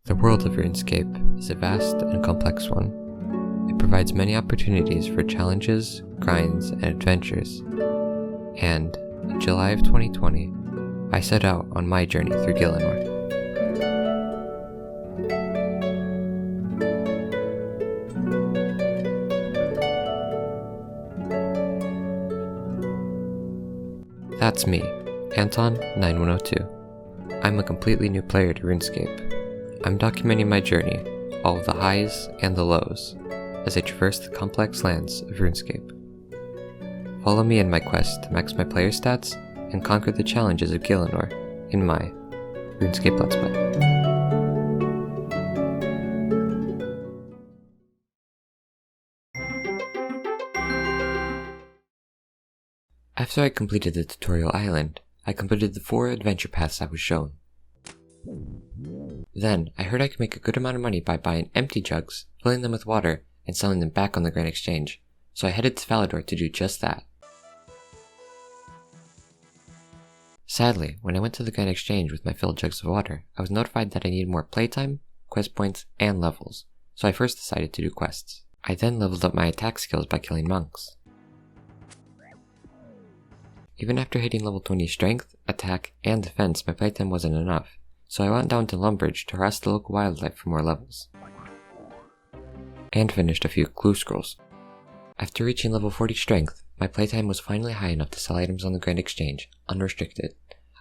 The world of RuneScape is a vast and complex one. It provides many opportunities for challenges, grinds, and adventures. And, in July of 2020, I set out on my journey through Gielinor. That's me, Anton9102. I'm a completely new player to RuneScape. I'm documenting my journey, all of the highs and the lows, as I traverse the complex lands of RuneScape. Follow me in my quest to max my player stats and conquer the challenges of Gielinor in my RuneScape Let's Play. After I completed the tutorial island, I completed the 4 adventure paths I was shown. Then, I heard I could make a good amount of money by buying empty jugs, filling them with water, and selling them back on the Grand Exchange, so I headed to Falador to do just that. Sadly, when I went to the Grand Exchange with my filled jugs of water, I was notified that I needed more playtime, quest points, and levels, so I first decided to do quests. I then leveled up my attack skills by killing monks. Even after hitting level 20 strength, attack, and defense, my playtime wasn't enough, so I went down to Lumbridge to harass the local wildlife for more levels. And finished a few clue scrolls. After reaching level 40 strength, my playtime was finally high enough to sell items on the Grand Exchange, unrestricted.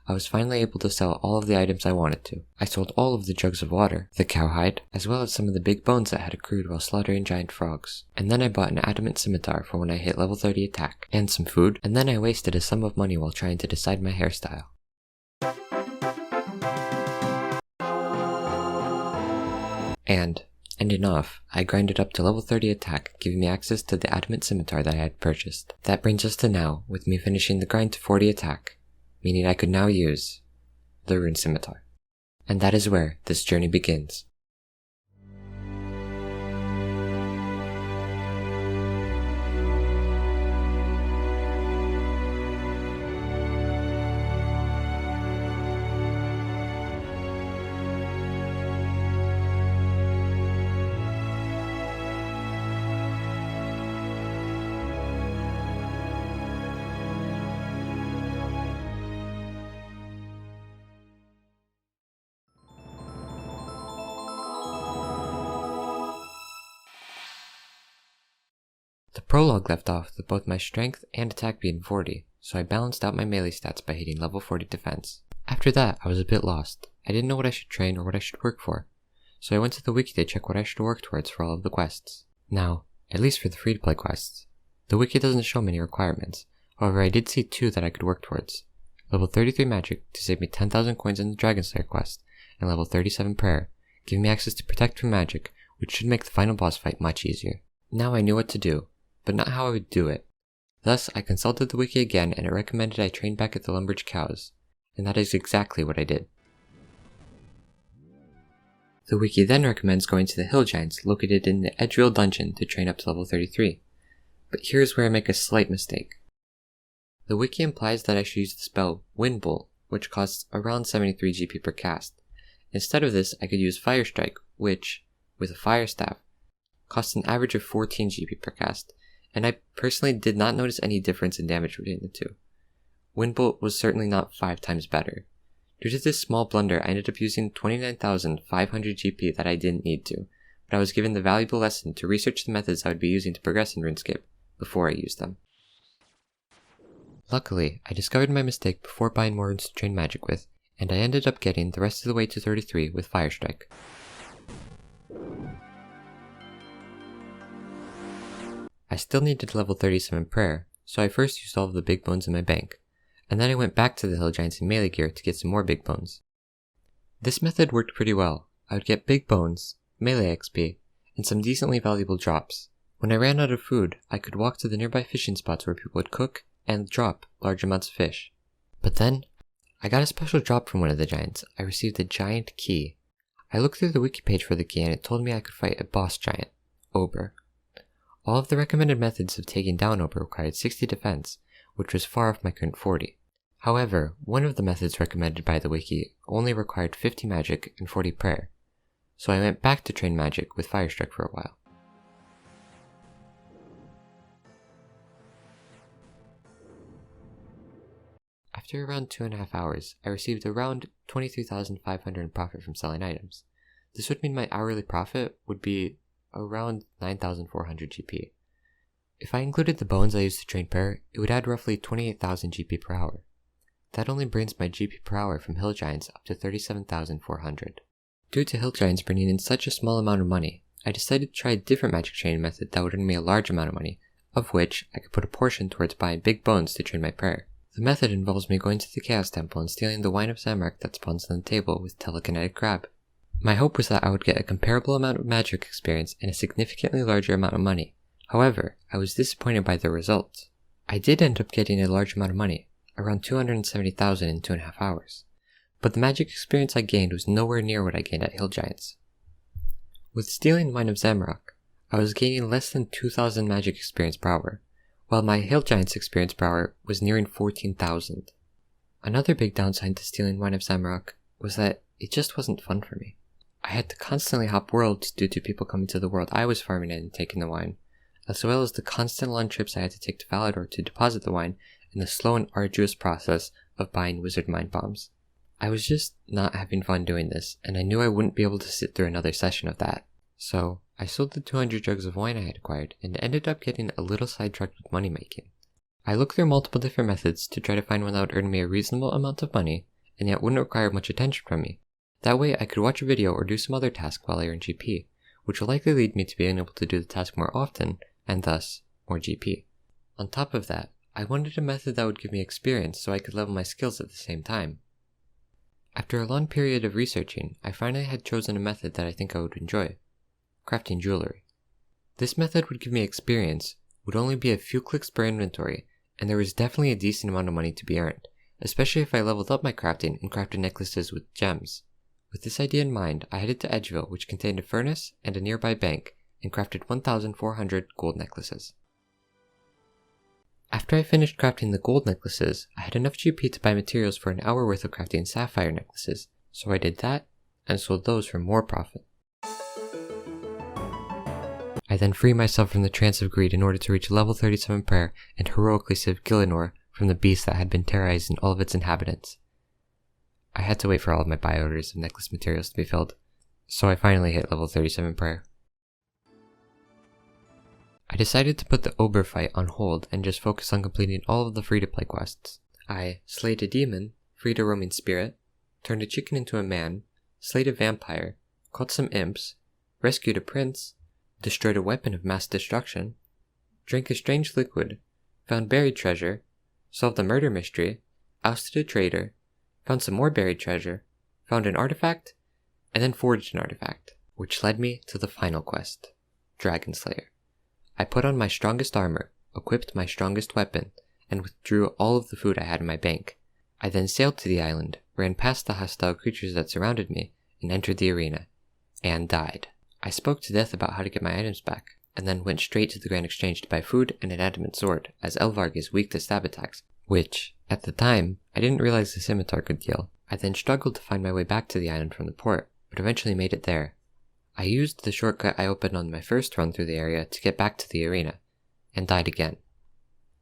I was finally able to sell all of the items I wanted to. I sold all of the jugs of water, the cowhide, as well as some of the big bones that had accrued while slaughtering giant frogs. And then I bought an adamant scimitar for when I hit level 30 attack, and some food, and then I wasted a sum of money while trying to decide my hairstyle. And, ending off, I grinded up to level 30 attack, giving me access to the adamant scimitar that I had purchased. That brings us to now, with me finishing the grind to 40 attack, meaning I could now use the rune scimitar. And that is where this journey begins. The prologue left off with both my strength and attack being 40, so I balanced out my melee stats by hitting level 40 defense. After that, I was a bit lost. I didn't know what I should train or what I should work for, so I went to the wiki to check what I should work towards for all of the quests. Now, at least for the free-to-play quests, the wiki doesn't show many requirements, however I did see 2 that I could work towards. Level 33 magic to save me 10,000 coins in the Dragon Slayer quest, and level 37 prayer, giving me access to protect from magic, which should make the final boss fight much easier. Now I knew what to do, but not how I would do it. Thus, I consulted the wiki again and it recommended I train back at the Lumbridge cows, and that is exactly what I did. The wiki then recommends going to the hill giants located in the Edgereal dungeon to train up to level 33, but here's where I make a slight mistake. The wiki implies that I should use the spell Wind Bolt, which costs around 73 GP per cast. Instead of this, I could use Fire Strike, which, with a fire staff, costs an average of 14 GP per cast, and I personally did not notice any difference in damage between the two. Windbolt was certainly not 5 times better. Due to this small blunder, I ended up using 29,500 GP that I didn't need to, but I was given the valuable lesson to research the methods I would be using to progress in RuneScape before I used them. Luckily, I discovered my mistake before buying more runes to train magic with, and I ended up getting the rest of the way to 33 with Fire Strike. I still needed level 37 prayer, so I first used all of the big bones in my bank, and then I went back to the hill giants in melee gear to get some more big bones. This method worked pretty well. I would get big bones, melee XP, and some decently valuable drops. When I ran out of food, I could walk to the nearby fishing spots where people would cook and drop large amounts of fish. But then, I got a special drop from one of the giants. I received a giant key. I looked through the wiki page for the key and it told me I could fight a boss giant, Ober. All of the recommended methods of taking down Ober required 60 defense, which was far off my current 40. However, one of the methods recommended by the wiki only required 50 magic and 40 prayer, so I went back to train magic with Firestrike for a while. After around 2.5 hours, I received around 23,500 in profit from selling items. This would mean my hourly profit would be around 9,400 GP. If I included the bones I used to train prayer, it would add roughly 28,000 GP per hour. That only brings my GP per hour from hill giants up to 37,400. Due to hill giants bringing in such a small amount of money, I decided to try a different magic training method that would earn me a large amount of money, of which I could put a portion towards buying big bones to train my prayer. The method involves me going to the Chaos Temple and stealing the wine of Zamorak that spawns on the table with telekinetic grab. My hope was that I would get a comparable amount of magic experience and a significantly larger amount of money. However, I was disappointed by the results. I did end up getting a large amount of money, around 270,000 in 2.5 hours, but the magic experience I gained was nowhere near what I gained at Hill Giants. With stealing Wine of Zamorak, I was gaining less than 2,000 magic experience per hour, while my Hill Giants experience per hour was nearing 14,000. Another big downside to stealing Wine of Zamorak was that it just wasn't fun for me. I had to constantly hop worlds due to people coming to the world I was farming in and taking the wine, as well as the constant long trips I had to take to Falador to deposit the wine and the slow and arduous process of buying wizard mind bombs. I was just not having fun doing this, and I knew I wouldn't be able to sit through another session of that. So, I sold the 200 jugs of wine I had acquired and ended up getting a little sidetracked with money making. I looked through multiple different methods to try to find one that would earn me a reasonable amount of money and yet wouldn't require much attention from me. That way I could watch a video or do some other task while I earn GP, which will likely lead me to being able to do the task more often and thus more GP. On top of that, I wanted a method that would give me experience so I could level my skills at the same time. After a long period of researching, I finally had chosen a method that I think I would enjoy: crafting jewelry. This method would give me experience, would only be a few clicks per inventory, and there was definitely a decent amount of money to be earned, especially if I leveled up my crafting and crafted necklaces with gems. With this idea in mind, I headed to Edgeville, which contained a furnace and a nearby bank, and crafted 1,400 gold necklaces. After I finished crafting the gold necklaces, I had enough GP to buy materials for an hour worth of crafting sapphire necklaces, so I did that, and sold those for more profit. I then freed myself from the trance of greed in order to reach level 37 prayer and heroically save Gillinor from the beast that had been terrorizing all of its inhabitants. I had to wait for all of my buy orders of necklace materials to be filled, so I finally hit level 37 prayer. I decided to put the Ober fight on hold and just focus on completing all of the free-to-play quests. I slayed a demon, freed a roaming spirit, turned a chicken into a man, slayed a vampire, caught some imps, rescued a prince, destroyed a weapon of mass destruction, drank a strange liquid, found buried treasure, solved a murder mystery, ousted a traitor, found some more buried treasure, found an artifact, and then forged an artifact, which led me to the final quest, Dragon Slayer. I put on my strongest armor, equipped my strongest weapon, and withdrew all of the food I had in my bank. I then sailed to the island, ran past the hostile creatures that surrounded me, and entered the arena, and died. I spoke to Death about how to get my items back, and then went straight to the Grand Exchange to buy food and an adamant sword, as Elvarg is weak to stab attacks, which, at the time, I didn't realize the scimitar could deal. I then struggled to find my way back to the island from the port, but eventually made it there. I used the shortcut I opened on my first run through the area to get back to the arena, and died again.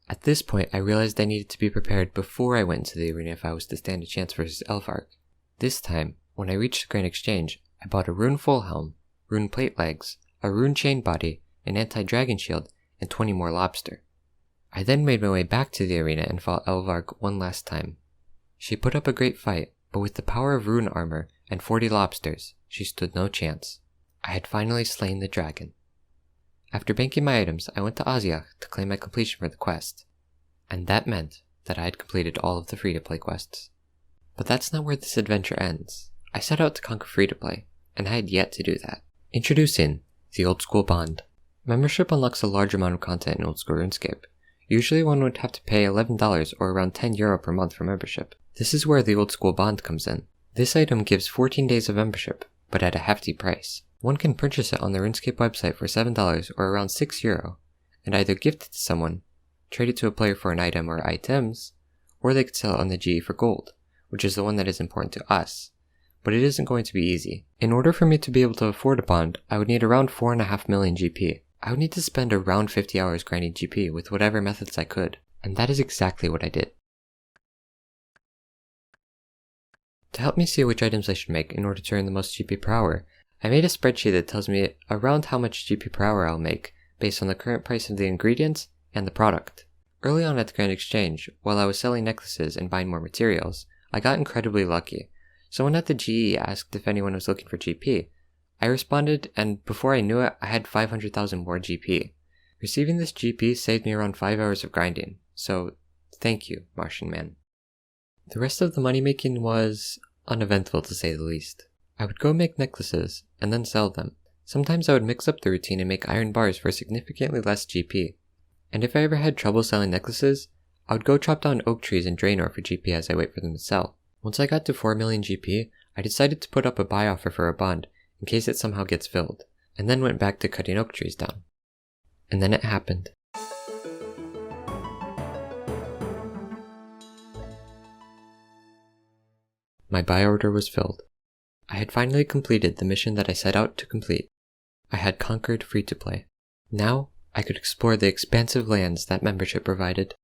At this point, I realized I needed to be prepared before I went into the arena if I was to stand a chance versus Elvarg. This time, when I reached the Grand Exchange, I bought a rune full helm, rune plate legs, a rune chain body, an anti-dragon shield, and 20 more lobster. I then made my way back to the arena and fought Elvarg one last time. She put up a great fight, but with the power of rune armor and 40 lobsters, she stood no chance. I had finally slain the dragon. After banking my items, I went to Aziach to claim my completion for the quest, and that meant that I had completed all of the free-to-play quests. But that's not where this adventure ends. I set out to conquer free-to-play, and I had yet to do that. Introducing the Old School Bond. Membership unlocks a large amount of content in Old School RuneScape. Usually one would have to pay $11 or around €10 per month for membership. This is where the Old School Bond comes in. This item gives 14 days of membership, but at a hefty price. One can purchase it on the RuneScape website for $7 or around €6, and either gift it to someone, trade it to a player for an item or items, or they could sell it on the GE for gold, which is the one that is important to us. but it isn't going to be easy. In order for me to be able to afford a bond, I would need around 4.5 million GP. I would need to spend around 50 hours grinding GP with whatever methods I could, and that is exactly what I did. To help me see which items I should make in order to earn the most GP per hour, I made a spreadsheet that tells me around how much GP per hour I'll make based on the current price of the ingredients and the product. Early on at the Grand Exchange, while I was selling necklaces and buying more materials, I got incredibly lucky. Someone at the GE asked if anyone was looking for GP. I responded, and before I knew it, I had 500,000 more GP. Receiving this GP saved me around 5 hours of grinding, so thank you, Martian Man. The rest of the money making was uneventful to say the least. I would go make necklaces, and then sell them. Sometimes I would mix up the routine and make iron bars for significantly less GP. And if I ever had trouble selling necklaces, I would go chop down oak trees and drain ore for GP as I wait for them to sell. Once I got to 4 million GP, I decided to put up a buy offer for a bond, in case it somehow gets filled, and then went back to cutting oak trees down. And then it happened. My buy order was filled. I had finally completed the mission that I set out to complete. I had conquered free-to-play. Now, I could explore the expansive lands that membership provided.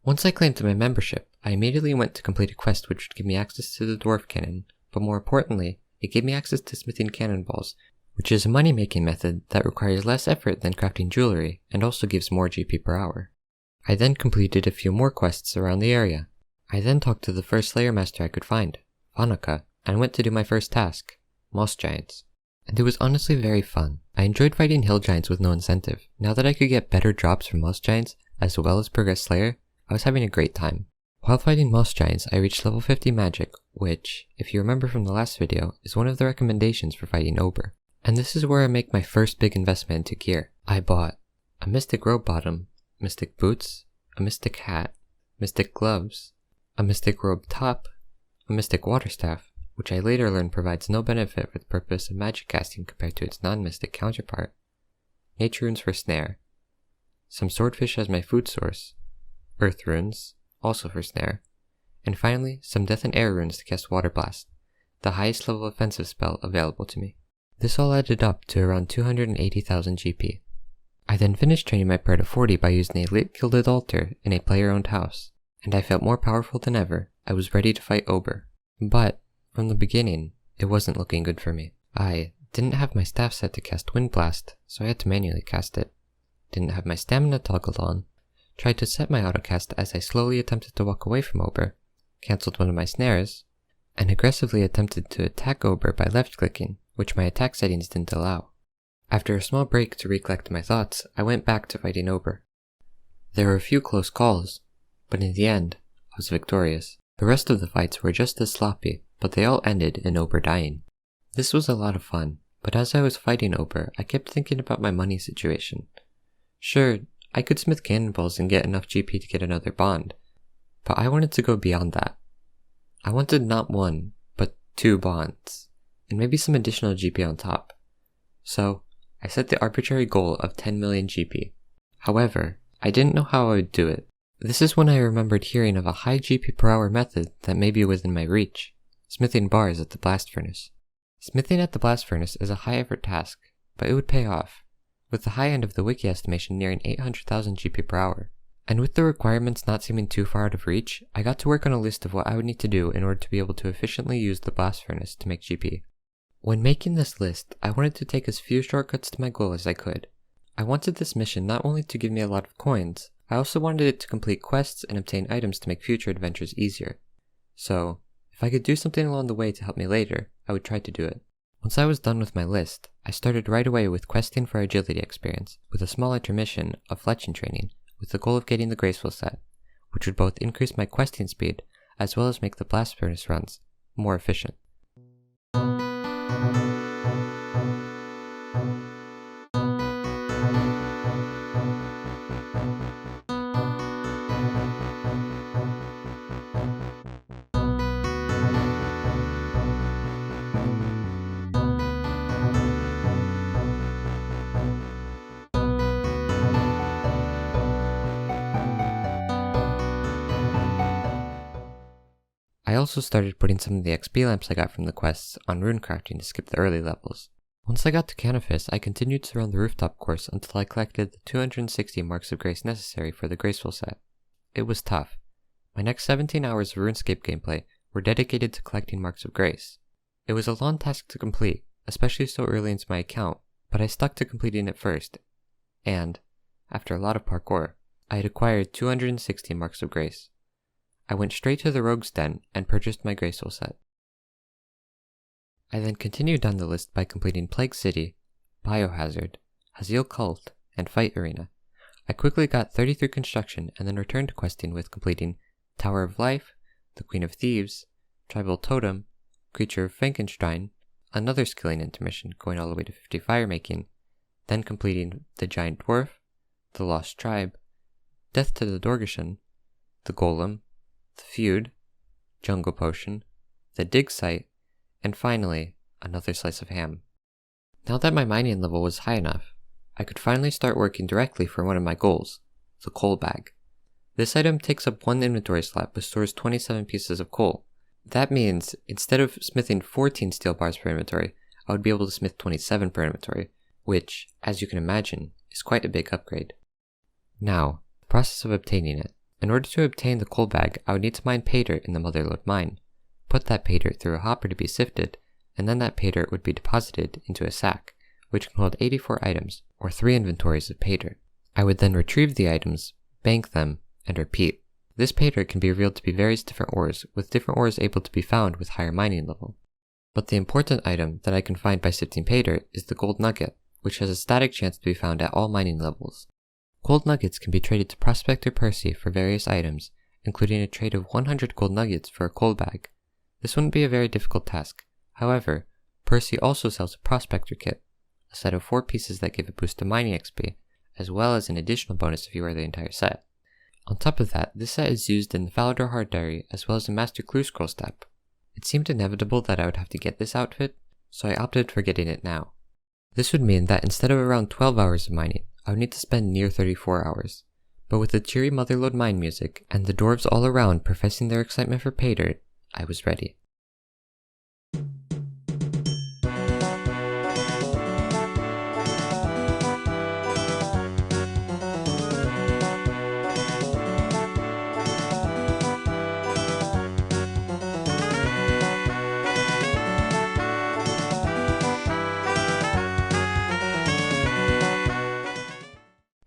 Once I claimed my membership, I immediately went to complete a quest which would give me access to the dwarf cannon, but more importantly, it gave me access to smithing cannonballs, which is a money-making method that requires less effort than crafting jewelry and also gives more GP per hour. I then completed a few more quests around the area. I then talked to the first Slayer Master I could find, Vanuka, and went to do my first task, Moss Giants. And it was honestly very fun. I enjoyed fighting hill giants with no incentive. Now that I could get better drops from Moss Giants, as well as progress Slayer, I was having a great time. While fighting Moss Giants, I reached level 50 magic, which, if you remember from the last video, is one of the recommendations for fighting Ober. And this is where I make my first big investment into gear. I bought a Mystic Robe Bottom, Mystic Boots, a Mystic Hat, Mystic Gloves, a Mystic Robe Top, a Mystic Water Staff, which I later learned provides no benefit for the purpose of magic casting compared to its non-mystic counterpart, Nature Runes for Snare, some Swordfish as my food source, Earth Runes, also for Snare, and finally some Death and Air Runes to cast Water Blast, the highest level offensive spell available to me. This all added up to around 280,000 GP. I then finished training my prayer to 40 by using a lit gilded altar in a player-owned house, and I felt more powerful than ever. I was ready to fight Ober. But, from the beginning, it wasn't looking good for me. I didn't have my staff set to cast Wind Blast, so I had to manually cast it. Didn't have my stamina toggled on. Tried to set my autocast as I slowly attempted to walk away from Ober, cancelled one of my snares, and aggressively attempted to attack Ober by left-clicking, which my attack settings didn't allow. After a small break to recollect my thoughts, I went back to fighting Ober. There were a few close calls, but in the end, I was victorious. The rest of the fights were just as sloppy, but they all ended in Ober dying. This was a lot of fun, but as I was fighting Ober, I kept thinking about my money situation. Sure, I could smith cannonballs and get enough GP to get another bond, but I wanted to go beyond that. I wanted not one, but 2 bonds, and maybe some additional GP on top. So, I set the arbitrary goal of 10 million GP. However, I didn't know how I would do it. This is when I remembered hearing of a high GP per hour method that may be within my reach, smithing bars at the blast furnace. Smithing at the blast furnace is a high effort task, but it would pay off, with the high end of the wiki estimation nearing 800,000 GP per hour. And with the requirements not seeming too far out of reach, I got to work on a list of what I would need to do in order to be able to efficiently use the blast furnace to make GP. When making this list, I wanted to take as few shortcuts to my goal as I could. I wanted this mission not only to give me a lot of coins, I also wanted it to complete quests and obtain items to make future adventures easier. So, if I could do something along the way to help me later, I would try to do it. Once I was done with my list, I started right away with questing for agility experience, with a small intermission of fletching training, with the goal of getting the graceful set, which would both increase my questing speed, as well as make the blast furnace runs more efficient. I also started putting some of the XP lamps I got from the quests on runecrafting to skip the early levels. Once I got to Canifis, I continued to run the rooftop course until I collected the 260 Marks of Grace necessary for the Graceful set. It was tough. My next 17 hours of RuneScape gameplay were dedicated to collecting Marks of Grace. It was a long task to complete, especially so early into my account, but I stuck to completing it first, and, after a lot of parkour, I had acquired 260 Marks of Grace. I went straight to the Rogue's Den and purchased my Graceful set. I then continued down the list by completing Plague City, Biohazard, Hazil Cult, and Fight Arena. I quickly got 33 construction and then returned to questing with completing Tower of Life, the Queen of Thieves, Tribal Totem, Creature of Frankenstein, another skilling intermission going all the way to 50 firemaking, then completing the Giant Dwarf, the Lost Tribe, Death to the Dorgashan, the Golem, the Feud, Jungle Potion, the Dig Site, and finally, another slice of ham. Now that my mining level was high enough, I could finally start working directly for one of my goals, the coal bag. This item takes up one inventory slot but stores 27 pieces of coal. That means, instead of smithing 14 steel bars per inventory, I would be able to smith 27 per inventory, which, as you can imagine, is quite a big upgrade. Now, the process of obtaining it. In order to obtain the coal bag, I would need to mine pay dirt in the Motherlode mine, put that pay dirt through a hopper to be sifted, and then that pay dirt would be deposited into a sack, which can hold 84 items, or 3 inventories of pay dirt. I would then retrieve the items, bank them, and repeat. This pay dirt can be revealed to be various different ores, with different ores able to be found with higher mining level. But the important item that I can find by sifting pay dirt is the gold nugget, which has a static chance to be found at all mining levels. Gold nuggets can be traded to Prospector Percy for various items, including a trade of 100 gold nuggets for a coal bag. This wouldn't be a very difficult task. However, Percy also sells a Prospector Kit, a set of 4 pieces that give a boost to mining XP, as well as an additional bonus if you wear the entire set. On top of that, this set is used in the Falador Hard Diary as well as the Master Clue Scroll step. It seemed inevitable that I would have to get this outfit, so I opted for getting it now. This would mean that instead of around 12 hours of mining, I would need to spend near 34 hours. But with the cheery Motherlode mine music and the dwarves all around professing their excitement for pay dirt, I was ready.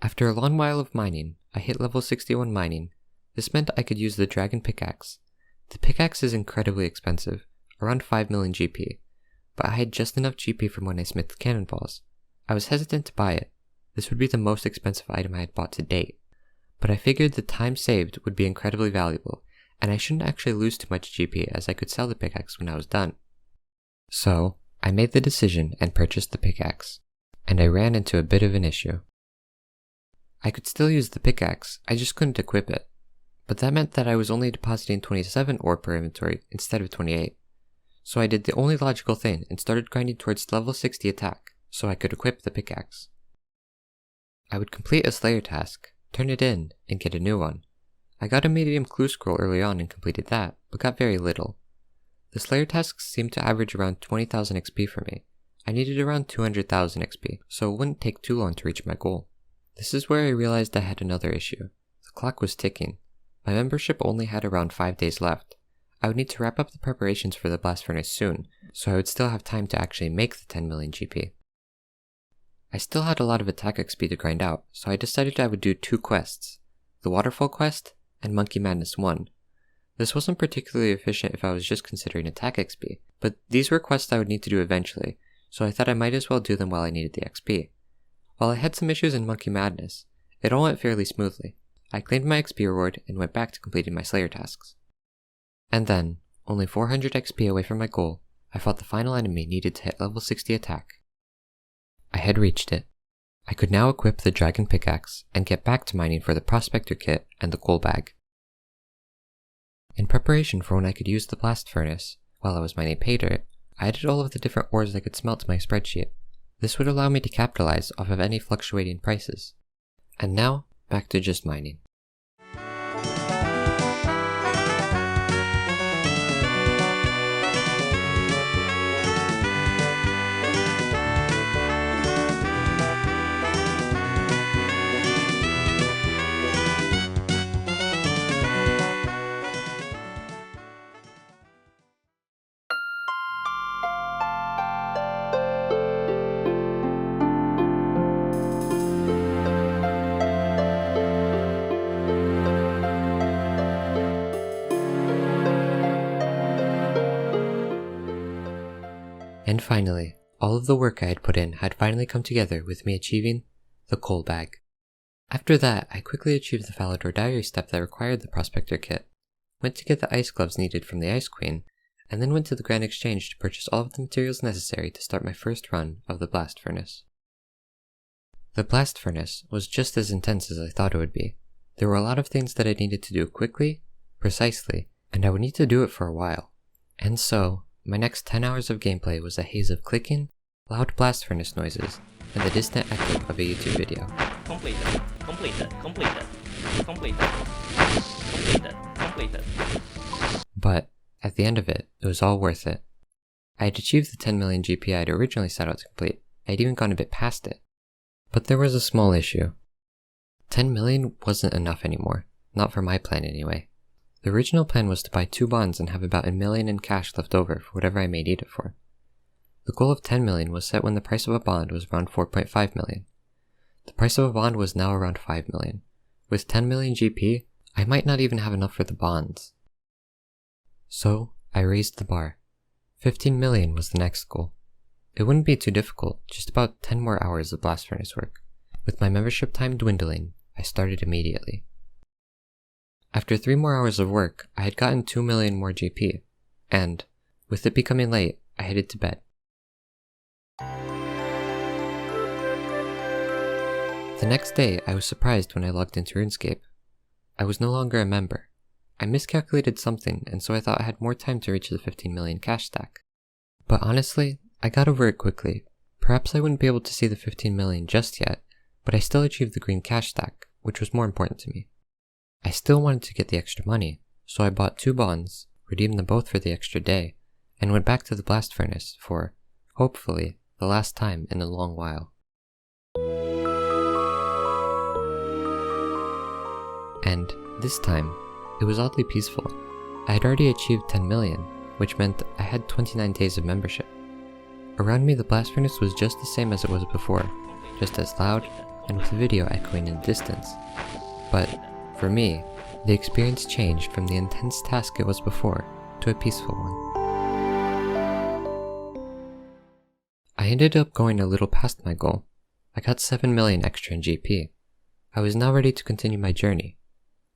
After a long while of mining, I hit level 61 mining. This meant I could use the Dragon Pickaxe. The pickaxe is incredibly expensive, around 5 million GP, but I had just enough GP from when I smithed cannonballs. I was hesitant to buy it. This would be the most expensive item I had bought to date, but I figured the time saved would be incredibly valuable, and I shouldn't actually lose too much GP as I could sell the pickaxe when I was done. So, I made the decision and purchased the pickaxe, and I ran into a bit of an issue. I could still use the pickaxe, I just couldn't equip it. But that meant that I was only depositing 27 ore per inventory instead of 28. So I did the only logical thing and started grinding towards level 60 attack, so I could equip the pickaxe. I would complete a Slayer task, turn it in, and get a new one. I got a medium clue scroll early on and completed that, but got very little. The Slayer tasks seemed to average around 20,000 XP for me. I needed around 200,000 XP, so it wouldn't take too long to reach my goal. This is where I realized I had another issue. The clock was ticking. My membership only had around 5 days left. I would need to wrap up the preparations for the blast furnace soon, so I would still have time to actually make the 10 million GP. I still had a lot of attack XP to grind out, so I decided I would do 2 quests, the Waterfall quest and Monkey Madness 1. This wasn't particularly efficient if I was just considering attack XP, but these were quests I would need to do eventually, so I thought I might as well do them while I needed the XP. While I had some issues in Monkey Madness, it all went fairly smoothly. I claimed my XP reward and went back to completing my Slayer tasks. And then, only 400 XP away from my goal, I fought the final enemy needed to hit level 60 attack. I had reached it. I could now equip the dragon pickaxe and get back to mining for the prospector kit and the coal bag. In preparation for when I could use the blast furnace, while I was mining pay dirt, I added all of the different ores I could smelt to my spreadsheet. This would allow me to capitalize off of any fluctuating prices. And now, back to just mining. And finally, all of the work I had put in had finally come together with me achieving the coal bag. After that, I quickly achieved the Falador diary step that required the prospector kit, went to get the ice gloves needed from the Ice Queen, and then went to the Grand Exchange to purchase all of the materials necessary to start my first run of the blast furnace. The blast furnace was just as intense as I thought it would be. There were a lot of things that I needed to do quickly, precisely, and I would need to do it for a while. And so, my next 10 hours of gameplay was a haze of clicking, loud blast furnace noises, and the distant echo of a YouTube video. Completed. But, at the end of it, it was all worth it. I had achieved the 10 million GP I had originally set out to complete. I had even gone a bit past it. But there was a small issue. 10 million wasn't enough anymore, not for my plan anyway. The original plan was to buy 2 bonds and have about $1 million in cash left over for whatever I may need it for. The goal of 10 million was set when the price of a bond was around 4.5 million. The price of a bond was now around 5 million. With 10 million GP, I might not even have enough for the bonds. So, I raised the bar. 15 million was the next goal. It wouldn't be too difficult, just about 10 more hours of blast furnace work. With my membership time dwindling, I started immediately. After 3 more hours of work, I had gotten 2 million more GP, and, with it becoming late, I headed to bed. The next day, I was surprised when I logged into RuneScape. I was no longer a member. I miscalculated something, and so I thought I had more time to reach the 15 million cash stack. But honestly, I got over it quickly. Perhaps I wouldn't be able to see the 15 million just yet, but I still achieved the green cash stack, which was more important to me. I still wanted to get the extra money, so I bought 2 bonds, redeemed them both for the extra day, and went back to the blast furnace for, hopefully, the last time in a long while. And, this time, it was oddly peaceful. I had already achieved 10 million, which meant I had 29 days of membership. Around me the blast furnace was just the same as it was before, just as loud, and with the video echoing in the distance. But, for me, the experience changed from the intense task it was before to a peaceful one. I ended up going a little past my goal. I got 7 million extra in GP. I was now ready to continue my journey.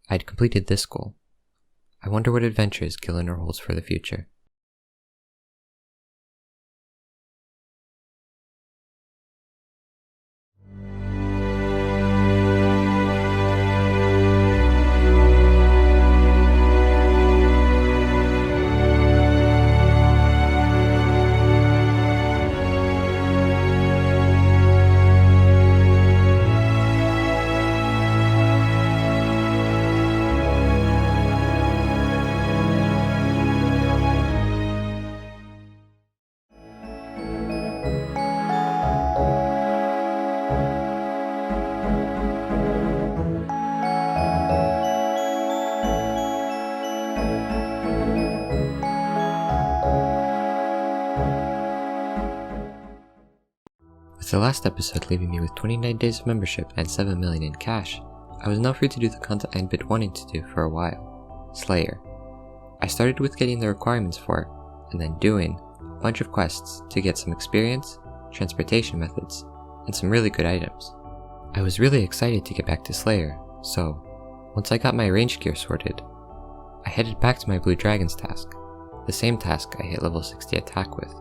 I had completed this goal. I wonder what adventures Gillinor holds for the future. With the last episode leaving me with 29 days of membership and 7 million in cash, I was now free to do the content I'd been wanting to do for a while, Slayer. I started with getting the requirements for it, and then doing a bunch of quests to get some experience, transportation methods, and some really good items. I was really excited to get back to Slayer, so once I got my range gear sorted, I headed back to my Blue Dragon's task, the same task I hit level 60 attack with.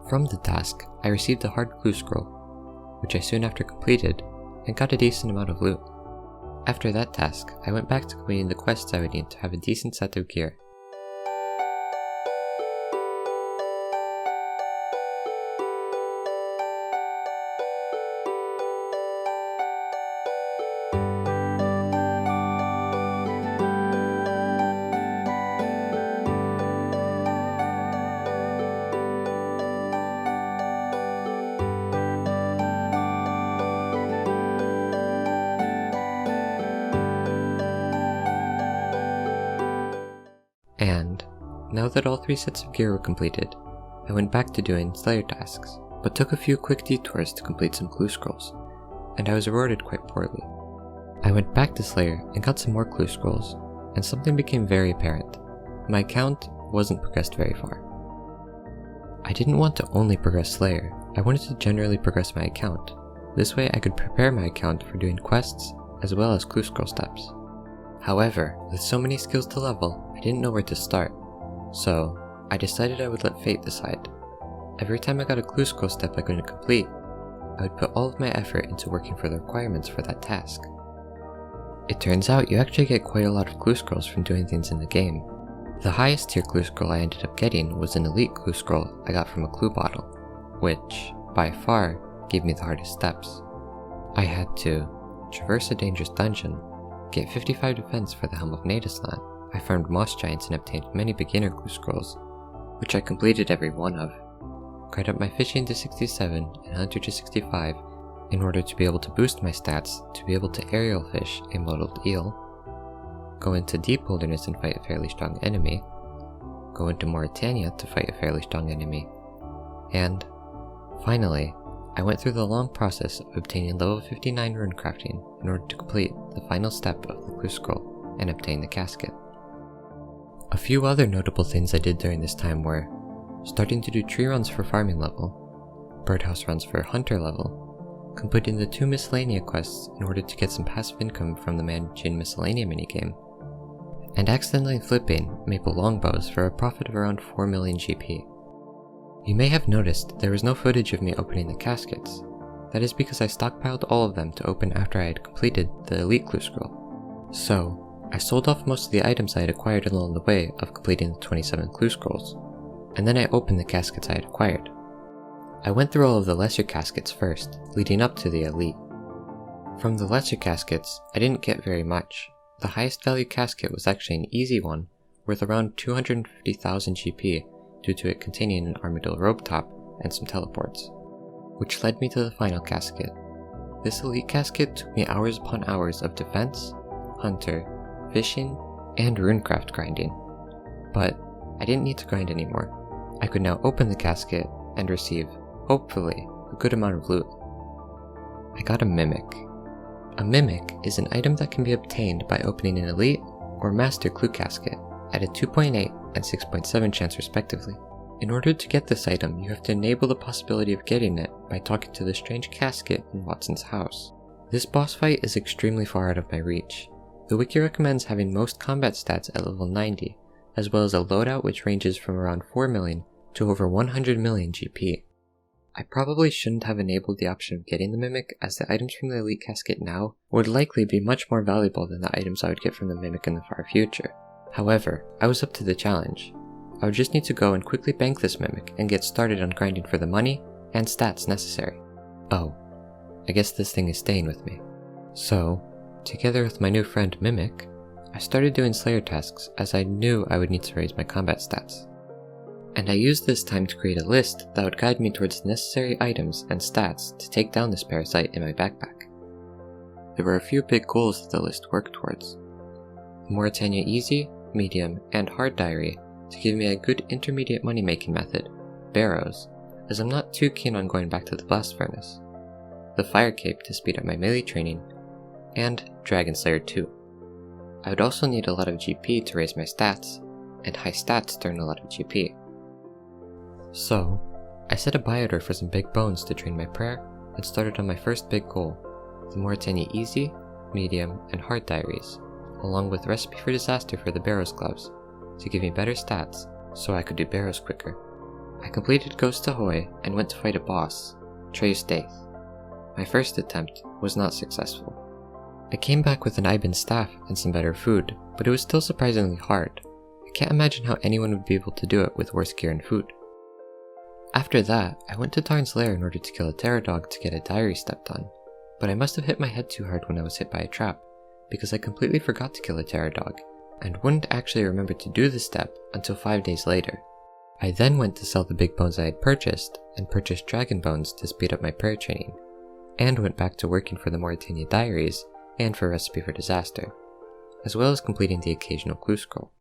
From the task, I received a hard clue scroll, which I soon after completed, and got a decent amount of loot. After that task, I went back to completing the quests I would need to have a decent set of gear. And, now that all 3 sets of gear were completed, I went back to doing Slayer tasks, but took a few quick detours to complete some clue scrolls, and I was rewarded quite poorly. I went back to Slayer and got some more clue scrolls, and something became very apparent. My account wasn't progressed very far. I didn't want to only progress Slayer, I wanted to generally progress my account. This way I could prepare my account for doing quests, as well as clue scroll steps. However, with so many skills to level, I didn't know where to start, so I decided I would let fate decide. Every time I got a clue scroll step I couldn't complete, I would put all of my effort into working for the requirements for that task. It turns out you actually get quite a lot of clue scrolls from doing things in the game. The highest tier clue scroll I ended up getting was an elite clue scroll I got from a clue bottle, which, by far, gave me the hardest steps. I had to traverse a dangerous dungeon, get 55 defense for the Helm of Nadaslan. I farmed moss giants and obtained many beginner clue scrolls, which I completed every one of. Cried up my fishing to 67 and hunter to 65 in order to be able to boost my stats to be able to aerial fish a mottled eel, go into deep wilderness and fight a fairly strong enemy, go into Mauritania to fight a fairly strong enemy, and finally, I went through the long process of obtaining level 59 runecrafting in order to complete the final step of the clue scroll and obtain the casket. A few other notable things I did during this time were starting to do tree runs for farming level, birdhouse runs for hunter level, completing the 2 miscellanea quests in order to get some passive income from the managing miscellanea minigame, and accidentally flipping maple longbows for a profit of around 4 million GP. You may have noticed there was no footage of me opening the caskets. That is because I stockpiled all of them to open after I had completed the elite clue scroll. So, I sold off most of the items I had acquired along the way of completing the 27 clue scrolls, and then I opened the caskets I had acquired. I went through all of the lesser caskets first, leading up to the elite. From the lesser caskets, I didn't get very much. The highest value casket was actually an easy one, worth around 250,000 GP, due to it containing an armadillo rope top and some teleports, which led me to the final casket. This elite casket took me hours upon hours of defense, hunter, fishing, and runecraft grinding. But I didn't need to grind anymore. I could now open the casket and receive, hopefully, a good amount of loot. I got a mimic. A mimic is an item that can be obtained by opening an elite or master clue casket at a 2.8 and 6.7 chance respectively. In order to get this item, you have to enable the possibility of getting it by talking to the strange casket in Watson's house. This boss fight is extremely far out of my reach. The wiki recommends having most combat stats at level 90, as well as a loadout which ranges from around 4 million to over 100 million GP. I probably shouldn't have enabled the option of getting the Mimic, as the items from the Elite Casket now would likely be much more valuable than the items I would get from the Mimic in the far future. However, I was up to the challenge. I would just need to go and quickly bank this Mimic and get started on grinding for the money and stats necessary. Oh, I guess this thing is staying with me. So, together with my new friend Mimic, I started doing Slayer tasks as I knew I would need to raise my combat stats. And I used this time to create a list that would guide me towards the necessary items and stats to take down this parasite in my backpack. There were a few big goals that the list worked towards. The Mauritania Easy, Medium, and Hard Diary to give me a good intermediate money making method, Barrows, as I'm not too keen on going back to the Blast Furnace. The Fire Cape to speed up my melee training, and Dragon Slayer 2. I would also need a lot of GP to raise my stats, and high stats to earn a lot of GP. So, I set a buy order for some big bones to train my prayer, and started on my first big goal, the Mauritania Easy, Medium, and Hard Diaries, along with Recipe for Disaster for the Barrows gloves, to give me better stats so I could do barrows quicker. I completed Ghost Ahoy and went to fight a boss, Trey's Daith. My first attempt was not successful. I came back with an Iban staff and some better food, but it was still surprisingly hard. I can't imagine how anyone would be able to do it with worse gear and food. After that, I went to Tarn's lair in order to kill a terror dog to get a diary step done, but I must have hit my head too hard when I was hit by a trap, because I completely forgot to kill a terror dog, and wouldn't actually remember to do the step until 5 days later. I then went to sell the big bones I had purchased, and purchased dragon bones to speed up my prayer training, and went back to working for the Mauritania diaries and for Recipe for Disaster, as well as completing the occasional clue scroll.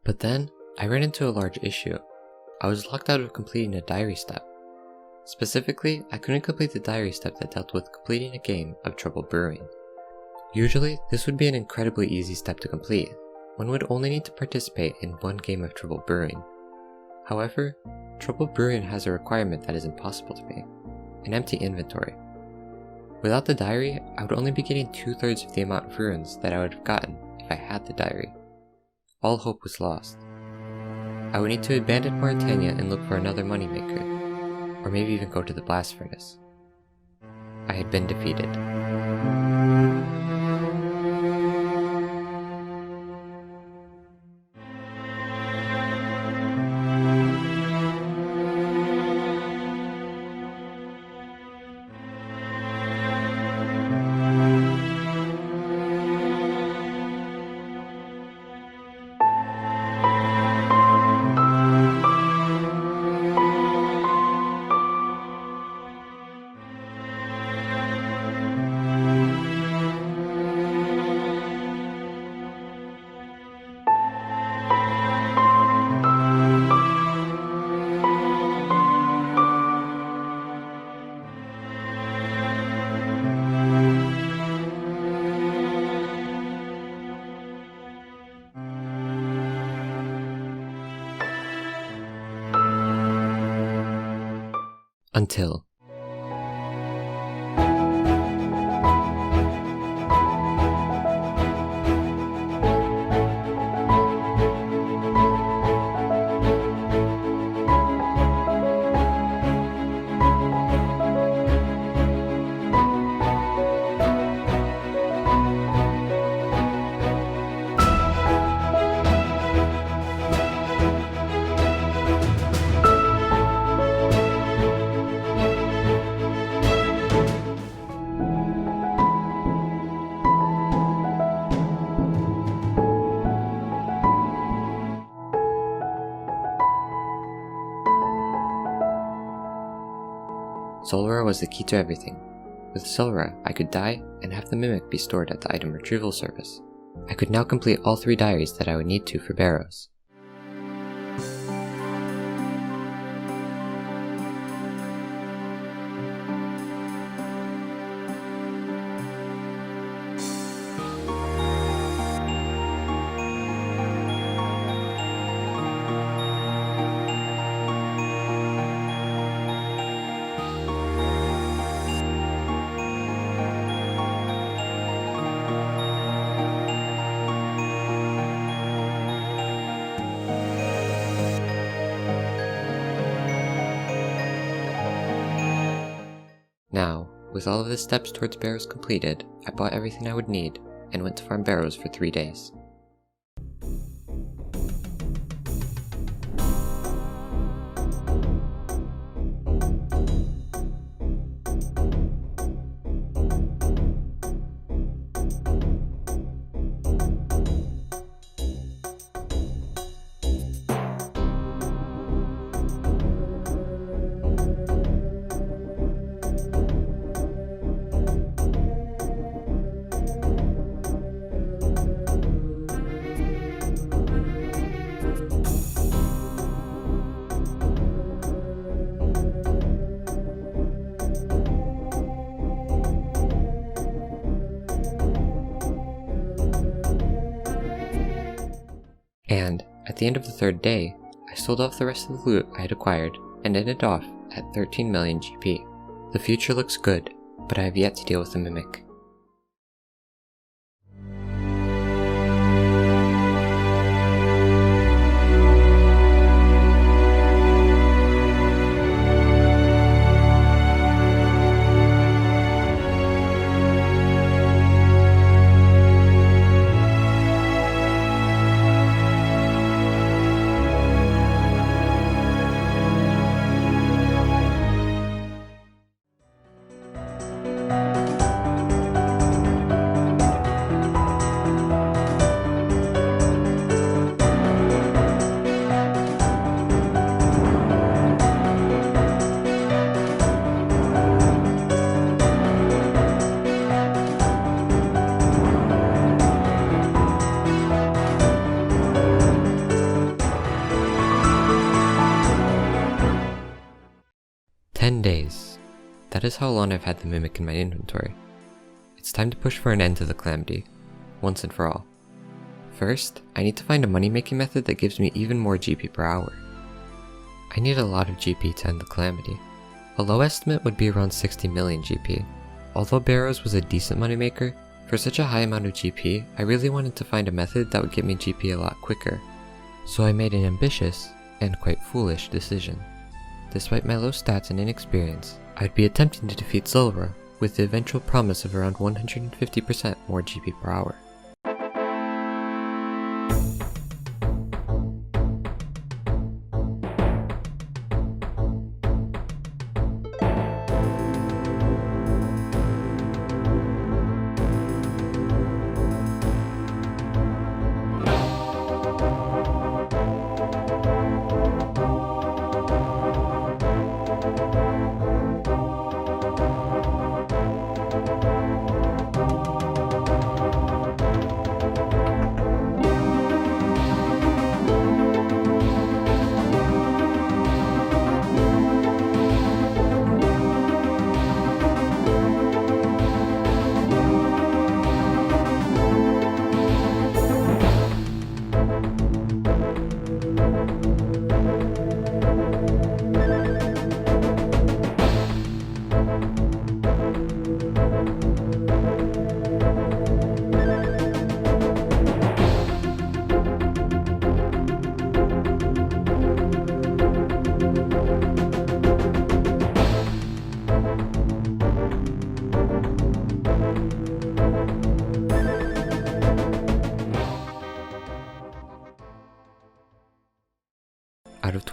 But then, I ran into a large issue. I was locked out of completing a diary step. Specifically, I couldn't complete the diary step that dealt with completing a game of Trouble Brewing. Usually, this would be an incredibly easy step to complete. One would only need to participate in one game of Trouble Brewing. However, Trouble Brewing has a requirement that is impossible to me: an empty inventory. Without the diary, I would only be getting 2/3 of the amount of runes that I would have gotten if I had the diary. All hope was lost. I would need to abandon Mauritania and look for another moneymaker, or maybe even go to the blast furnace. I had been defeated. Until. Solra was the key to everything. With Solra, I could die and have the Mimic be stored at the item retrieval service. I could now complete all 3 diaries that I would need to for Barrows. Now, with all of the steps towards Barrows completed, I bought everything I would need and went to farm Barrows for 3 days. And, at the end of the 3rd day, I sold off the rest of the loot I had acquired and ended off at 13 million GP. The future looks good, but I have yet to deal with the Mimic. Days. That is how long I've had the Mimic in my inventory. It's time to push for an end to the Calamity, once and for all. First, I need to find a money-making method that gives me even more GP per hour. I need a lot of GP to end the Calamity. A low estimate would be around 60 million GP. Although Barrows was a decent moneymaker, for such a high amount of GP, I really wanted to find a method that would get me GP a lot quicker. So I made an ambitious, and quite foolish decision. Despite my low stats and inexperience, I'd be attempting to defeat Solra with the eventual promise of around 150% more GP per hour.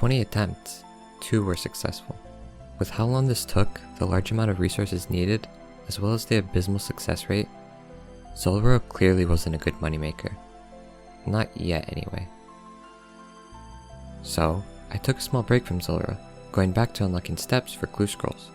20 attempts, 2 were successful. With how long this took, the large amount of resources needed, as well as the abysmal success rate, Zulrah clearly wasn't a good moneymaker. Not yet anyway. So, I took a small break from Zulrah, going back to unlocking steps for clue scrolls.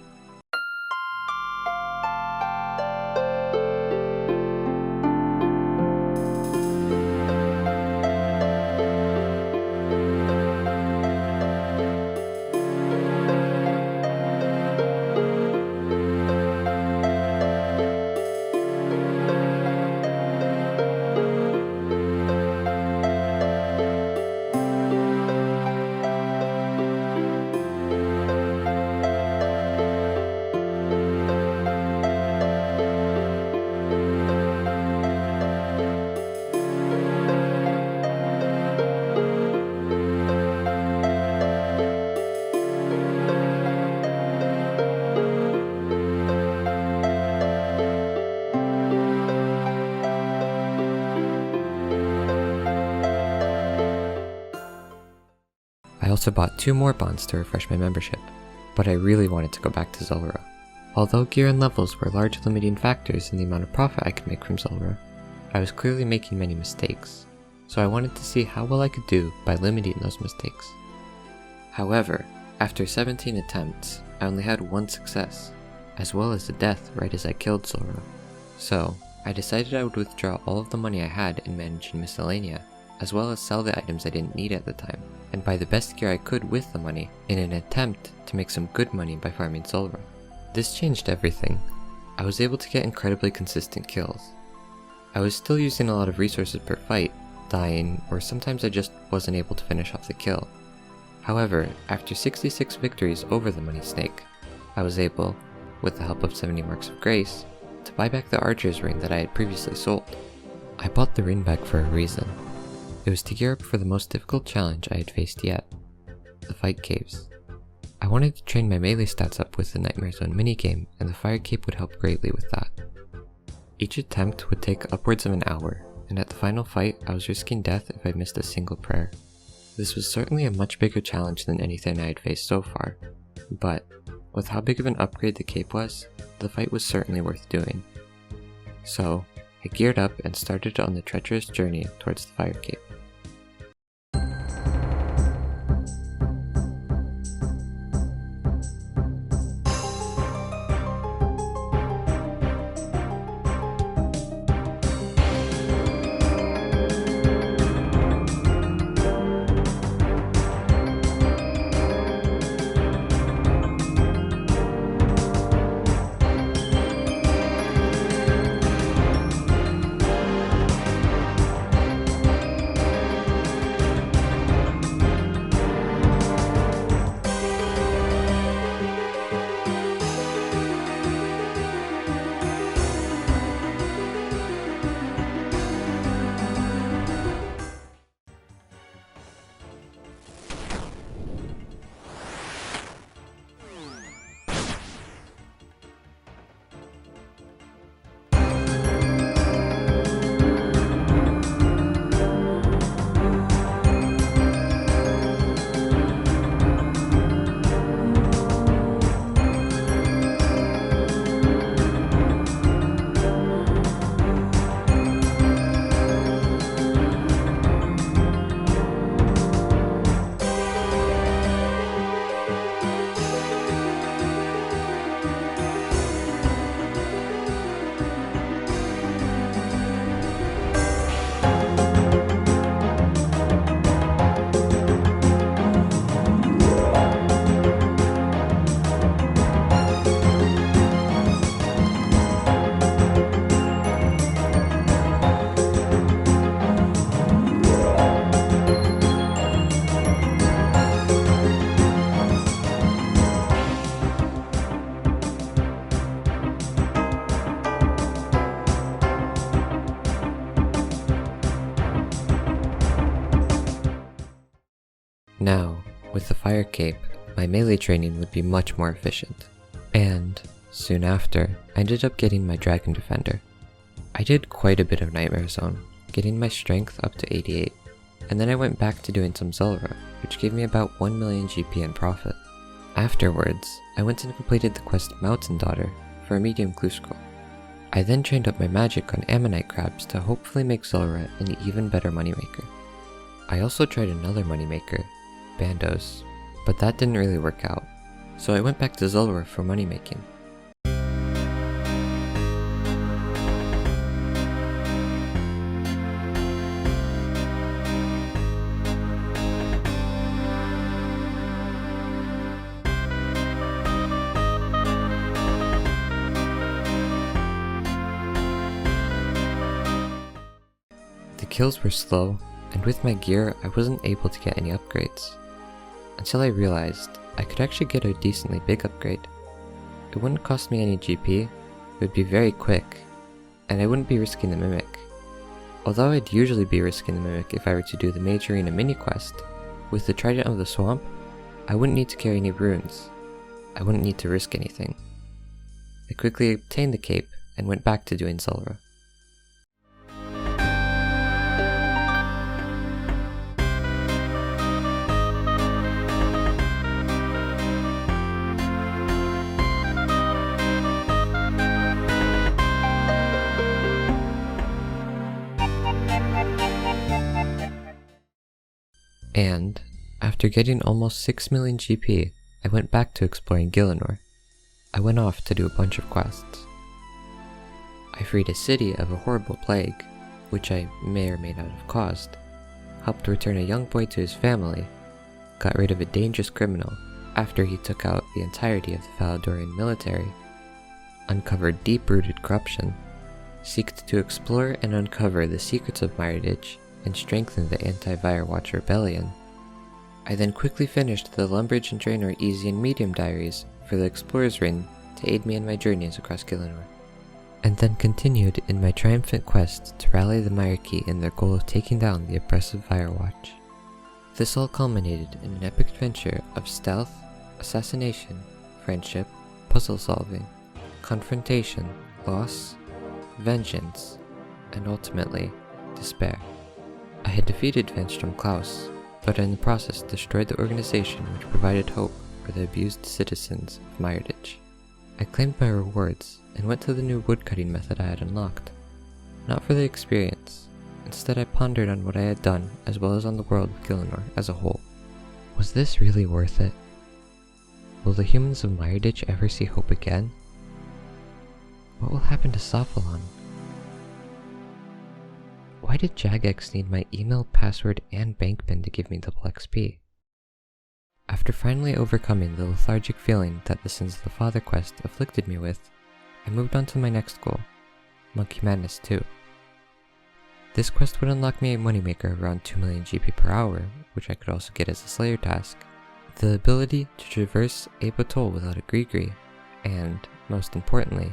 I also bought 2 more bonds to refresh my membership, but I really wanted to go back to Zulrah. Although gear and levels were large limiting factors in the amount of profit I could make from Zulrah, I was clearly making many mistakes, so I wanted to see how well I could do by limiting those mistakes. However, after 17 attempts, I only had 1 success, as well as a death right as I killed Zulrah. So, I decided I would withdraw all of the money I had in managing Miscellanea, as well as sell the items I didn't need at the time, and buy the best gear I could with the money in an attempt to make some good money by farming Zulrah. This changed everything. I was able to get incredibly consistent kills. I was still using a lot of resources per fight, dying, or sometimes I just wasn't able to finish off the kill. However, after 66 victories over the money snake, I was able, with the help of 70 marks of grace, to buy back the archer's ring that I had previously sold. I bought the ring back for a reason. It was to gear up for the most difficult challenge I had faced yet, the fight caves. I wanted to train my melee stats up with the Nightmare Zone minigame, and the fire cape would help greatly with that. Each attempt would take upwards of an hour, and at the final fight I was risking death if I missed a single prayer. This was certainly a much bigger challenge than anything I had faced so far, but with how big of an upgrade the cape was, the fight was certainly worth doing. So, I geared up and started on the treacherous journey towards the fire cape. Now, with the fire cape, my melee training would be much more efficient. And, soon after, I ended up getting my Dragon Defender. I did quite a bit of Nightmare Zone, getting my strength up to 88. and then I went back to doing some Zulrah, which gave me about 1 million GP in profit. Afterwards, I went and completed the quest Mountain Daughter for a medium clue scroll. I then trained up my magic on ammonite crabs to hopefully make Zulrah an even better moneymaker. I also tried another moneymaker, Bandos, but that didn't really work out, so I went back to Zulrah for moneymaking. The kills were slow, and with my gear I wasn't able to get any upgrades. Until I realized I could actually get a decently big upgrade. It wouldn't cost me any GP, it would be very quick, and I wouldn't be risking the Mimic. Although I'd usually be risking the Mimic if I were to do the Mage Arena mini quest, with the Trident of the Swamp, I wouldn't need to carry any runes. I wouldn't need to risk anything. I quickly obtained the cape and went back to doing Zulrah. And, after getting almost 6 million GP, I went back to exploring Gielinor. I went off to do a bunch of quests. I freed a city of a horrible plague, which I may or may not have caused, helped return a young boy to his family, got rid of a dangerous criminal after he took out the entirety of the Valadorian military, uncovered deep-rooted corruption, seeked to explore and uncover the secrets of Myrditch, and strengthened the anti-Firewatch rebellion. I then quickly finished the Lumbridge and Draenor Easy and Medium diaries for the Explorer's Ring to aid me in my journeys across Gielinor, and then continued in my triumphant quest to rally the Myarchy in their goal of taking down the oppressive Firewatch. This all culminated in an epic adventure of stealth, assassination, friendship, puzzle solving, confrontation, loss, vengeance, and ultimately, despair. I had defeated Venstrom Klaus, but in the process destroyed the organization which provided hope for the abused citizens of Myrditch. I claimed my rewards and went to the new woodcutting method I had unlocked. Not for the experience, instead I pondered on what I had done as well as on the world of Gielinor as a whole. Was this really worth it? Will the humans of Myrditch ever see hope again? What will happen to Sophalon? Why did Jagex need my email, password, and bank pin to give me double XP? After finally overcoming the lethargic feeling that the Sins of the Father quest afflicted me with, I moved on to my next goal, Monkey Madness 2. This quest would unlock me a moneymaker around 2 million GP per hour, which I could also get as a Slayer task, the ability to traverse Abotol without a Grigri, and, most importantly,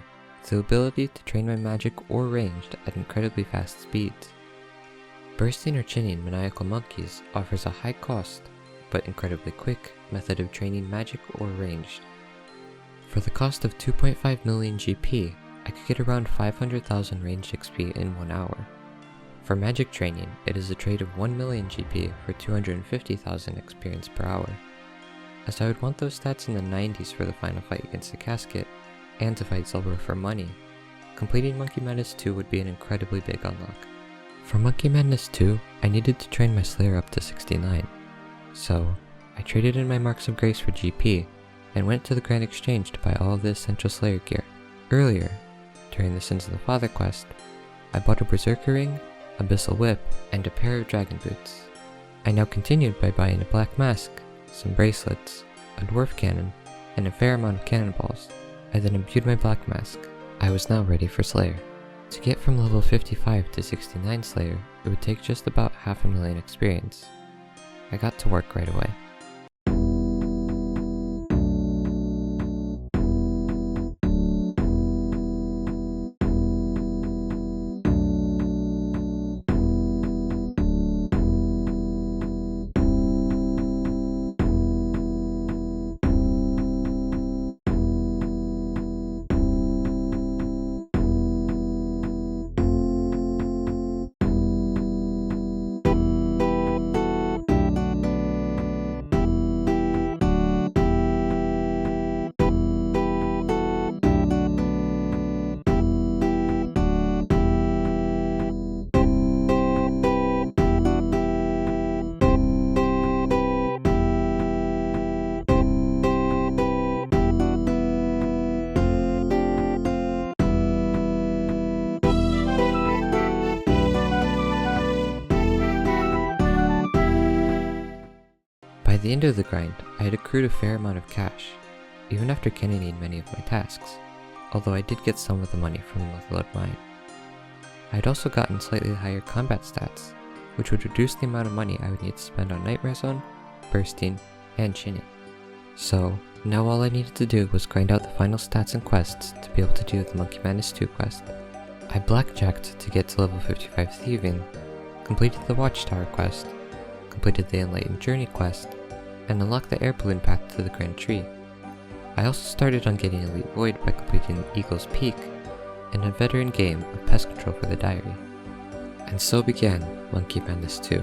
the ability to train my magic or ranged at incredibly fast speeds. Bursting or chinning maniacal monkeys offers a high cost, but incredibly quick method of training magic or ranged. For the cost of 2.5 million GP, I could get around 500,000 ranged XP in 1 hour. For magic training, it is a trade of 1 million GP for 250,000 experience per hour. As I would want those stats in the 90s for the final fight against the Casket, and to fight Zulrah for money, completing Monkey Madness 2 would be an incredibly big unlock. For Monkey Madness 2, I needed to train my Slayer up to 69, so I traded in my Marks of Grace for GP, and went to the Grand Exchange to buy all of the essential Slayer gear. Earlier, during the Sins of the Father quest, I bought a Berserker Ring, Abyssal Whip, and a pair of Dragon Boots. I now continued by buying a Black Mask, some bracelets, a Dwarf Cannon, and a fair amount of cannonballs. I then imbued my Black Mask. I was now ready for Slayer. To get from level 55 to 69 Slayer, it would take just about 500,000 experience. I got to work right away. the end of the grind, I had accrued a fair amount of cash, even after canoning many of my tasks, although I did get some of the money from the multi-load mine. I had also gotten slightly higher combat stats, which would reduce the amount of money I would need to spend on Nightmare Zone, Bursting, and Chinning. So, now all I needed to do was grind out the final stats and quests to be able to do the Monkey Madness 2 quest. I blackjacked to get to level 55 Thieving, completed the Watchtower quest, completed the Enlightened Journey quest, and unlocked the air balloon path to the Grand Tree. I also started on getting Elite Void by completing Eagle's Peak, and a veteran game of Pest Control for the Diary. And so began Monkey Madness 2.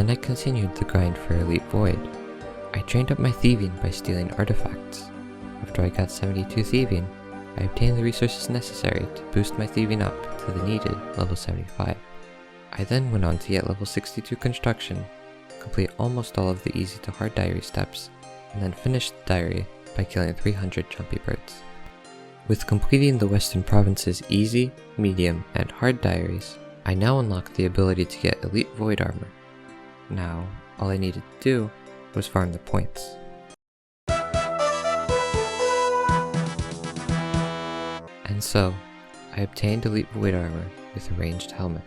Then I continued the grind for Elite Void. I trained up my thieving by stealing artifacts. After I got 72 thieving, I obtained the resources necessary to boost my thieving up to the needed level 75. I then went on to get level 62 construction, complete almost all of the easy to hard diary steps, and then finish the diary by killing 300 jumpy birds. With completing the Western Province's easy, medium, and hard diaries, I now unlocked the ability to get Elite Void armor. Now, all I needed to do was farm the points. And so, I obtained Elite Void armor with a ranged helmet.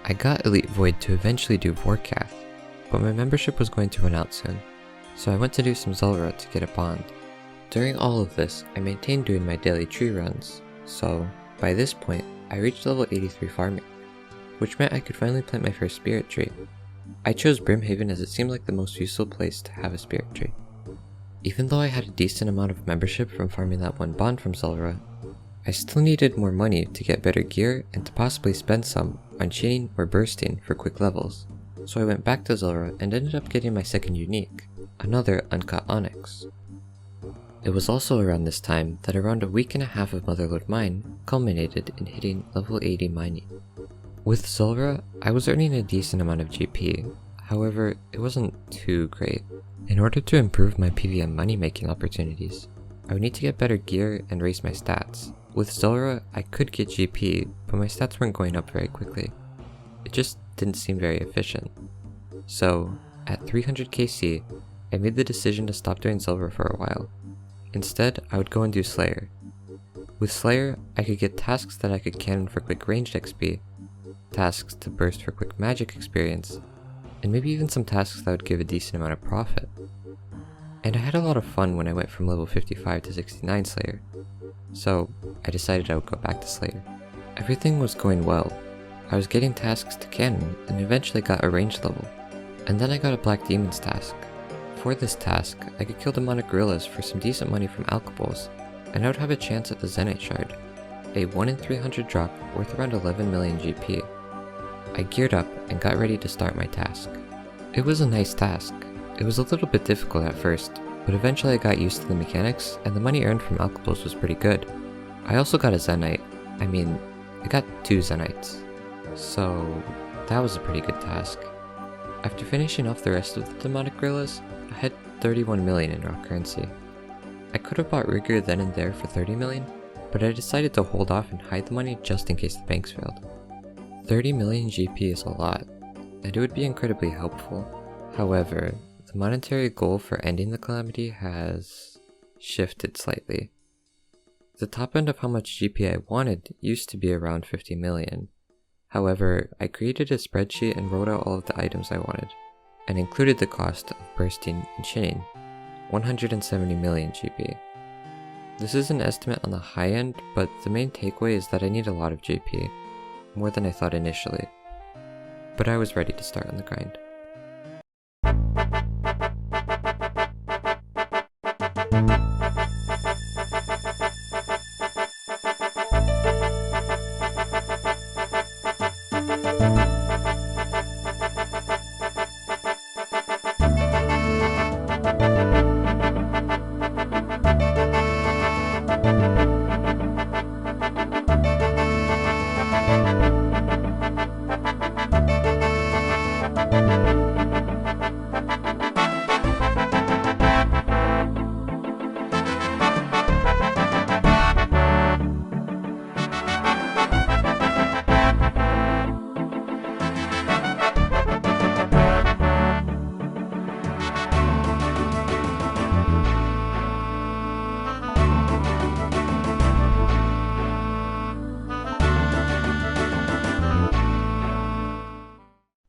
I got Elite Void to eventually do Vorkath, but my membership was going to run out soon, so I went to do some Zulrah to get a bond. During all of this, I maintained doing my daily tree runs, so by this point, I reached level 83 farming, which meant I could finally plant my first spirit tree. I chose Brimhaven as it seemed like the most useful place to have a spirit tree. Even though I had a decent amount of membership from farming that one bond from Zulrah, I still needed more money to get better gear and to possibly spend some on Chinning or Bursting for quick levels, so I went back to Zulrah and ended up getting my second unique, another Uncut Onyx. It was also around this time that around a week and a half of Motherlode Mine culminated in hitting level 80 mining. With Zulrah, I was earning a decent amount of GP, however, it wasn't too great. In order to improve my PvM money making opportunities, I would need to get better gear and raise my stats. With Zulrah, I could get GP, but my stats weren't going up very quickly. It just didn't seem very efficient. So, at 300 KC, I made the decision to stop doing Zulrah for a while. Instead, I would go and do Slayer. With Slayer, I could get tasks that I could cannon for quick ranged XP, tasks to burst for quick magic experience, and maybe even some tasks that would give a decent amount of profit. And I had a lot of fun when I went from level 55 to 69 Slayer, so I decided I would go back to Slayer. Everything was going well. I was getting tasks to cannon and eventually got a ranged level, and then I got a Black Demons task. For this task, I could kill demonic gorillas for some decent money from alcohols, and I would have a chance at the Zenite Shard, a 1 in 300 drop worth around 11 million GP. I geared up and got ready to start my task. It was a nice task. It was a little bit difficult at first, but eventually I got used to the mechanics and the money earned from alcohols was pretty good. I also got a Zenite. I got 2 Zenites. So that was a pretty good task. After finishing off the rest of the demonic gorillas, I had 31 million in raw currency. I could have bought Rigor then and there for 30 million, but I decided to hold off and hide the money just in case the banks failed. 30 million GP is a lot, and it would be incredibly helpful. However, the monetary goal for ending the Calamity has shifted slightly. The top end of how much GP I wanted used to be around 50 million. However, I created a spreadsheet and wrote out all of the items I wanted, and included the cost of bursting and chinning, 170 million GP. This is an estimate on the high end, but the main takeaway is that I need a lot of GP, more than I thought initially. But I was ready to start on the grind.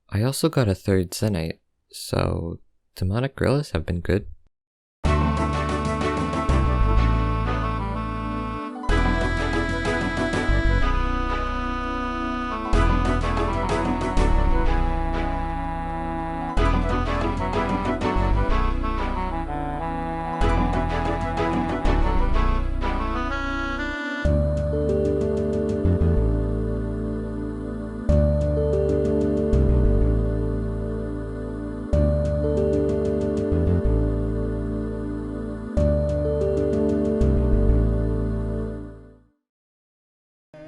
I also got a 3rd Zenite, so demonic gorillas have been good.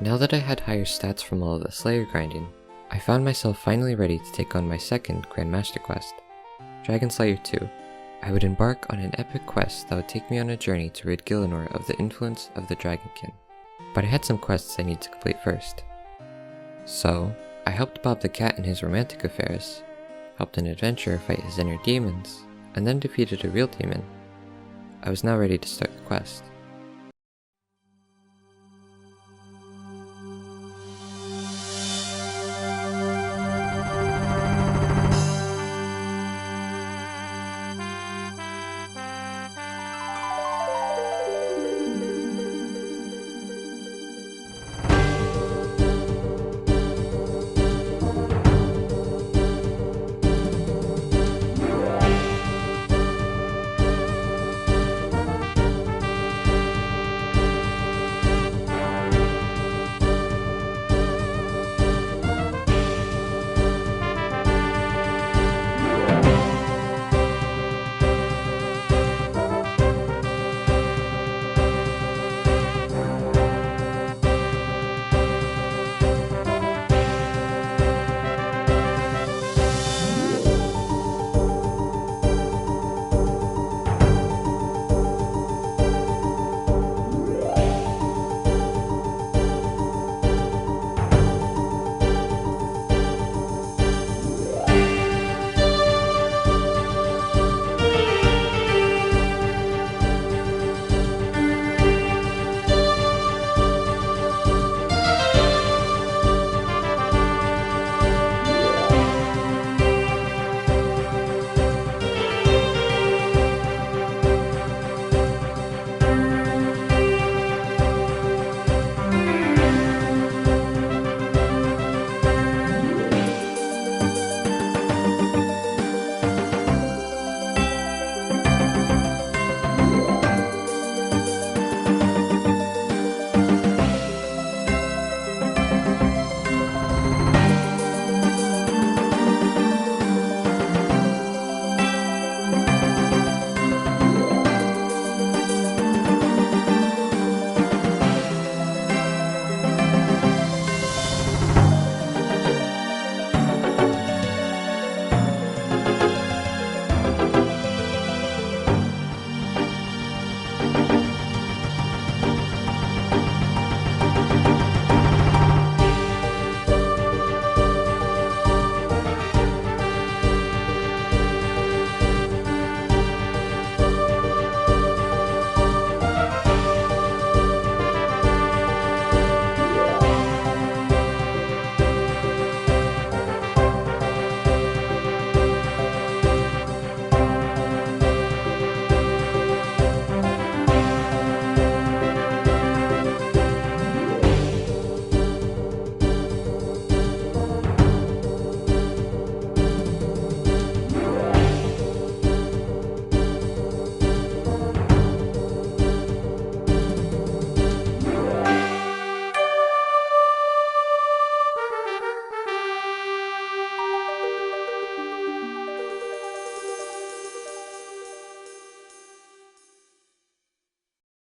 Now that I had higher stats from all of the Slayer grinding, I found myself finally ready to take on my second Grandmaster quest, Dragon Slayer 2. I would embark on an epic quest that would take me on a journey to rid Gielinor of the influence of the Dragonkin. But I had some quests I needed to complete first. So, I helped Bob the Cat in his romantic affairs, helped an adventurer fight his inner demons, and then defeated a real demon. I was now ready to start the quest.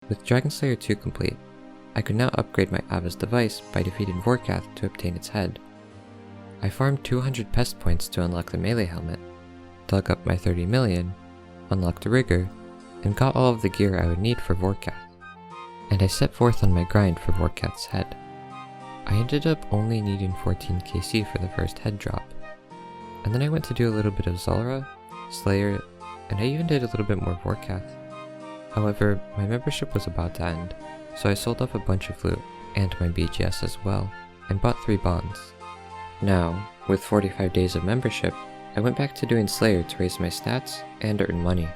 With Dragon Slayer 2 complete, I could now upgrade my Ava's device by defeating Vorkath to obtain its head. I farmed 200 pest points to unlock the melee helmet, dug up my 30 million, unlocked the rigger, and got all of the gear I would need for Vorkath. And I set forth on my grind for Vorkath's head. I ended up only needing 14 KC for the first head drop. And then I went to do a little bit of Zulrah, Slayer, and I even did a little bit more Vorkath. However, my membership was about to end, so I sold off a bunch of loot, and my BGS as well, and bought 3 bonds. Now, with 45 days of membership, I went back to doing Slayer to raise my stats and earn money.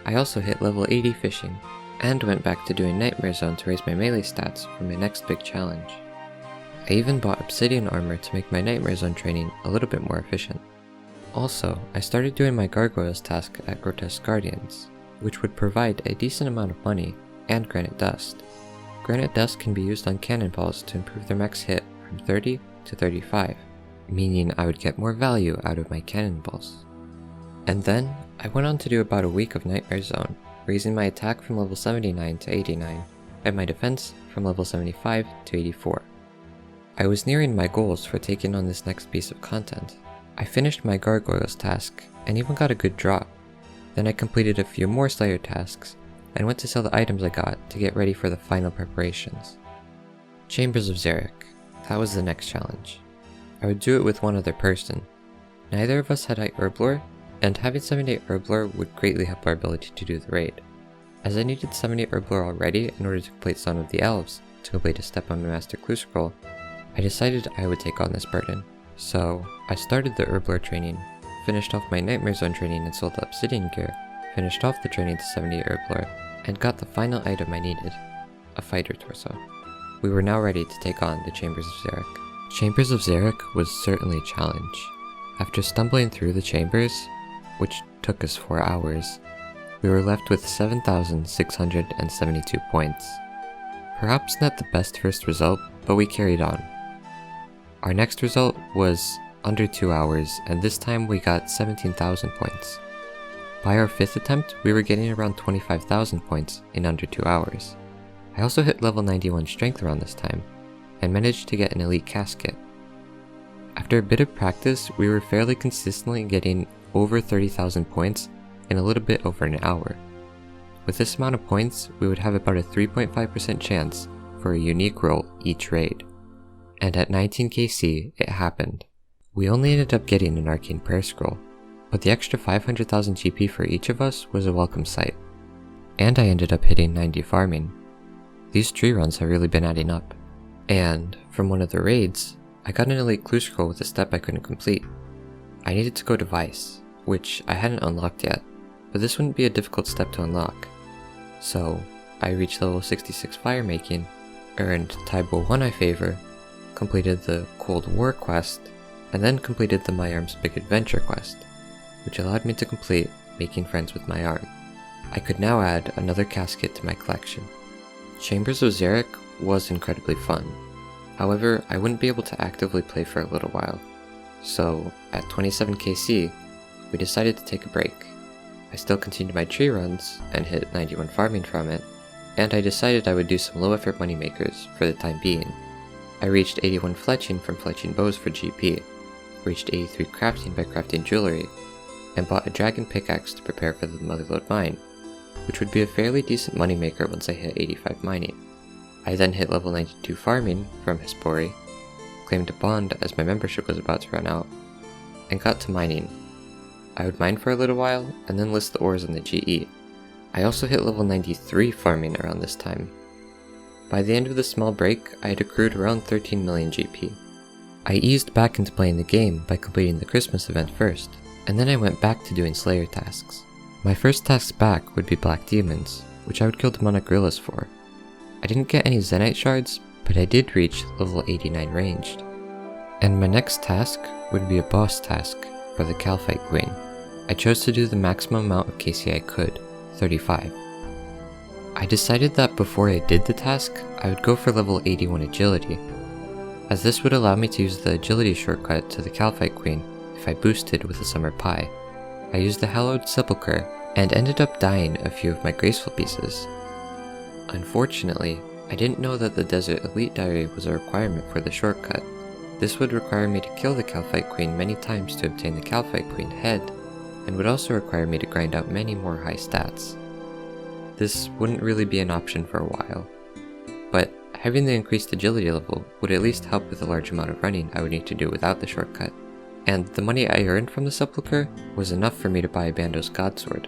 I also hit level 80 fishing, and went back to doing Nightmare Zone to raise my melee stats for my next big challenge. I even bought obsidian armor to make my Nightmare Zone training a little bit more efficient. Also, I started doing my Gargoyles task at Grotesque Guardians, which would provide a decent amount of money and Granite Dust. Granite Dust can be used on cannonballs to improve their max hit from 30 to 35, meaning I would get more value out of my cannonballs. And then, I went on to do about a week of Nightmare Zone, raising my attack from level 79 to 89, and my defense from level 75 to 84. I was nearing my goals for taking on this next piece of content. I finished my Gargoyles task, and even got a good drop. Then I completed a few more Slayer tasks, and went to sell the items I got to get ready for the final preparations. Chambers of Xeric. That was the next challenge. I would do it with one other person. Neither of us had high Herblore, and having 78 Herblore would greatly help our ability to do the raid. As I needed 78 Herblore already in order to complete Son of the Elves to complete a step on my Master Clue Scroll, I decided I would take on this burden. So, I started the Herblore training, finished off my Nightmare Zone training and sold the Obsidian gear, finished off the training to 78 Herblore, and got the final item I needed, a fighter torso. We were now ready to take on the Chambers of Xeric. Chambers of Xeric was certainly a challenge. After stumbling through the chambers, which took us 4 hours, we were left with 7,672 points. Perhaps not the best first result, but we carried on. Our next result was under 2 hours, and this time we got 17,000 points. By our 5th attempt, we were getting around 25,000 points in under 2 hours. I also hit level 91 strength around this time, and managed to get an elite casket. After a bit of practice, we were fairly consistently getting over 30,000 points in a little bit over an hour. With this amount of points, we would have about a 3.5% chance for a unique roll each raid. And at 19 KC, it happened. We only ended up getting an Arcane Prayer Scroll, but the extra 500,000 GP for each of us was a welcome sight. And I ended up hitting 90 farming. These tree runs have really been adding up. And, from one of the raids, I got an elite clue scroll with a step I couldn't complete. I needed to go to Vice, which I hadn't unlocked yet, but this wouldn't be a difficult step to unlock. So, I reached level 66 fire making, earned Taibo 1 I favor, completed the Cold War quest, and then completed the My Arm's Big Adventure quest, which allowed me to complete making friends with my arm. I could now add another casket to my collection. Chambers of Xeric was incredibly fun. However, I wouldn't be able to actively play for a little while. So, at 27 KC, we decided to take a break. I still continued my tree runs and hit 91 farming from it, and I decided I would do some low effort moneymakers for the time being. I reached 81 fletching from fletching bows for GP, reached 83 crafting by crafting jewelry, and bought a dragon pickaxe to prepare for the Motherlode mine, which would be a fairly decent moneymaker once I hit 85 mining. I then hit level 92 farming from Hespori, claimed a bond as my membership was about to run out, and got to mining. I would mine for a little while, and then list the ores on the GE. I also hit level 93 farming around this time. By the end of the small break, I had accrued around 13 million GP. I eased back into playing the game by completing the Christmas event first, and then I went back to doing Slayer tasks. My first task back would be Black Demons, which I would kill demonic gorillas for. I didn't get any Zenite shards, but I did reach level 89 ranged. And my next task would be a boss task for the Calphite Queen. I chose to do the maximum amount of KC I could, 35. I decided that before I did the task, I would go for level 81 agility, as this would allow me to use the agility shortcut to the Calphite Queen if I boosted with a Summer Pie. I used the Hallowed Sepulchre and ended up dying a few of my graceful pieces. Unfortunately, I didn't know that the Desert Elite Diary was a requirement for the shortcut. This would require me to kill the Calphite Queen many times to obtain the Calphite Queen head, and would also require me to grind out many more high stats. This wouldn't really be an option for a while, but having the increased agility level would at least help with the large amount of running I would need to do without the shortcut, and the money I earned from the Sepulchre was enough for me to buy Bando's Godsword.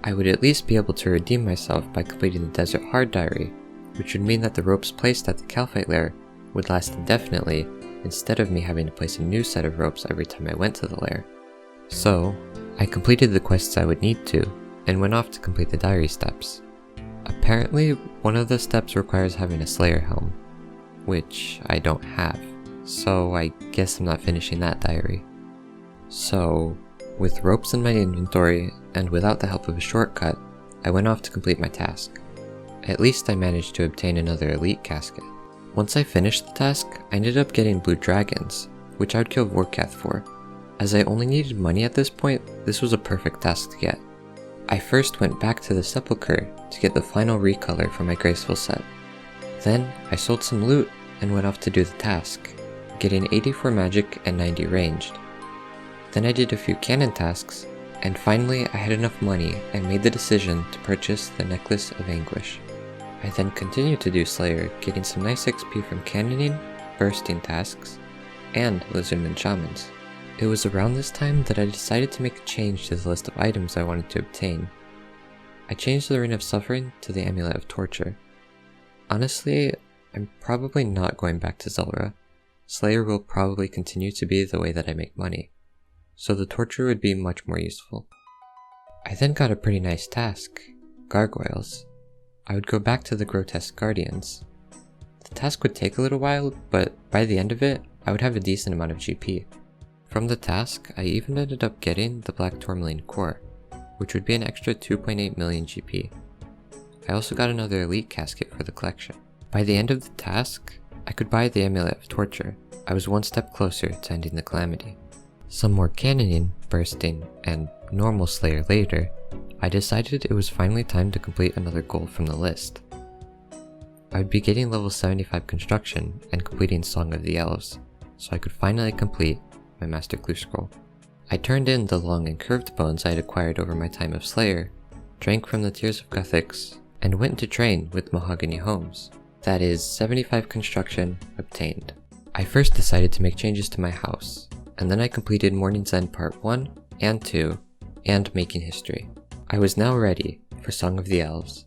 I would at least be able to redeem myself by completing the Desert Hard Diary, which would mean that the ropes placed at the Calphite lair would last indefinitely, instead of me having to place a new set of ropes every time I went to the lair. So, I completed the quests I would need to, and went off to complete the diary steps. Apparently, one of the steps requires having a Slayer helm, which I don't have, so I guess I'm not finishing that diary. So, with ropes in my inventory, and without the help of a shortcut, I went off to complete my task. At least I managed to obtain another elite casket. Once I finished the task, I ended up getting blue dragons, which I would kill Vorkath for. As I only needed money at this point, this was a perfect task to get. I first went back to the Sepulchre to get the final recolor for my graceful set. Then, I sold some loot and went off to do the task, getting 84 magic and 90 ranged. Then I did a few cannon tasks, and finally I had enough money and made the decision to purchase the Necklace of Anguish. I then continued to do Slayer, getting some nice XP from cannoning, bursting tasks, and Lizardman Shamans. It was around this time that I decided to make a change to the list of items I wanted to obtain. I changed the Ring of Suffering to the Amulet of Torture. Honestly, I'm probably not going back to Zulrah. Slayer will probably continue to be the way that I make money, so the Torture would be much more useful. I then got a pretty nice task, Gargoyles. I would go back to the Grotesque Guardians. The task would take a little while, but by the end of it, I would have a decent amount of GP. From the task, I even ended up getting the Black Tourmaline Core, which would be an extra 2.8 million GP. I also got another elite casket for the collection. By the end of the task, I could buy the Amulet of Torture. I was one step closer to ending the Calamity. Some more cannoning, bursting, and normal Slayer later, I decided it was finally time to complete another goal from the list. I would be getting level 75 construction and completing Song of the Elves, so I could finally complete my Master Clue Scroll. I turned in the long and curved bones I had acquired over my time of Slayer, drank from the Tears of Guthix, and went to train with Mahogany Homes. That is 75 construction obtained. I first decided to make changes to my house, and then I completed Morning's End Part 1 and 2, and Making History. I was now ready for Song of the Elves.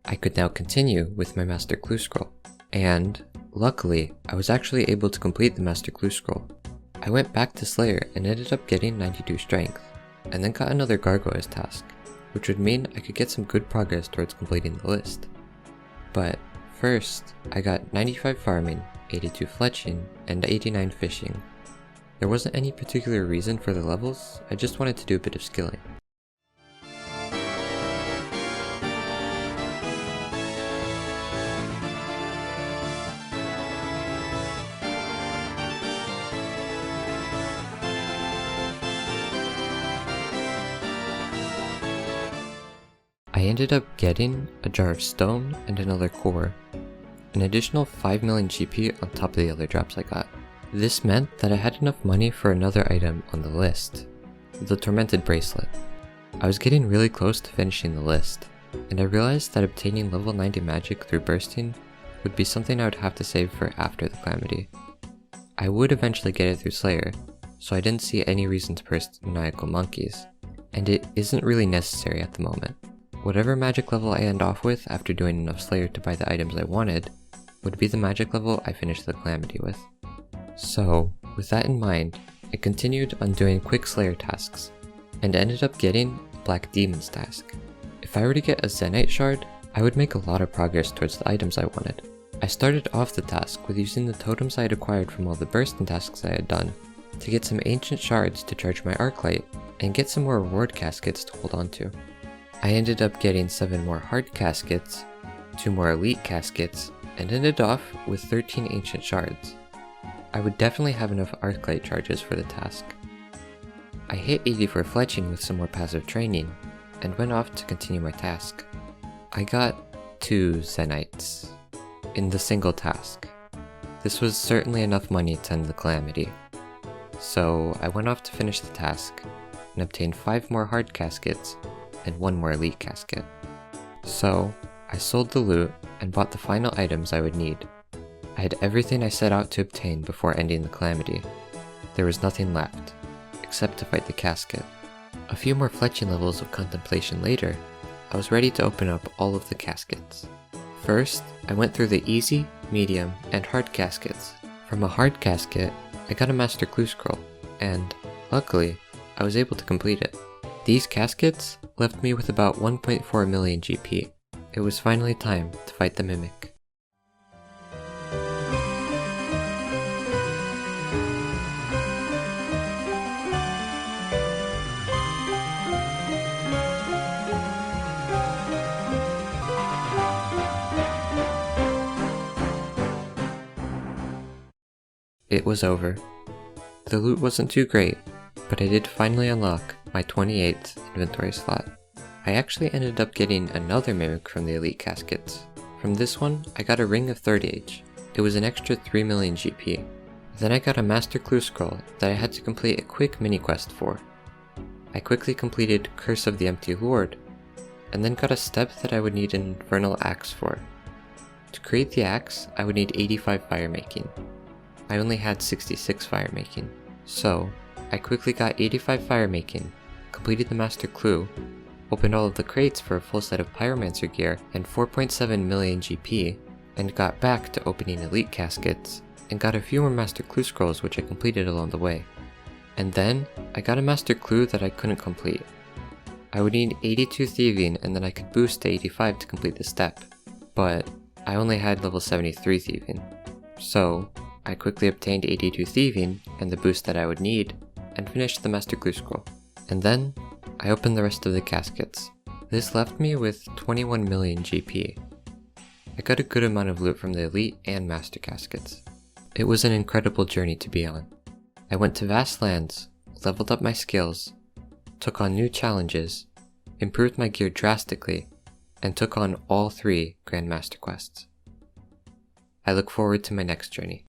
I could now continue with my Master Clue Scroll, and luckily I was actually able to complete the Master Clue Scroll. I went back to Slayer and ended up getting 92 strength, and then got another Gargoyles task, which would mean I could get some good progress towards completing the list. But first, I got 95 farming, 82 fletching, and 89 fishing. There wasn't any particular reason for the levels, I just wanted to do a bit of skilling. I ended up getting a jar of stone and another core, an additional 5 million GP on top of the other drops I got. This meant that I had enough money for another item on the list, the Tormented Bracelet. I was getting really close to finishing the list, and I realized that obtaining level 90 magic through bursting would be something I would have to save for after the Calamity. I would eventually get it through Slayer, so I didn't see any reason to burst Maniacal Monkeys, and it isn't really necessary at the moment. Whatever magic level I end off with after doing enough Slayer to buy the items I wanted, would be the magic level I finished the Calamity with. So, with that in mind, I continued on doing quick Slayer tasks, and ended up getting a Black Demon's task. If I were to get a Zenyte shard, I would make a lot of progress towards the items I wanted. I started off the task with using the totems I had acquired from all the bursting tasks I had done, to get some ancient shards to charge my Arclight, and get some more reward caskets to hold on to. I ended up getting 7 more hard caskets, 2 more elite caskets, and ended off with 13 ancient shards. I would definitely have enough Arclight charges for the task. I hit 84 fletching with some more passive training, and went off to continue my task. I got 2 Zenytes in the single task. This was certainly enough money to end the Calamity. So I went off to finish the task, and obtained 5 more hard caskets, and 1 more elite casket. So, I sold the loot and bought the final items I would need. I had everything I set out to obtain before ending the Calamity. There was nothing left, except to fight the casket. A few more fletching levels of contemplation later, I was ready to open up all of the caskets. First, I went through the easy, medium, and hard caskets. From a hard casket, I got a Master Clue Scroll, and, luckily, I was able to complete it. These caskets left me with about 1.4 million GP. It was finally time to fight the Mimic. It was over. The loot wasn't too great, but I did finally unlock my 28th inventory slot. I actually ended up getting another Mimic from the Elite Caskets. From this one, I got a Ring of 30H. It was an extra 3 million GP. Then I got a Master Clue Scroll that I had to complete a quick mini-quest for. I quickly completed Curse of the Empty Lord, and then got a step that I would need an Infernal Axe for. To create the axe, I would need 85 fire making. I only had 66 fire making, so I quickly got 85 fire making, completed the Master Clue, opened all of the crates for a full set of Pyromancer gear and 4.7 million GP, and got back to opening Elite Caskets, and got a few more Master Clue Scrolls which I completed along the way. And then, I got a Master Clue that I couldn't complete. I would need 82 Thieving and then I could boost to 85 to complete the step, but I only had level 73 Thieving. So, I quickly obtained 82 Thieving and the boost that I would need, and finished the Master Clue Scroll. And then, I opened the rest of the caskets. This left me with 21 million GP. I got a good amount of loot from the Elite and Master caskets. It was an incredible journey to be on. I went to vast lands, leveled up my skills, took on new challenges, improved my gear drastically, and took on all 3 Grandmaster quests. I look forward to my next journey.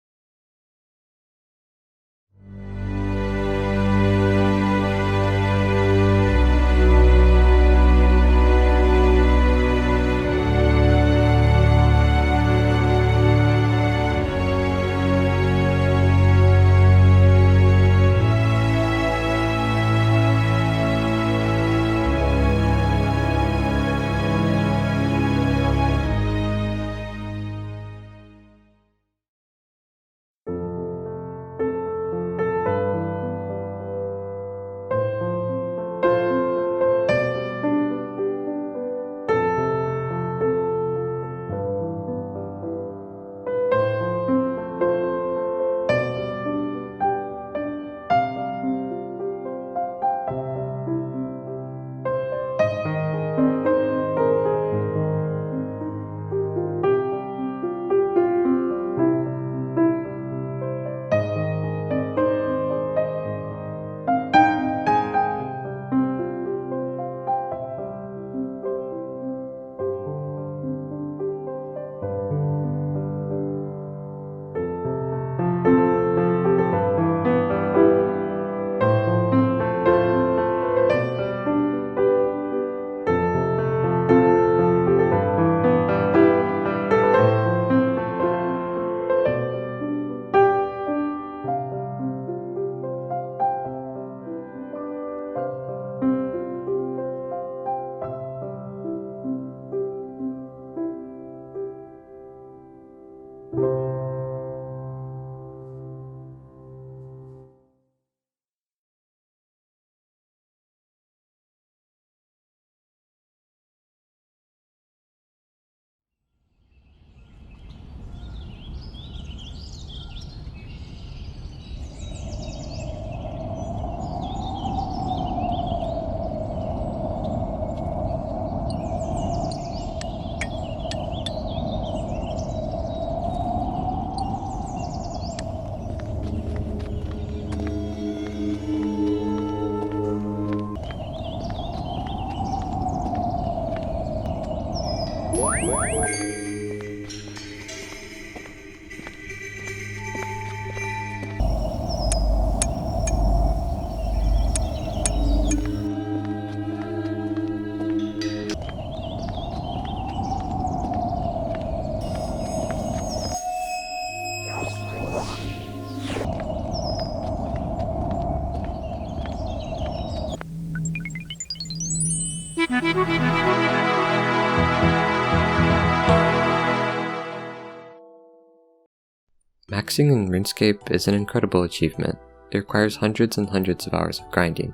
Maxing in RuneScape is an incredible achievement. It requires hundreds and hundreds of hours of grinding.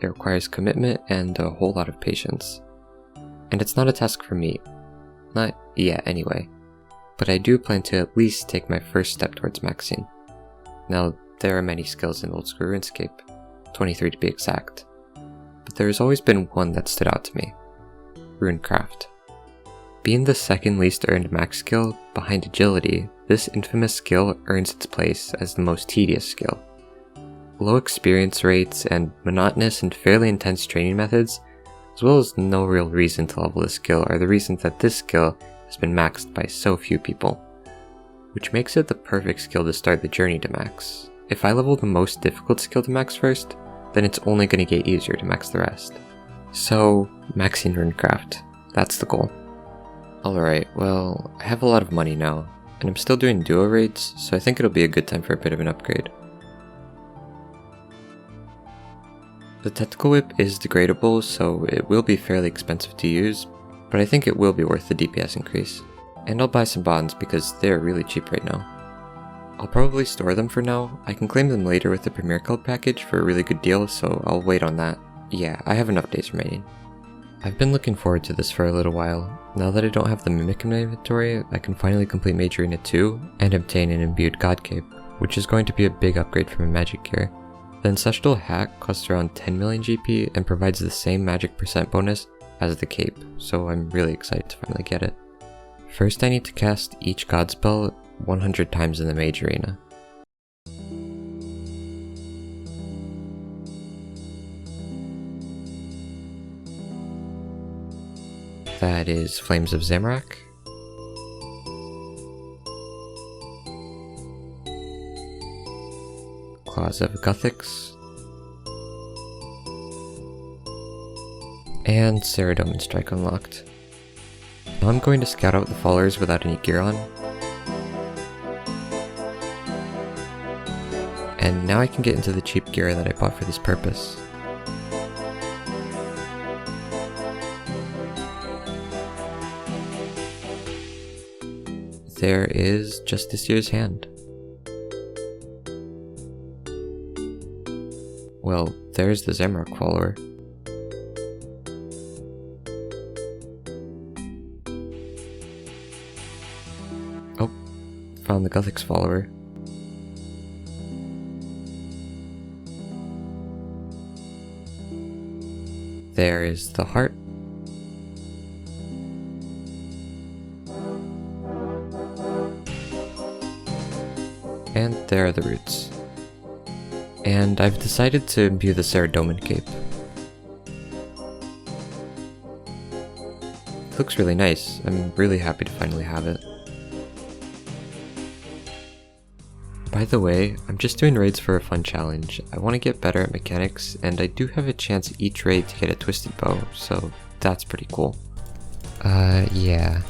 It requires commitment and a whole lot of patience. And it's not a task for me. Not yet anyway. But I do plan to at least take my first step towards maxing. Now, there are many skills in old school RuneScape, 23 to be exact. But there has always been one that stood out to me. Runecraft. Being the second least earned max skill behind agility, this infamous skill earns its place as the most tedious skill. Low experience rates and monotonous and fairly intense training methods, as well as no real reason to level this skill, are the reasons that this skill has been maxed by so few people. Which makes it the perfect skill to start the journey to max. If I level the most difficult skill to max first, then it's only going to get easier to max the rest. So, maxing Runecraft. That's the goal. Alright, well, I have a lot of money now, and I'm still doing duo raids, so I think it'll be a good time for a bit of an upgrade. The Tactical Whip is degradable, so it will be fairly expensive to use, but I think it will be worth the DPS increase. And I'll buy some bonds because they're really cheap right now. I'll probably store them for now. I can claim them later with the Premier Cult package for a really good deal, so I'll wait on that. Yeah, I have enough days remaining. I've been looking forward to this for a little while. Now that I don't have the Mimic in my inventory, I can finally complete Major Arena 2 and obtain an Imbued God Cape, which is going to be a big upgrade for my magic gear. The Ancestral Hat costs around 10 million GP and provides the same magic percent bonus as the cape, so I'm really excited to finally get it. First I need to cast each god spell 100 times in the Mage Arena. That is Flames of Zamorak, Claws of Guthix, and Saradomin Strike unlocked. Now I'm going to scout out the followers without any gear on. And now I can get into the cheap gear that I bought for this purpose. There is Justiciar's Hand. Well, there's the Zamorak follower. Oh, found the Guthix follower. There is the heart. And there are the roots. And I've decided to imbue the Saradomin cape. It looks really nice. I'm really happy to finally have it. By the way, I'm just doing raids for a fun challenge. I want to get better at mechanics, and I do have a chance each raid to get a twisted bow, so that's pretty cool. Yeah.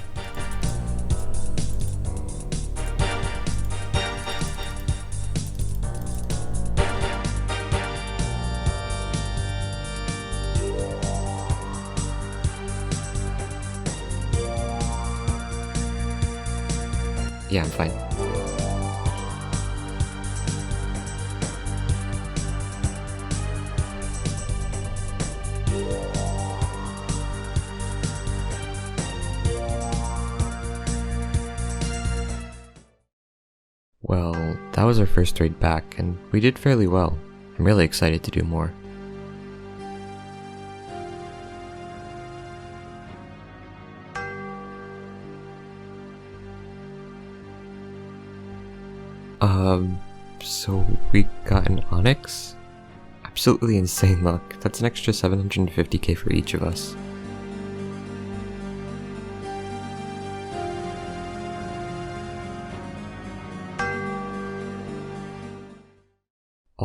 Yeah, I'm fine. Well, that was our first raid back, and we did fairly well. I'm really excited to do more. So we got an Onyx? Absolutely insane luck. That's an extra 750k for each of us.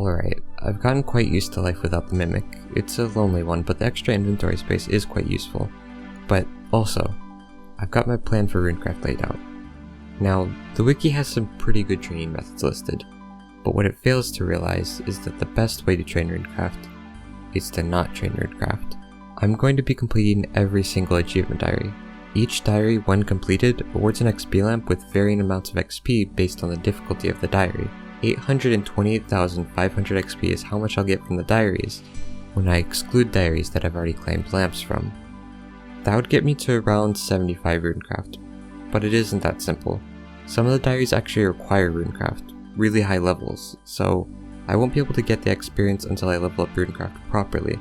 Alright, I've gotten quite used to life without the Mimic. It's a lonely one, but the extra inventory space is quite useful. But also, I've got my plan for RuneCraft laid out. Now, the wiki has some pretty good training methods listed, but what it fails to realize is that the best way to train RuneCraft is to not train RuneCraft. I'm going to be completing every single achievement diary. Each diary, when completed, awards an XP lamp with varying amounts of XP based on the difficulty of the diary. 828,500 XP is how much I'll get from the diaries, when I exclude diaries that I've already claimed lamps from. That would get me to around 75 RuneCraft, but it isn't that simple. Some of the diaries actually require RuneCraft, really high levels, so I won't be able to get the experience until I level up RuneCraft properly,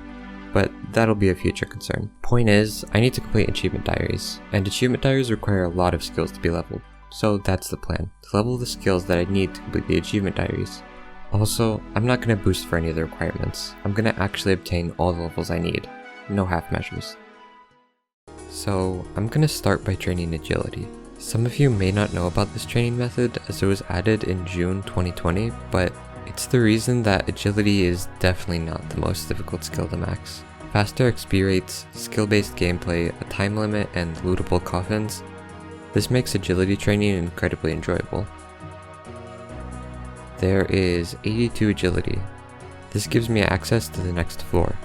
but that'll be a future concern. Point is, I need to complete achievement diaries, and achievement diaries require a lot of skills to be leveled. So that's the plan, to level the skills that I need to complete the achievement diaries. Also, I'm not going to boost for any of the requirements. I'm going to actually obtain all the levels I need, no half measures. So, I'm going to start by training agility. Some of you may not know about this training method as it was added in June 2020, but it's the reason that agility is definitely not the most difficult skill to max. Faster XP rates, skill-based gameplay, a time limit, and lootable coffins. This makes agility training incredibly enjoyable. There is 82 agility. This gives me access to the next floor.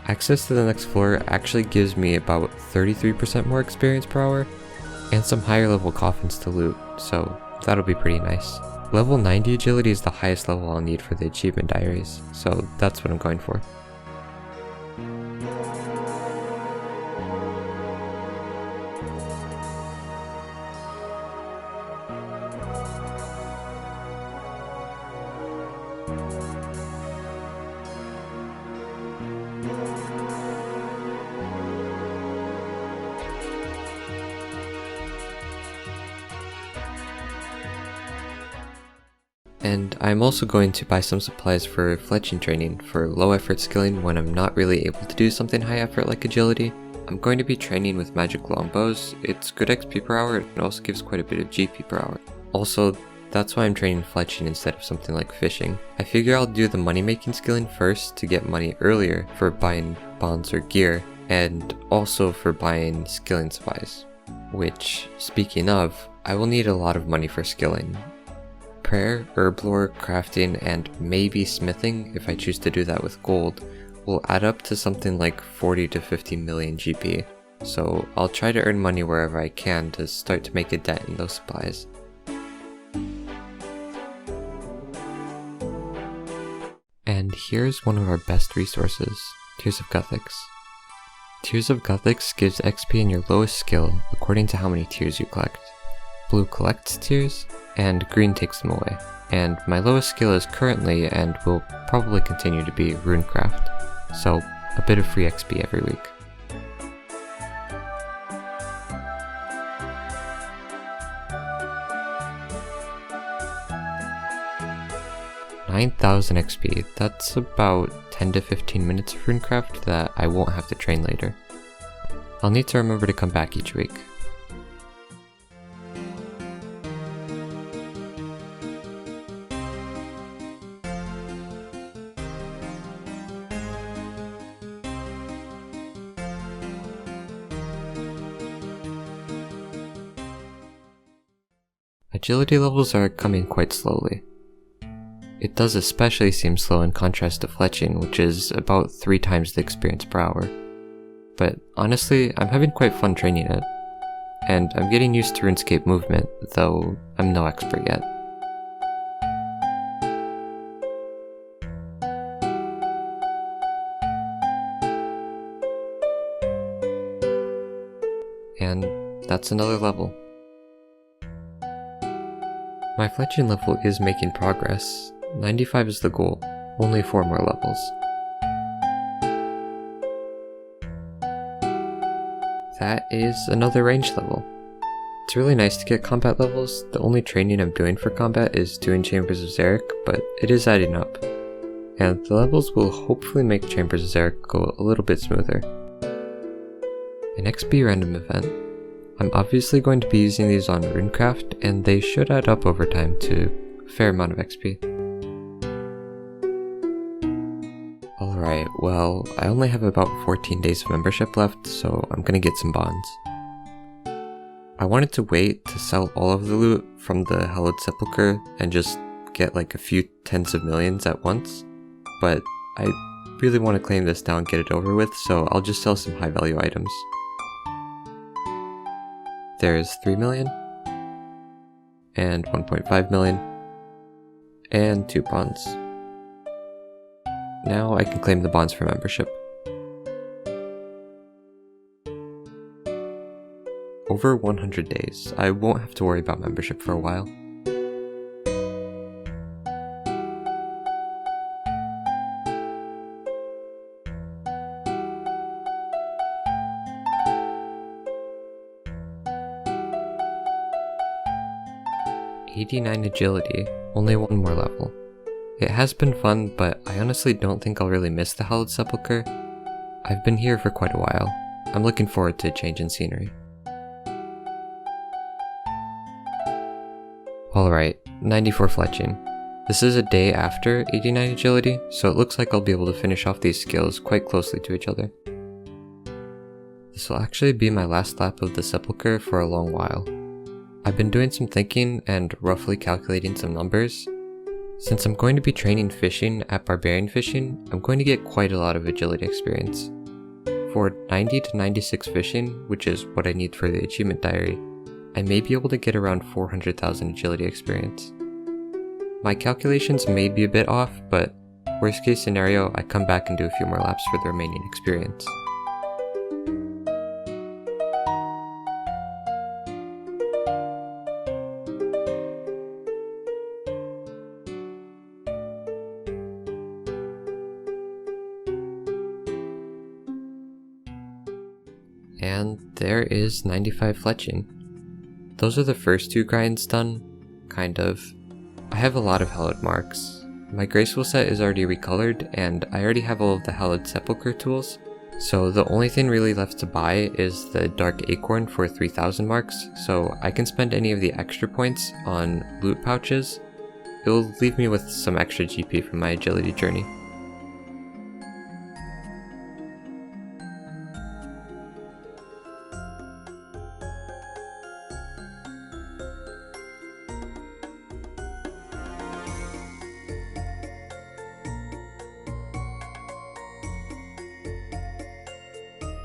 Access to the next floor actually gives me about 33% more experience per hour, and some higher level coffins to loot, so that'll be pretty nice. Level 90 agility is the highest level I'll need for the achievement diaries, so that's what I'm going for. And I'm also going to buy some supplies for fletching training for low effort skilling when I'm not really able to do something high effort like agility. I'm going to be training with magic longbows. It's good XP per hour, and it also gives quite a bit of GP per hour. Also, that's why I'm training fletching instead of something like fishing. I figure I'll do the money making skilling first to get money earlier for buying bonds or gear, and also for buying skilling supplies. Which, speaking of, I will need a lot of money for skilling. Prayer, herblore, crafting, and maybe smithing, if I choose to do that with gold, will add up to something like 40 to 50 million GP, so I'll try to earn money wherever I can to start to make a dent in those supplies. And here's one of our best resources, Tears of Guthix. Tears of Guthix gives XP in your lowest skill according to how many tears you collect. Blue collects tears, and green takes them away. And my lowest skill is currently, and will probably continue to be, RuneCraft, so a bit of free XP every week. $9,000 XP, that's about 10 to 15 minutes of RuneCraft that I won't have to train later. I'll need to remember to come back each week. Agility levels are coming quite slowly. It does especially seem slow in contrast to fletching, which is about 3 times the experience per hour. But honestly, I'm having quite fun training it. And I'm getting used to RuneScape movement, though I'm no expert yet. And that's another level. My fletching level is making progress. 95 is the goal, only 4 more levels. That is another range level. It's really nice to get combat levels. The only training I'm doing for combat is doing Chambers of Xeric, but it is adding up. And the levels will hopefully make Chambers of Xeric go a little bit smoother. An XP random event. I'm obviously going to be using these on RuneCraft, and they should add up over time to a fair amount of XP. Alright, well, I only have about 14 days of membership left, so I'm gonna get some bonds. I wanted to wait to sell all of the loot from the Hallowed Sepulchre and just get like a few tens of millions at once, but I really want to claim this now and get it over with, so I'll just sell some high value items. There's 3 million, and 1.5 million, and 2 bonds. Now I can claim the bonds for membership. Over 100 days, I won't have to worry about membership for a while. '89 agility, only one more level. It has been fun, but I honestly don't think I'll really miss the Hallowed Sepulchre. I've been here for quite a while. I'm looking forward to a change in scenery. Alright, 94 fletching. This is a day after 89 agility, so it looks like I'll be able to finish off these skills quite closely to each other. This will actually be my last lap of the Sepulchre for a long while. I've been doing some thinking and roughly calculating some numbers. Since I'm going to be training fishing at Barbarian Fishing, I'm going to get quite a lot of agility experience. For 90 to 96 fishing, which is what I need for the achievement diary, I may be able to get around 400,000 agility experience. My calculations may be a bit off, but worst case scenario, I come back and do a few more laps for the remaining experience. And there is 95 fletching. Those are the first 2 grinds done, kind of. I have a lot of hallowed marks. My graceful set is already recolored, and I already have all of the Hallowed Sepulchre tools, so the only thing really left to buy is the Dark Acorn for 3000 marks, so I can spend any of the extra points on loot pouches. It will leave me with some extra GP from my agility journey.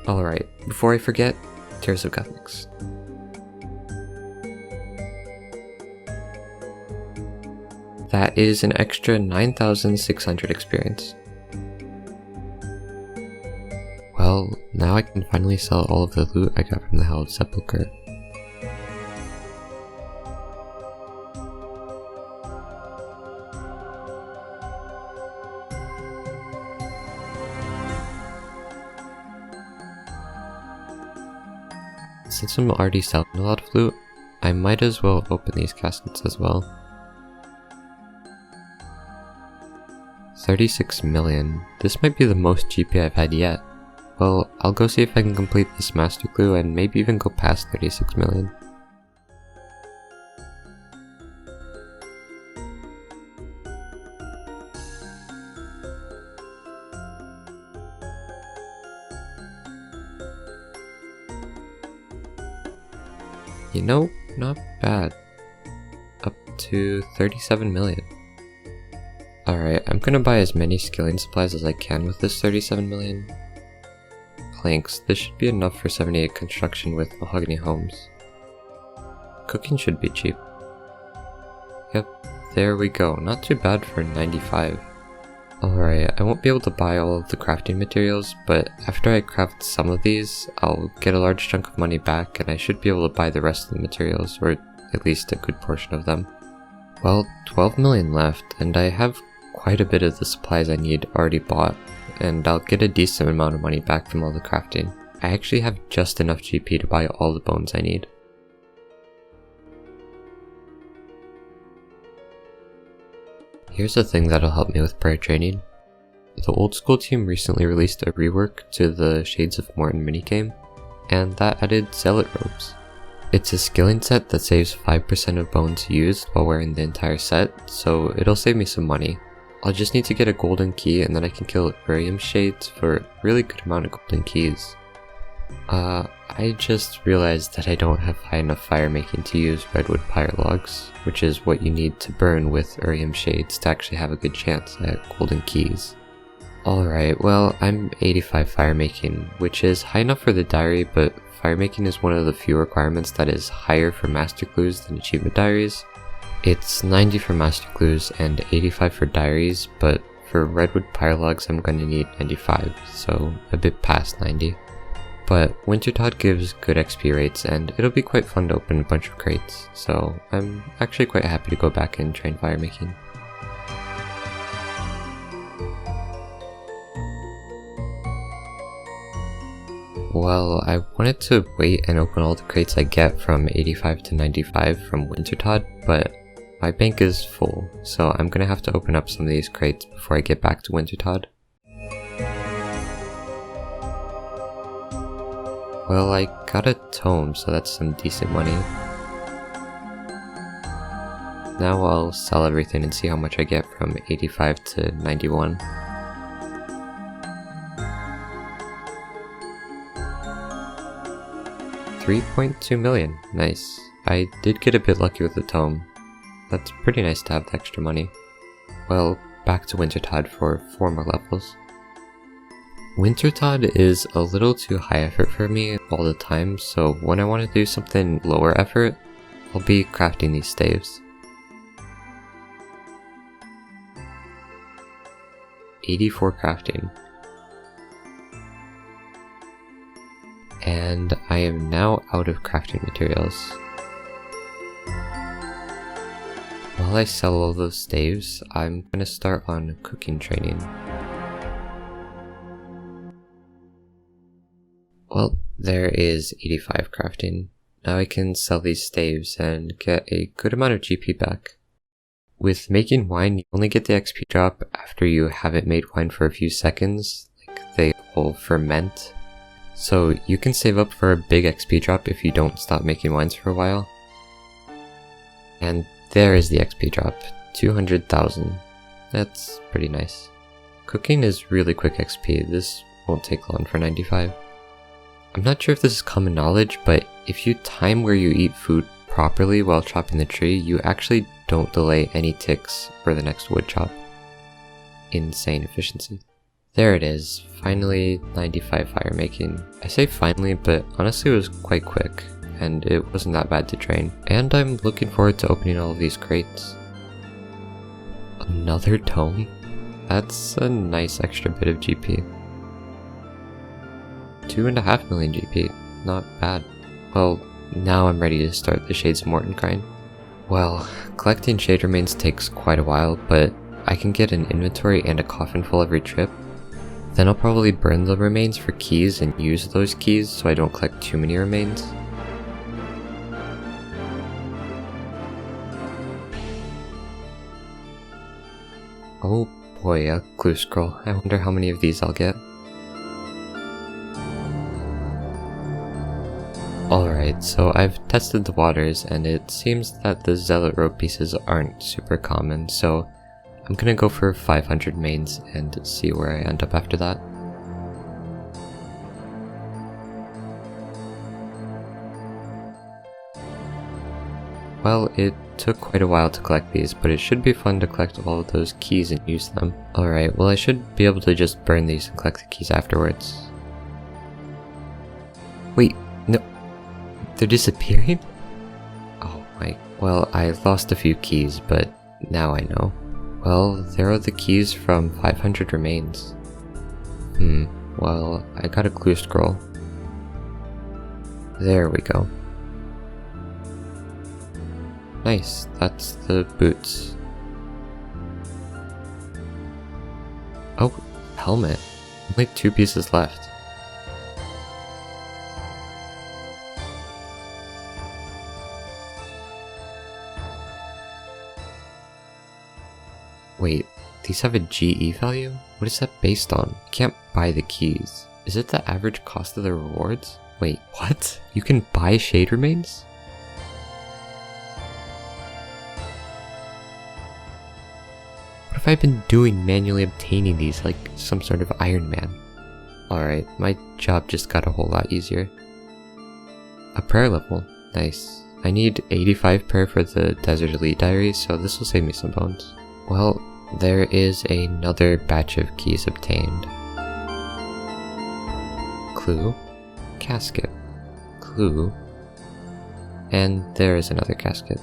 Alright, before I forget, Tears of Guthix. That is an extra 9,600 experience. Well, now I can finally sell all of the loot I got from the Hallowed Sepulchre. Since I'm already selling a lot of loot, I might as well open these caskets as well. 36 million. This might be the most GP I've had yet. Well, I'll go see if I can complete this master clue and maybe even go past 36 million. You know, not bad. Up to 37 million. Alright, I'm gonna buy as many skilling supplies as I can with this 37 million. Planks, this should be enough for 78 construction with mahogany homes. Cooking should be cheap. Yep, there we go, not too bad for 95. Alright, I won't be able to buy all of the crafting materials, but after I craft some of these, I'll get a large chunk of money back and I should be able to buy the rest of the materials, or at least a good portion of them. Well, 12 million left, and I have quite a bit of the supplies I need already bought, and I'll get a decent amount of money back from all the crafting. I actually have just enough GP to buy all the bones I need. Here's a thing that'll help me with prayer training. The old school team recently released a rework to the Shades of Morton minigame, and that added Zealot robes. It's a skilling set that saves 5% of bones used while wearing the entire set, so it'll save me some money. I'll just need to get a golden key and then I can kill Urium Shades for a really good amount of golden keys. I just realized that I don't have high enough fire making to use redwood pyre logs, which is what you need to burn with Urium Shades to actually have a good chance at golden keys. Alright, well, I'm 85 fire making, which is high enough for the diary, but fire making is one of the few requirements that is higher for master clues than achievement diaries. It's 90 for master clues and 85 for diaries, but for redwood pyre logs I'm going to need 95, so a bit past 90. But Wintertodt gives good XP rates and it'll be quite fun to open a bunch of crates, so I'm actually quite happy to go back and train fire making. Well, I wanted to wait and open all the crates I get from 85 to 95 from Wintertodt, but my bank is full, so I'm gonna have to open up some of these crates before I get back to Wintertodt. Well, I got a tome, so that's some decent money. Now I'll sell everything and see how much I get from 85 to 91. $3.2 million, nice. I did get a bit lucky with the tome. That's pretty nice to have the extra money. Well, back to Wintertodt for 4 more levels. Wintertodt is a little too high effort for me all the time, so when I want to do something lower effort, I'll be crafting these staves. 84 crafting. And I am now out of crafting materials. While I sell all those staves, I'm gonna start on cooking training. Well, there is 85 crafting. Now I can sell these staves and get a good amount of GP back. With making wine, you only get the XP drop after you haven't made wine for a few seconds, like they will ferment. So you can save up for a big XP drop if you don't stop making wines for a while. And there is the XP drop, 200,000. That's pretty nice. Cooking is really quick XP, this won't take long for 95. I'm not sure if this is common knowledge, but if you time where you eat food properly while chopping the tree, you actually don't delay any ticks for the next wood chop. Insane efficiency. There it is, finally 95 fire making. I say finally, but honestly it was quite quick, and it wasn't that bad to train. And I'm looking forward to opening all of these crates. Another tome? That's a nice extra bit of GP. 2.5 million GP, not bad. Well, now I'm ready to start the Shades of Morton grind. Well, collecting shade remains takes quite a while, but I can get an inventory and a coffin full every trip. Then I'll probably burn the remains for keys and use those keys so I don't collect too many remains. Oh boy, a clue scroll. I wonder how many of these I'll get. Alright, so I've tested the waters and it seems that the zealot rope pieces aren't super common, so I'm gonna go for 500 mains and see where I end up after that. Well, it took quite a while to collect these, but it should be fun to collect all of those keys and use them. Alright, well I should be able to just burn these and collect the keys afterwards. Wait, no. They're disappearing? Oh my, well I lost a few keys, but now I know. Well, there are the keys from 500 remains. Well, I got a clue scroll. There we go. Nice, that's the boots. Oh, helmet. Only 2 pieces left. Wait, these have a GE value? What is that based on? You can't buy the keys. Is it the average cost of the rewards? Wait, what? You can buy shade remains? What have I been doing manually obtaining these like some sort of Iron Man? Alright, my job just got a whole lot easier. A prayer level. Nice. I need 85 prayer for the Desert Elite Diary, so this will save me some bones. Well, there is another batch of keys obtained. Clue. Casket. Clue. And there is another casket.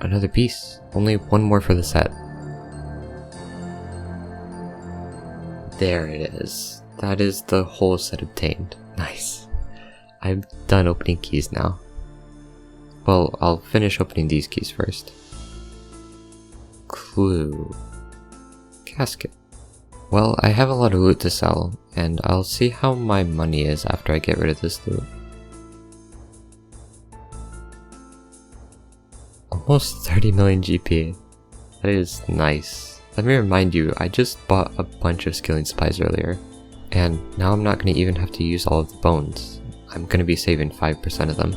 Another piece. Only one more for the set. There it is. That is the whole set obtained. Nice. I'm done opening keys now. Well, I'll finish opening these keys first. Clue. Casket. Well, I have a lot of loot to sell, and I'll see how my money is after I get rid of this loot. Almost 30 million GP. That is nice. Let me remind you, I just bought a bunch of skilling supplies earlier, and now I'm not going to even have to use all of the bones. I'm going to be saving 5% of them.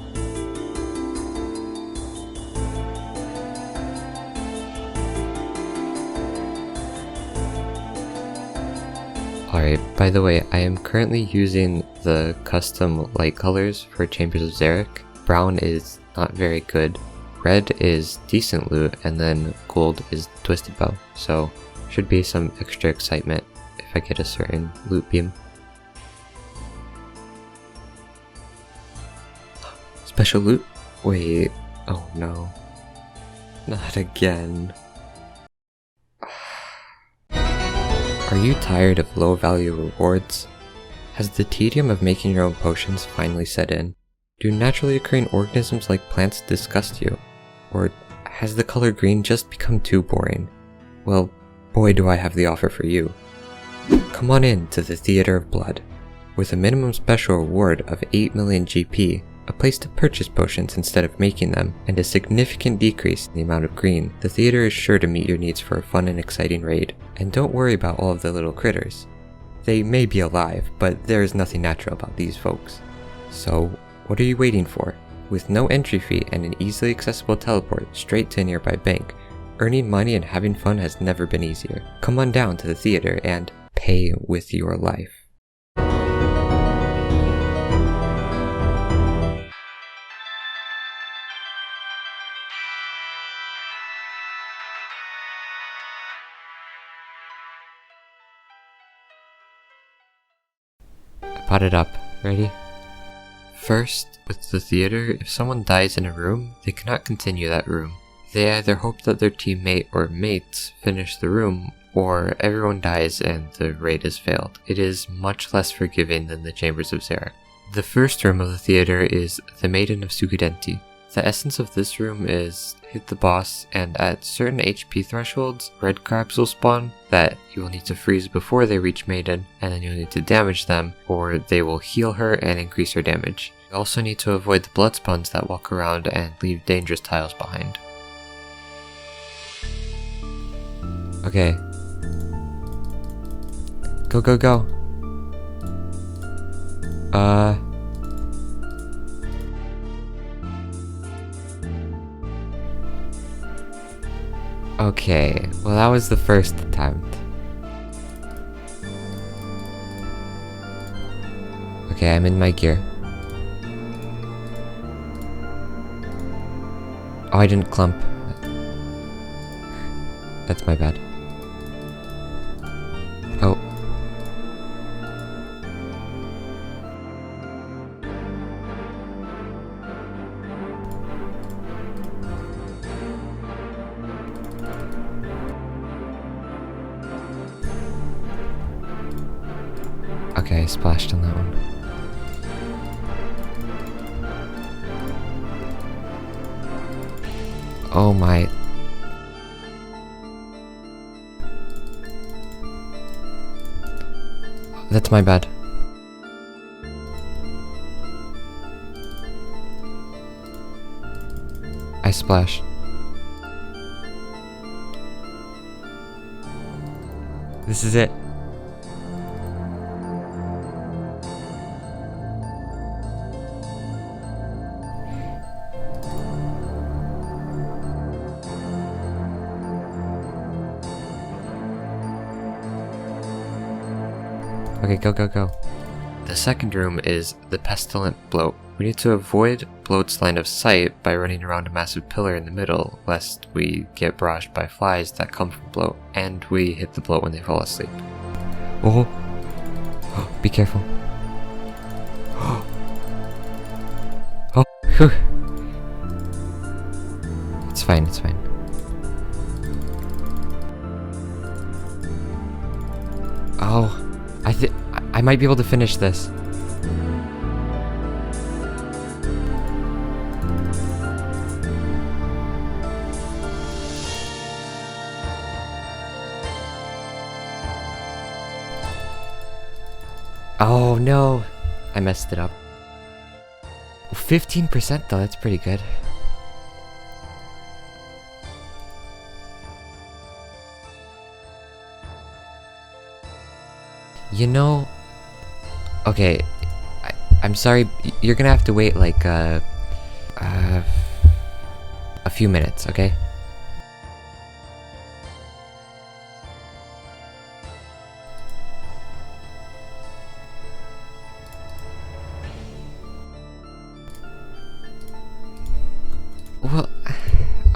Alright, by the way, I am currently using the custom light colors for Chambers of Xeric. Brown is not very good. Red is decent loot, and then gold is Twisted Bow, so should be some extra excitement if I get a certain loot beam. Special loot? Wait, oh no. Not again. Are you tired of low value rewards? Has the tedium of making your own potions finally set in? Do naturally occurring organisms like plants disgust you? Or has the color green just become too boring? Well, boy do I have the offer for you. Come on in to the Theater of Blood. With a minimum special reward of 8 million GP, a place to purchase potions instead of making them, and a significant decrease in the amount of green, the theater is sure to meet your needs for a fun and exciting raid. And don't worry about all of the little critters. They may be alive, but there is nothing natural about these folks. So, what are you waiting for? With no entry fee and an easily accessible teleport straight to a nearby bank, earning money and having fun has never been easier. Come on down to the theater and pay with your life. I bought it up. Ready? First, with the theater, if someone dies in a room, they cannot continue that room. They either hope that their teammate or mates finish the room, or everyone dies and the raid is failed. It is much less forgiving than the Chambers of Xeric. The first room of the theater is the Maiden of Sukudenti. The essence of this room is hit the boss, and at certain HP thresholds, red crabs will spawn that you will need to freeze before they reach Maiden, and then you'll need to damage them, or they will heal her and increase her damage. You also need to avoid the blood spawns that walk around and leave dangerous tiles behind. Okay. Go, go, go. Okay, well that was the first attempt. Okay, I'm in my gear. Oh, I didn't clump. That's my bad. Oh. Okay, I splashed on that one. Oh my. That's my bad. I splashed. This is it. Okay, go, go, go. The second room is the pestilent bloat. We need to avoid bloat's line of sight by running around a massive pillar in the middle, lest we get barraged by flies that come from bloat, and we hit the bloat when they fall asleep. Oh, be careful. Oh, whew. It's fine, it's fine. Oh, I might be able to finish this. Oh no, I messed it up. 15% though, that's pretty good. You know, okay, I'm sorry, you're gonna have to wait like a few minutes, okay? Well,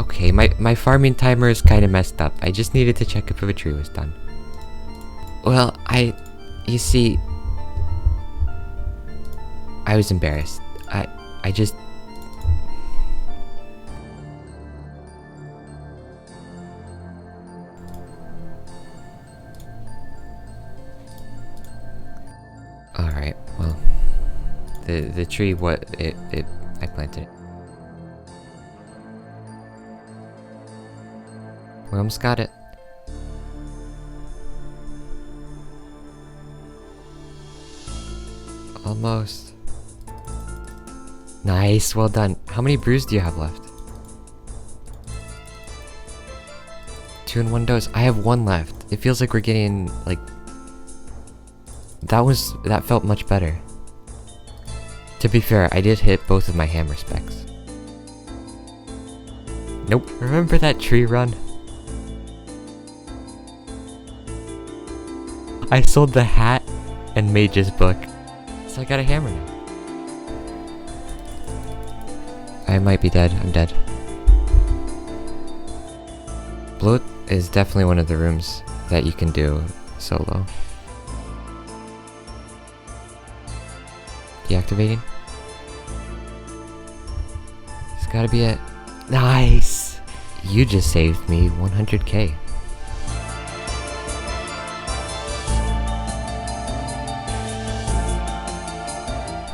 okay, my farming timer is kind of messed up. I just needed to check if a tree was done. Well, you see, I was embarrassed. I just... Alright, well, the tree, I planted it. We almost got it. Almost. Nice, well done. How many brews do you have left? 2 in 1 dose. I have 1 left. It feels like we're getting, like... That felt much better. To be fair, I did hit both of my hammer specs. Nope. Remember that tree run? I sold the hat and Mage's book. So I got a hammer now. I might be dead. I'm dead. Bloat is definitely one of the rooms that you can do solo. Deactivating. It's gotta be it. Nice! You just saved me 100k.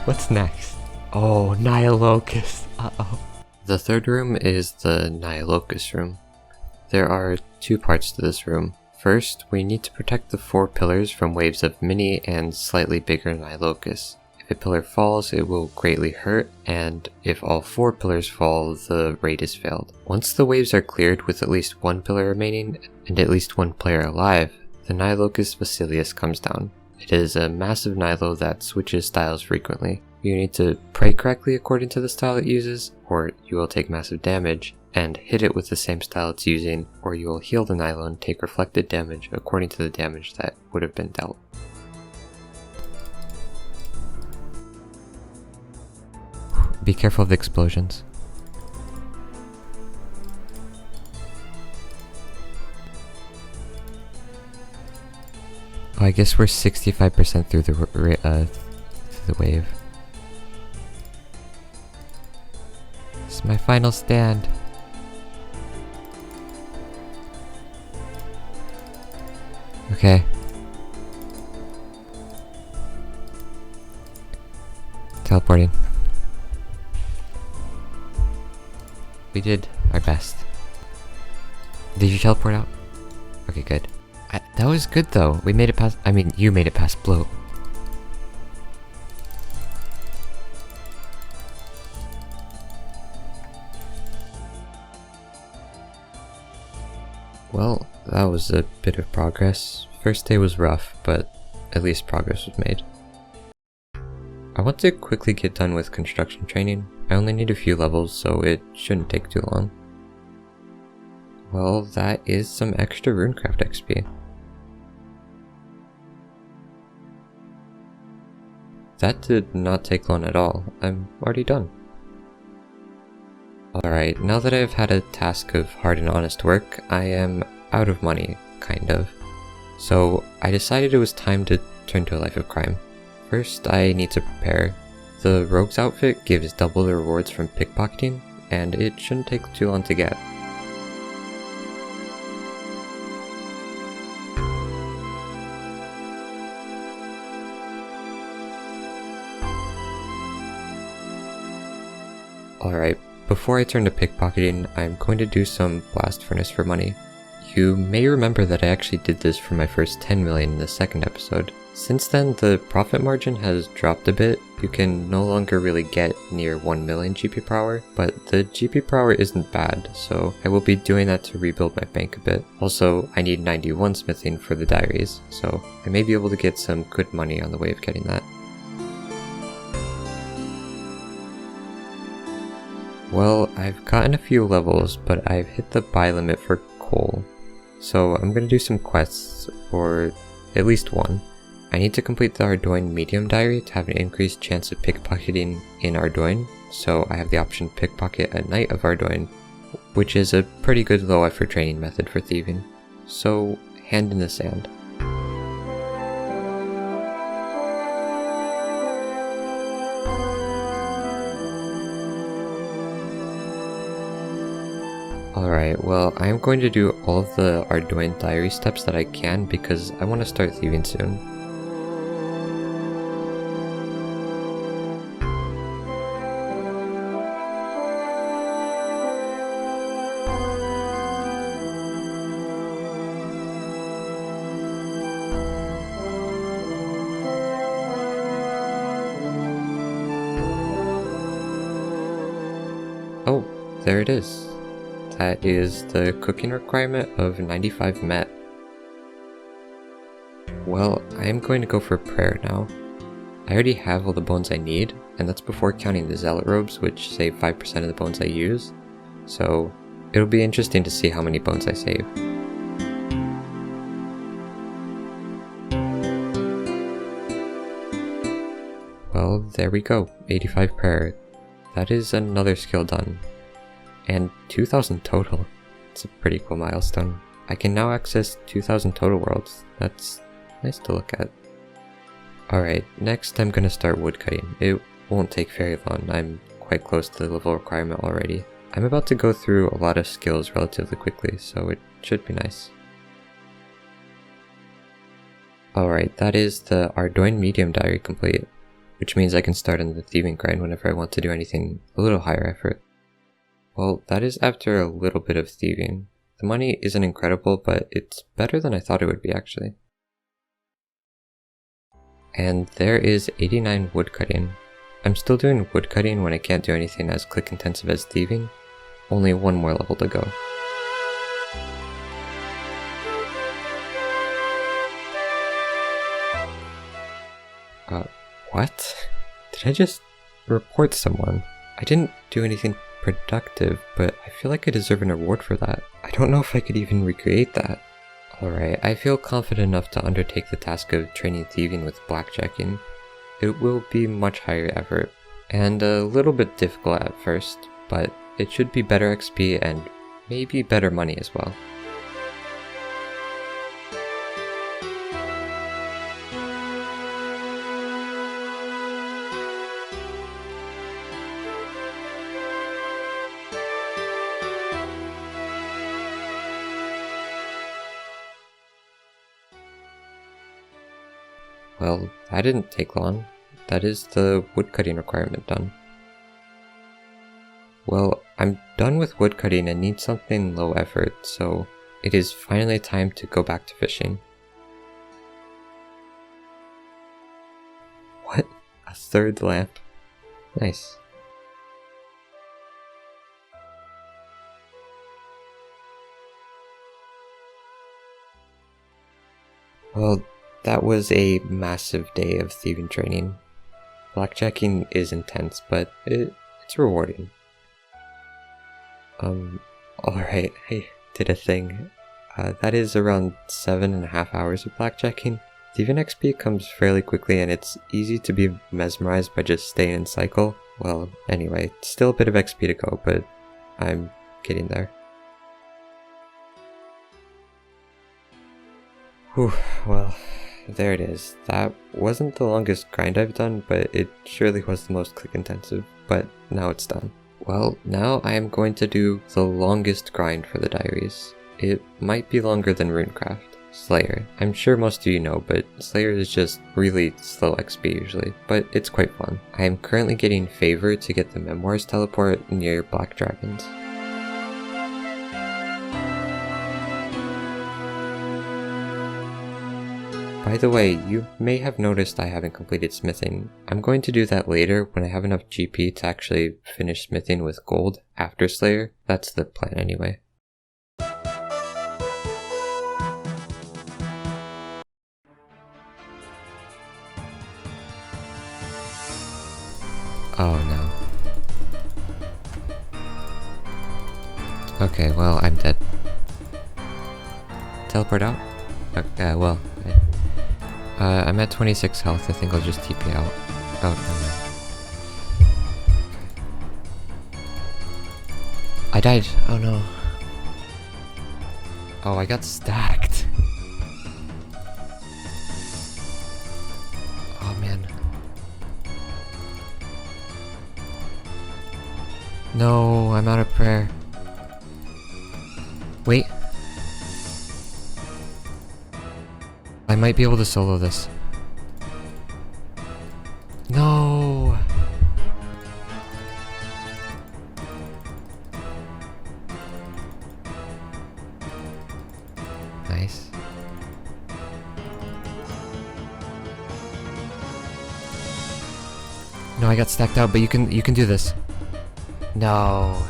What's next? Oh, Nihilocus. Uh-oh. The third room is the Nihilocus room. There are 2 parts to this room. First, we need to protect the 4 pillars from waves of mini and slightly bigger Nihilocus. If a pillar falls, it will greatly hurt, and if all 4 pillars fall, the raid is failed. Once the waves are cleared with at least 1 pillar remaining and at least 1 player alive, the Nihilocus Basilius comes down. It is a massive Nihilo that switches styles frequently. You need to pray correctly according to the style it uses, or you will take massive damage, and hit it with the same style it's using, or you will heal the Nihilo and take reflected damage according to the damage that would have been dealt. Be careful of the explosions. Oh, I guess we're 65% through the wave. This is my final stand. Okay. Teleporting. We did our best. Did you teleport out? Okay, good. That was good though. We made it past, I mean, you made it past bloat. Well, that was a bit of progress. First day was rough, but at least progress was made. I want to quickly get done with construction training. I only need a few levels, so it shouldn't take too long. Well, that is some extra RuneCraft XP. that did not take long at all. I'm already done. Alright, now that I've had a task of hard and honest work, I am out of money, kind of. So I decided it was time to turn to a life of crime. First, I need to prepare. The rogue's outfit gives double the rewards from pickpocketing, and it shouldn't take too long to get. Alright, before I turn to pickpocketing, I'm going to do some blast furnace for money. You may remember that I actually did this for my first 10 million in the second episode. Since then, the profit margin has dropped a bit. You can no longer really get near 1 million GP per hour, but the GP per hour isn't bad, so I will be doing that to rebuild my bank a bit. Also, I need 91 smithing for the diaries, so I may be able to get some good money on the way of getting that. Well, I've gotten a few levels, but I've hit the buy limit for coal. So I'm going to do some quests, or at least one. I need to complete the Ardoin medium diary to have an increased chance of pickpocketing in Ardoin, so I have the option pickpocket a Knight of Ardoin, which is a pretty good low effort training method for thieving. So, hand in the sand. Alright, well, I'm going to do all of the Ardoin diary steps that I can because I want to start thieving soon. Oh, there it is. That is the cooking requirement of 95 met. Well, I am going to go for prayer now. I already have all the bones I need, and that's before counting the zealot robes, which save 5% of the bones I use, so it'll be interesting to see how many bones I save. Well, there we go, 85 prayer. That is another skill done. And 2,000 total. It's a pretty cool milestone. I can now access 2,000 total worlds. That's nice to look at. Alright, next I'm gonna start woodcutting. It won't take very long. I'm quite close to the level requirement already. I'm about to go through a lot of skills relatively quickly, so it should be nice. Alright, that is the Ardoin medium diary complete, which means I can start on the thieving grind whenever I want to do anything a little higher effort. Well, that is after a little bit of thieving. The money isn't incredible, but it's better than I thought it would be actually. And there is 89 woodcutting. I'm still doing woodcutting when I can't do anything as click intensive as thieving. Only one more level to go. What? Did I just report someone? I didn't do anything productive, but I feel like I deserve an award for that. I don't know if I could even recreate that. Alright, I feel confident enough to undertake the task of training thieving with blackjacking. It will be much higher effort, and a little bit difficult at first, but it should be better XP and maybe better money as well. Well, that didn't take long. That is the woodcutting requirement done. Well, I'm done with woodcutting and need something low effort, so it is finally time to go back to fishing. What? A third lamp? Nice. Well, that was a massive day of thieving training. Blackjacking is intense, but it's rewarding. Alright, I did a thing. That is around 7.5 hours of blackjacking. The even XP comes fairly quickly and it's easy to be mesmerized by just staying in cycle. Well, anyway, still a bit of XP to go, but I'm getting there. Whew, well, there it is. That wasn't the longest grind I've done, but it surely was the most click intensive, but now it's done. Well, now I am going to do the longest grind for the diaries. It might be longer than Runecraft. Slayer. I'm sure most of you know, but Slayer is just really slow XP usually, but it's quite fun. I am currently getting Favor to get the Memoirs teleport near Black Dragons. By the way, you may have noticed I haven't completed smithing. I'm going to do that later when I have enough GP to actually finish smithing with gold after Slayer. That's the plan anyway. Oh no. Okay, well, I'm dead. Teleport out? Okay, well, I'm at 26 health. I think I'll just TP out. Oh, never mind. I died. Oh no. Oh, I got stacked. Oh man. No, I'm out of prayer. Wait. I might be able to solo this. No! Nice. No, I got stacked out, but you can do this. No.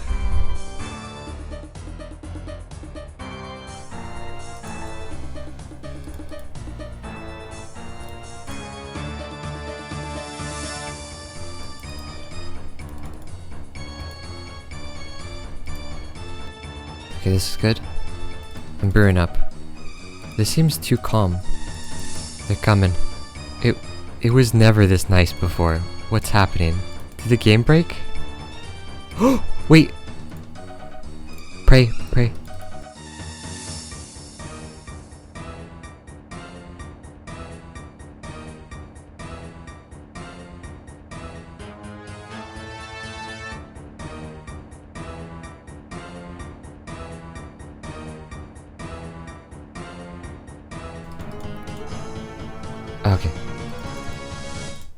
Okay, this is good. I'm brewing up. This seems too calm. They're coming. It was never this nice before. What's happening? Did the game break? Oh, wait! Pray, pray. Okay.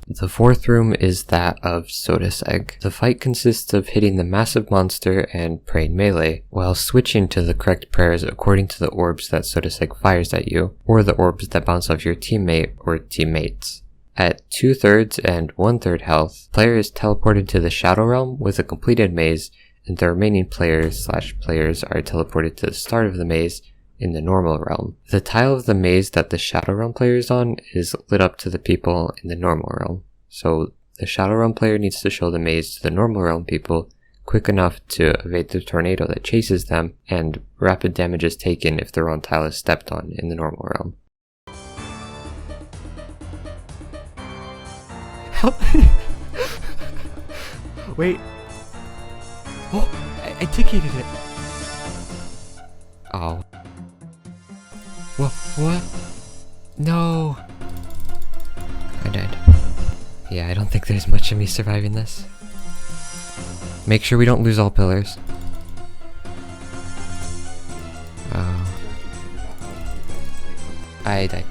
The fourth room is that of Soda's Egg. The fight consists of hitting the massive monster and praying melee, while switching to the correct prayers according to the orbs that Soda's Egg fires at you, or the orbs that bounce off your teammate or teammates. At 2/3 and 1/3 health, player is teleported to the Shadow Realm with a completed maze, and the remaining players are teleported to the start of the maze in the normal realm. The tile of the maze that the Shadow Realm player is on is lit up to the people in the normal realm. So the Shadow Realm player needs to show the maze to the normal realm people quick enough to evade the tornado that chases them, and rapid damage is taken if their own tile is stepped on in the normal realm. Help! Wait. Oh, I ticketed it. Oh. What? No! I died. Yeah, I don't think there's much of me surviving this. Make sure we don't lose all pillars. Oh. I died.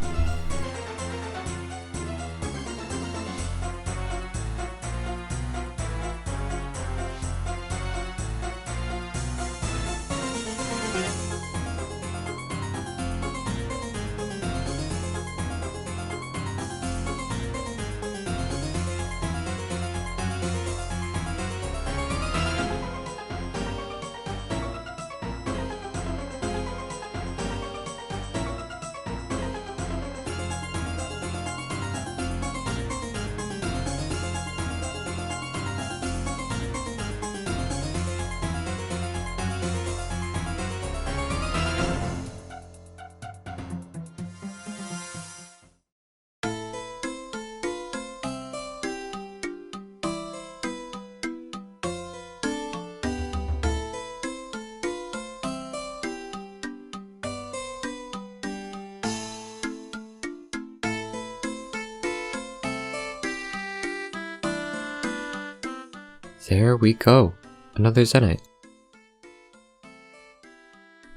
There we go! Another Zenite.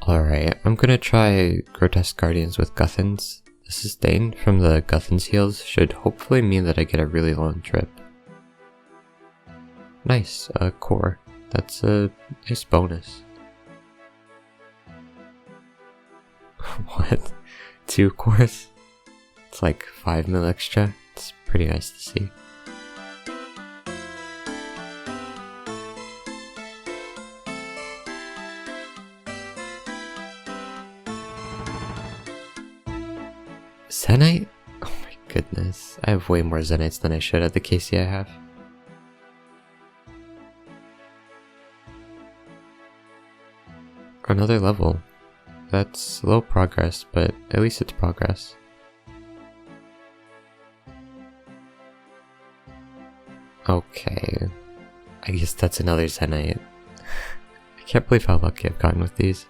Alright, I'm gonna try Grotesque Guardians with Guthans. The sustain from the Guthans heals should hopefully mean that I get a really long trip. Nice, a core. That's a nice bonus. What? 2 cores? It's like 5 mil extra. It's pretty nice to see. Zenite? Oh my goodness. I have way more Zenites than I should at the KC I have. Another level. That's slow progress, but at least it's progress. Okay. I guess that's another Zenite. I can't believe how lucky I've gotten with these.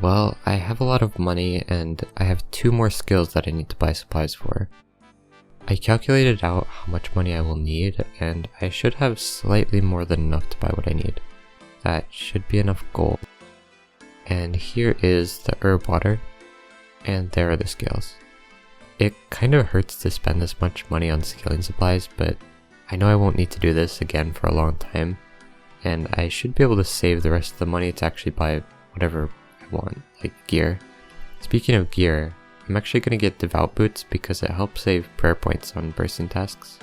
Well, I have a lot of money and I have 2 more skills that I need to buy supplies for. I calculated out how much money I will need and I should have slightly more than enough to buy what I need. That should be enough gold. And here is the herb water, and there are the scales. It kind of hurts to spend this much money on scaling supplies, but I know I won't need to do this again for a long time, and I should be able to save the rest of the money to actually buy whatever I want, like gear. Speaking of gear, I'm actually going to get Devout Boots because it helps save prayer points on bursting tasks.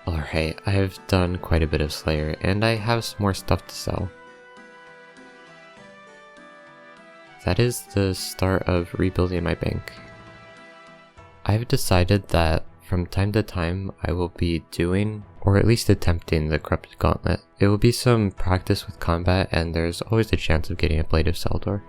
Alright, I have done quite a bit of Slayer, and I have some more stuff to sell. That is the start of rebuilding my bank. I've decided that from time to time I will be doing, or at least attempting, the Corrupted Gauntlet. It will be some practice with combat, and there's always a chance of getting a Blade of Seldor.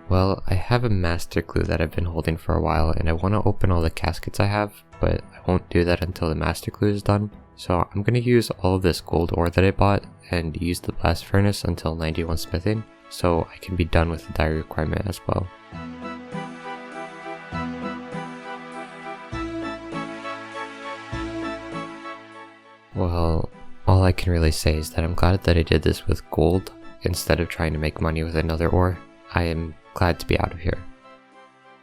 Well, I have a master clue that I've been holding for a while and I want to open all the caskets I have, but I won't do that until the master clue is done. So I'm going to use all of this gold ore that I bought and use the blast furnace until 91 smithing, so I can be done with the diary requirement as well. Well, all I can really say is that I'm glad that I did this with gold instead of trying to make money with another ore. I am glad to be out of here.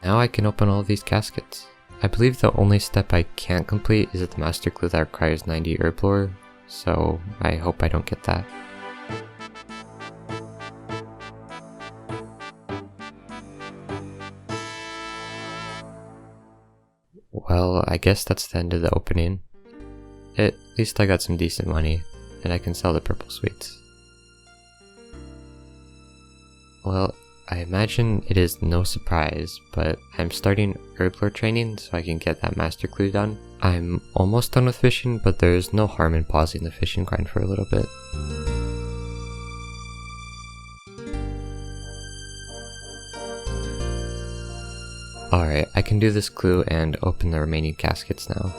Now I can open all of these caskets. I believe the only step I can't complete is the master clue that requires 90 herb lore, so I hope I don't get that. Well, I guess that's the end of the opening. At least I got some decent money, and I can sell the purple sweets. Well, I imagine it is no surprise, but I'm starting herb lore training so I can get that master clue done. I'm almost done with fishing, but there's no harm in pausing the fishing grind for a little bit. Alright, I can do this clue and open the remaining caskets now.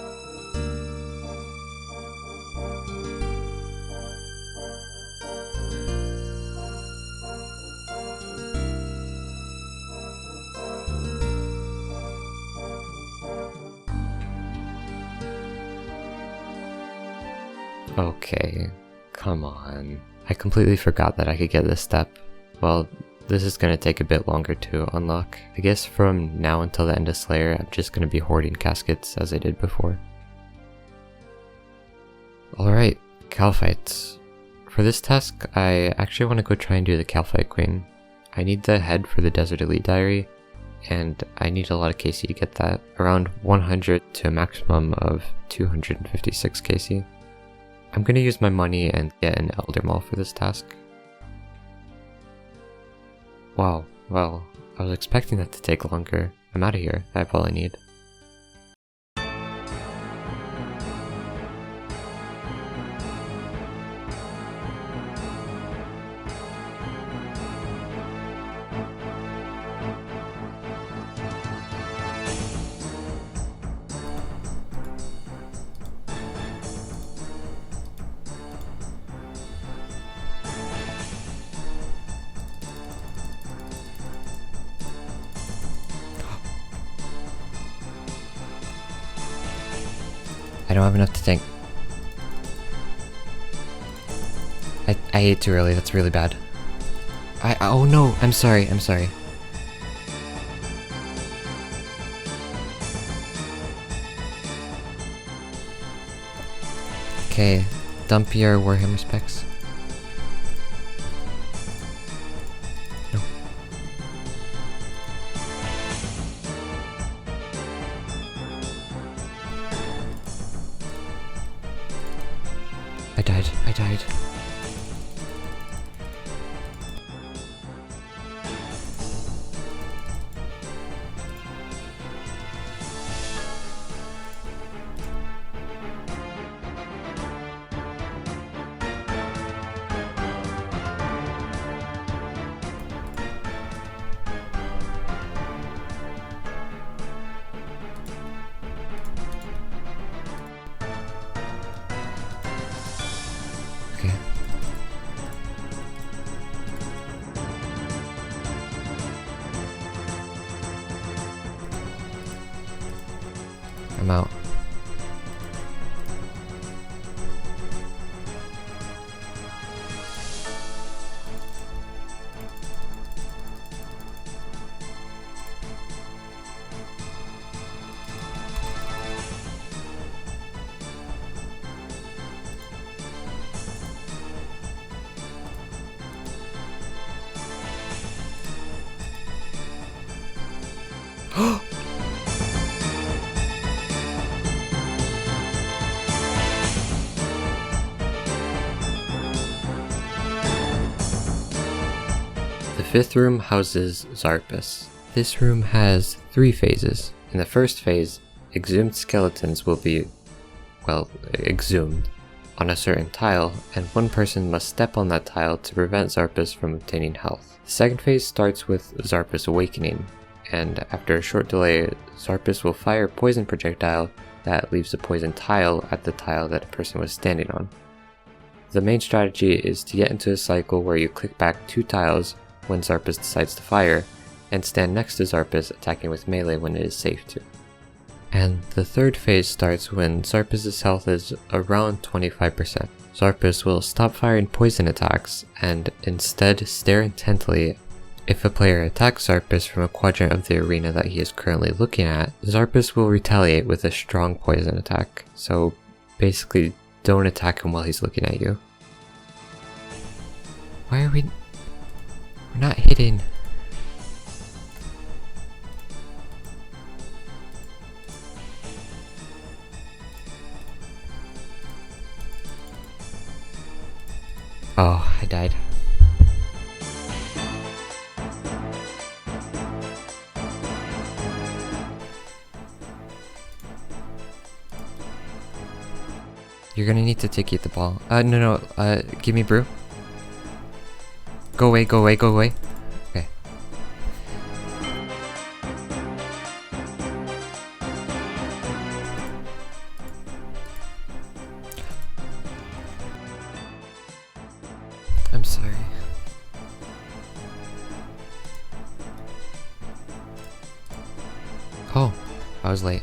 Okay, come on. I completely forgot that I could get this step. Well, this is going to take a bit longer to unlock. I guess from now until the end of Slayer, I'm just going to be hoarding caskets as I did before. Alright, Calphites. For this task, I actually want to go try and do the Calphite Queen. I need the head for the Desert Elite Diary, and I need a lot of KC to get that. Around 100 to a maximum of 256 KC. I'm going to use my money and get an Elder Maul for this task. Wow, well, I was expecting that to take longer. I'm out of here. I have all I need. I don't have enough to tank. I ate too early, that's really bad. Oh no, I'm sorry. Okay, dump your Warhammer specs. No. I died. Okay. I'm out. The fifth room houses Zarpus. This room has 3 phases. In the first phase, exhumed skeletons will be, well, exhumed on a certain tile, and one person must step on that tile to prevent Zarpus from obtaining health. The second phase starts with Zarpus awakening, and after a short delay, Zarpus will fire a poison projectile that leaves a poison tile at the tile that a person was standing on. The main strategy is to get into a cycle where you click back 2 tiles when Zarpus decides to fire, and stand next to Zarpus attacking with melee when it is safe to. And the third phase starts when Zarpus' health is around 25%. Zarpus will stop firing poison attacks and instead stare intently. If a player attacks Zarpus from a quadrant of the arena that he is currently looking at, Zarpus will retaliate with a strong poison attack, so basically don't attack him while he's looking at you. Why are we're not hitting? Oh, I died. You're gonna need to take the ball. No, give me brew. Go away. Okay. I'm sorry. Oh, I was late.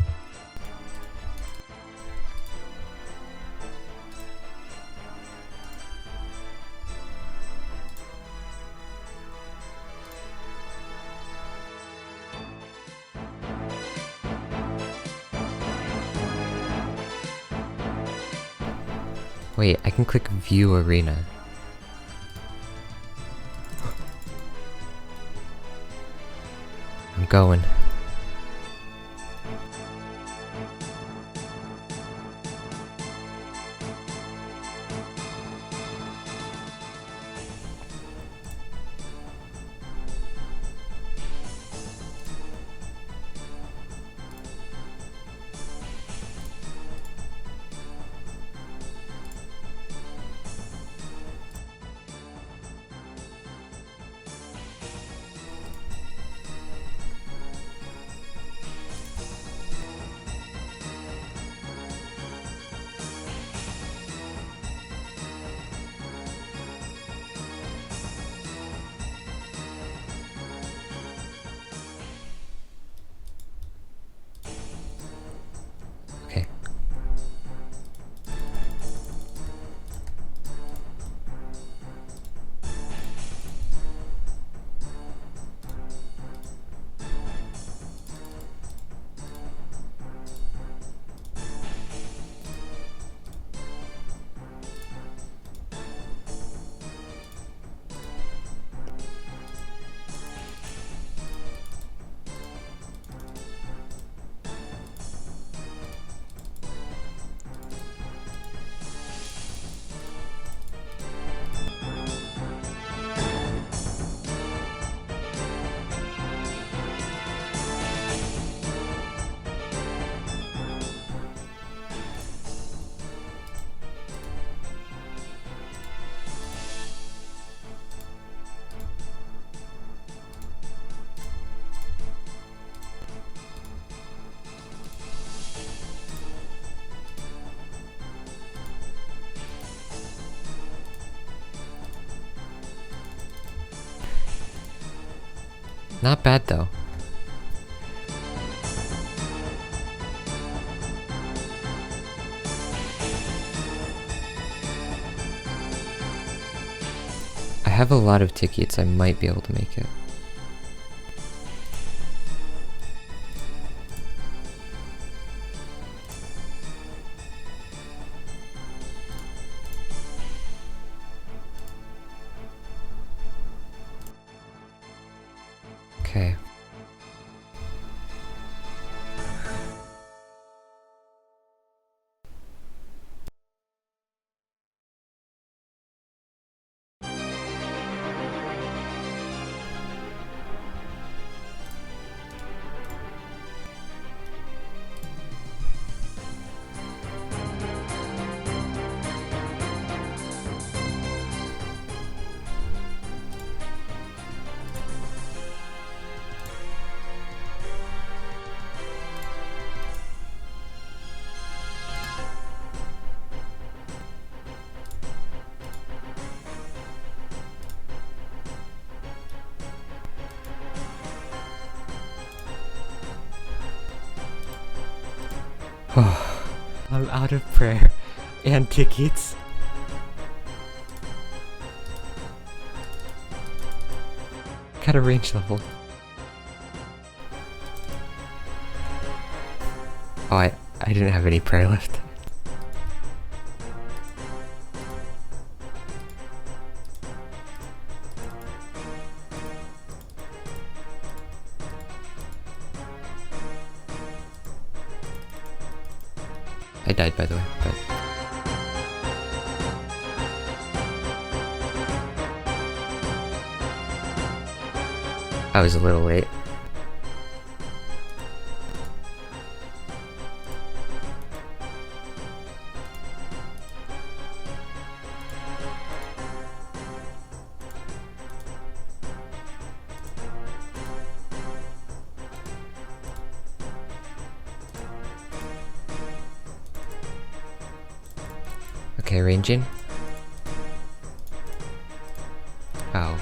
Wait, I can click View Arena. I'm going. Not bad though. I have a lot of tickets, I might be able to make it. Okay. I'm out of prayer and tickets. Got a range level. Oh, I didn't have any prayer left. I died, by the way, but... I was a little late. Okay, ranging. Oh.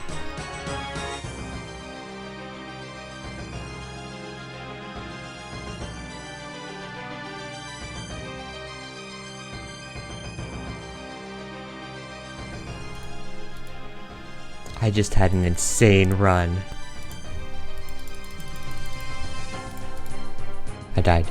I just had an insane run. I died.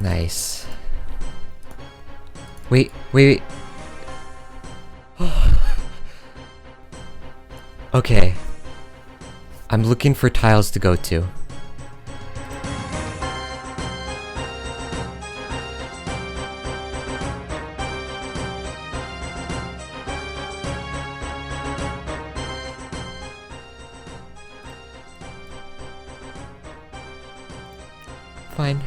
Nice. Wait. Okay. I'm looking for tiles to go to. Fine.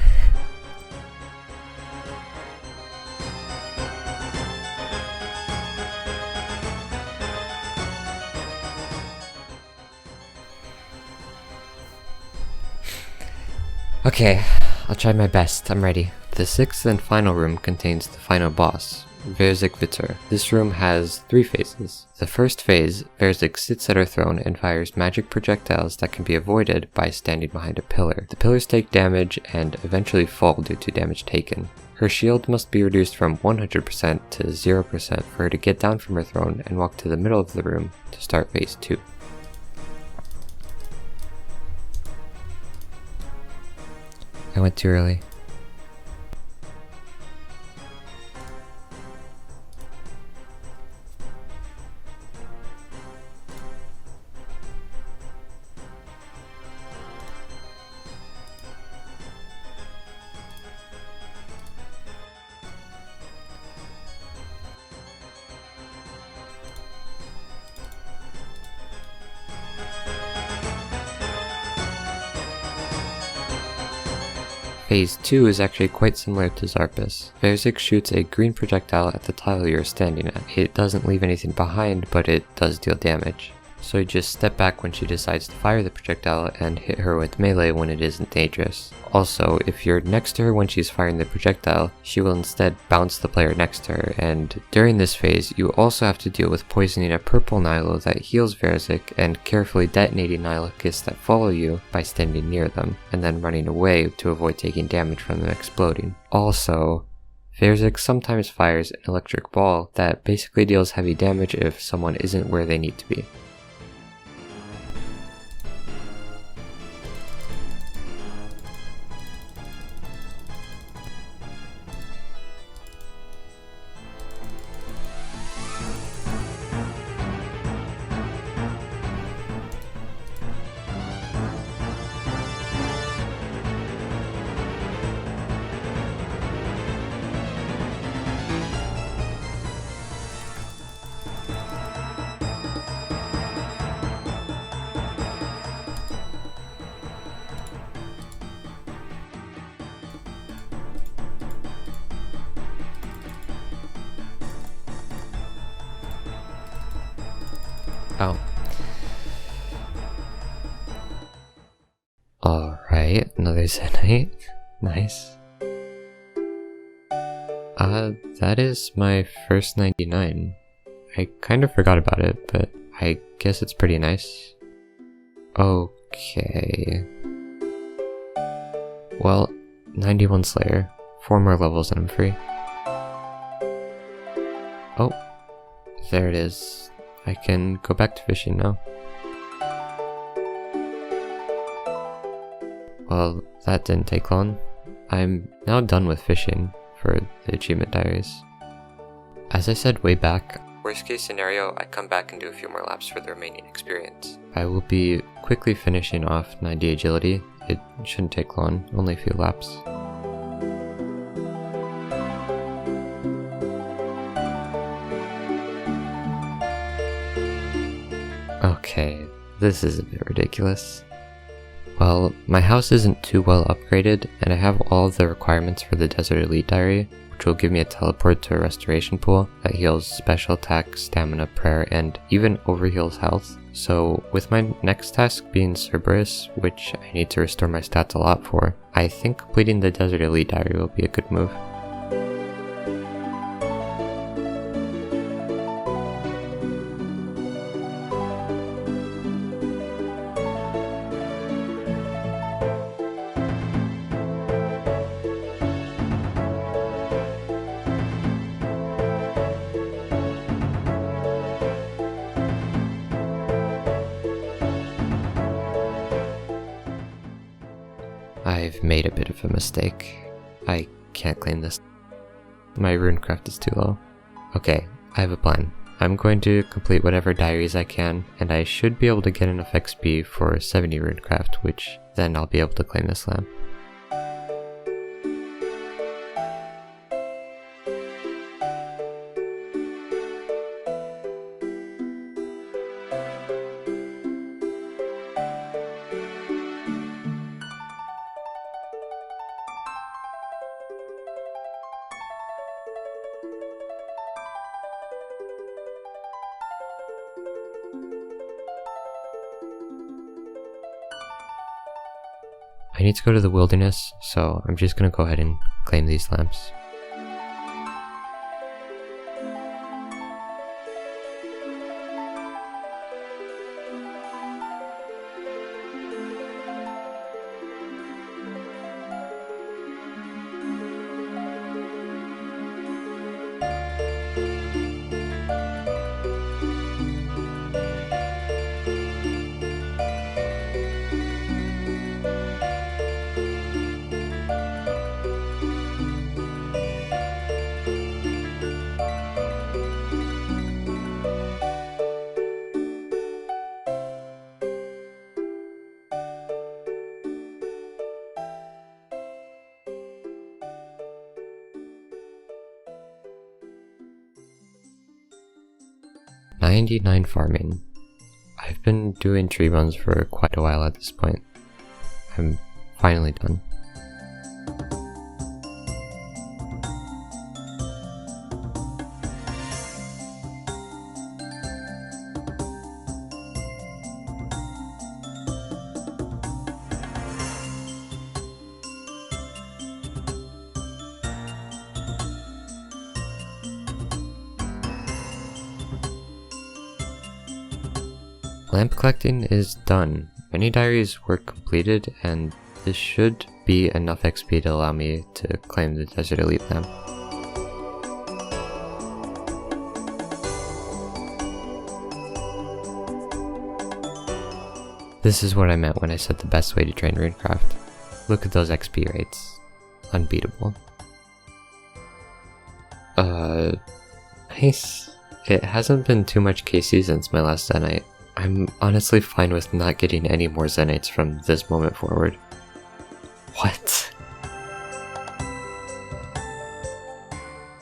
Okay, I'll try my best. I'm ready. The sixth and final room contains the final boss, Verzik. This room has 3 phases. The first phase, Verzik sits at her throne and fires magic projectiles that can be avoided by standing behind a pillar. The pillars take damage and eventually fall due to damage taken. Her shield must be reduced from 100% to 0% for her to get down from her throne and walk to the middle of the room to start phase 2. I went too early. Phase 2 is actually quite similar to Zarpus. Verzik shoots a green projectile at the tile you're standing at. It doesn't leave anything behind, but it does deal damage. So you just step back when she decides to fire the projectile and hit her with melee when it isn't dangerous. Also, if you're next to her when she's firing the projectile, she will instead bounce the player next to her, and during this phase you also have to deal with poisoning a purple Nihilo that heals Verzik and carefully detonating Nihilokists that follow you by standing near them, and then running away to avoid taking damage from them exploding. Also, Verzik sometimes fires an electric ball that basically deals heavy damage if someone isn't where they need to be. Oh. Alright, another Zenite. Nice. That is my first 99. I kind of forgot about it, but I guess it's pretty nice. Okay. Well, 91 Slayer. 4 more levels and I'm free. Oh, there it is. I can go back to fishing now. Well, that didn't take long. I'm now done with fishing for the achievement diaries. As I said way back, worst case scenario, I come back and do a few more laps for the remaining experience. I will be quickly finishing off 90 agility. It shouldn't take long, only a few laps. Okay, this is a bit ridiculous. Well, my house isn't too well upgraded, and I have all of the requirements for the Desert Elite Diary, which will give me a teleport to a restoration pool that heals special attack, stamina, prayer, and even overheals health. So with my next task being Cerberus, which I need to restore my stats a lot for, I think completing the Desert Elite Diary will be a good move. I've made a bit of a mistake. I can't claim this. My runecraft is too low. Okay, I have a plan. I'm going to complete whatever diaries I can, and I should be able to get enough XP for 70 runecraft, which then I'll be able to claim this lamp. I need to go to the wilderness, so I'm just gonna go ahead and claim these lamps. "99 farming." I've been doing tree runs for quite a while at this point. I'm finally done. Lamp collecting is done. Many diaries were completed, and this should be enough XP to allow me to claim the Desert Elite lamp. This is what I meant when I said the best way to train runecraft. Look at those XP rates. Unbeatable. Nice. It hasn't been too much KC since my last Zenite. I'm honestly fine with not getting any more Zenites from this moment forward. What?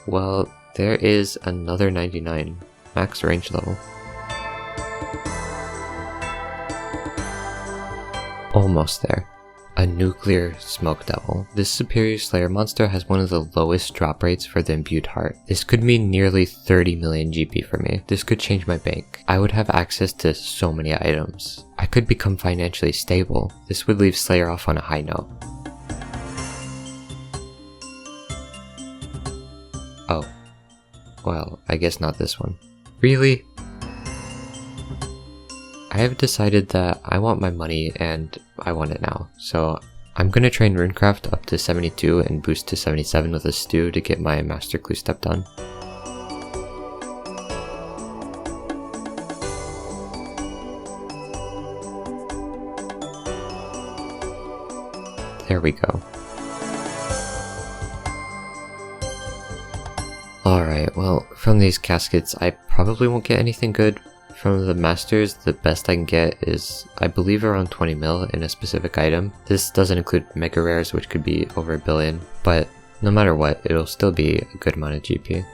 Well, there is another 99, max range level. Almost there. A nuclear smoke devil. This superior slayer monster has one of the lowest drop rates for the imbued heart. This could mean nearly 30 million GP for me. This could change my bank. I would have access to so many items. I could become financially stable. This would leave Slayer off on a high note. Oh. Well, I guess not this one. Really? I have decided that I want my money and I want it now, so I'm gonna train runecraft up to 72 and boost to 77 with a stew to get my master clue step done. There we go. Alright, well, from these caskets I probably won't get anything good. From the masters, the best I can get is, I believe, around 20 mil in a specific item. This doesn't include mega rares, which could be over 1 billion, but no matter what, it'll still be a good amount of GP.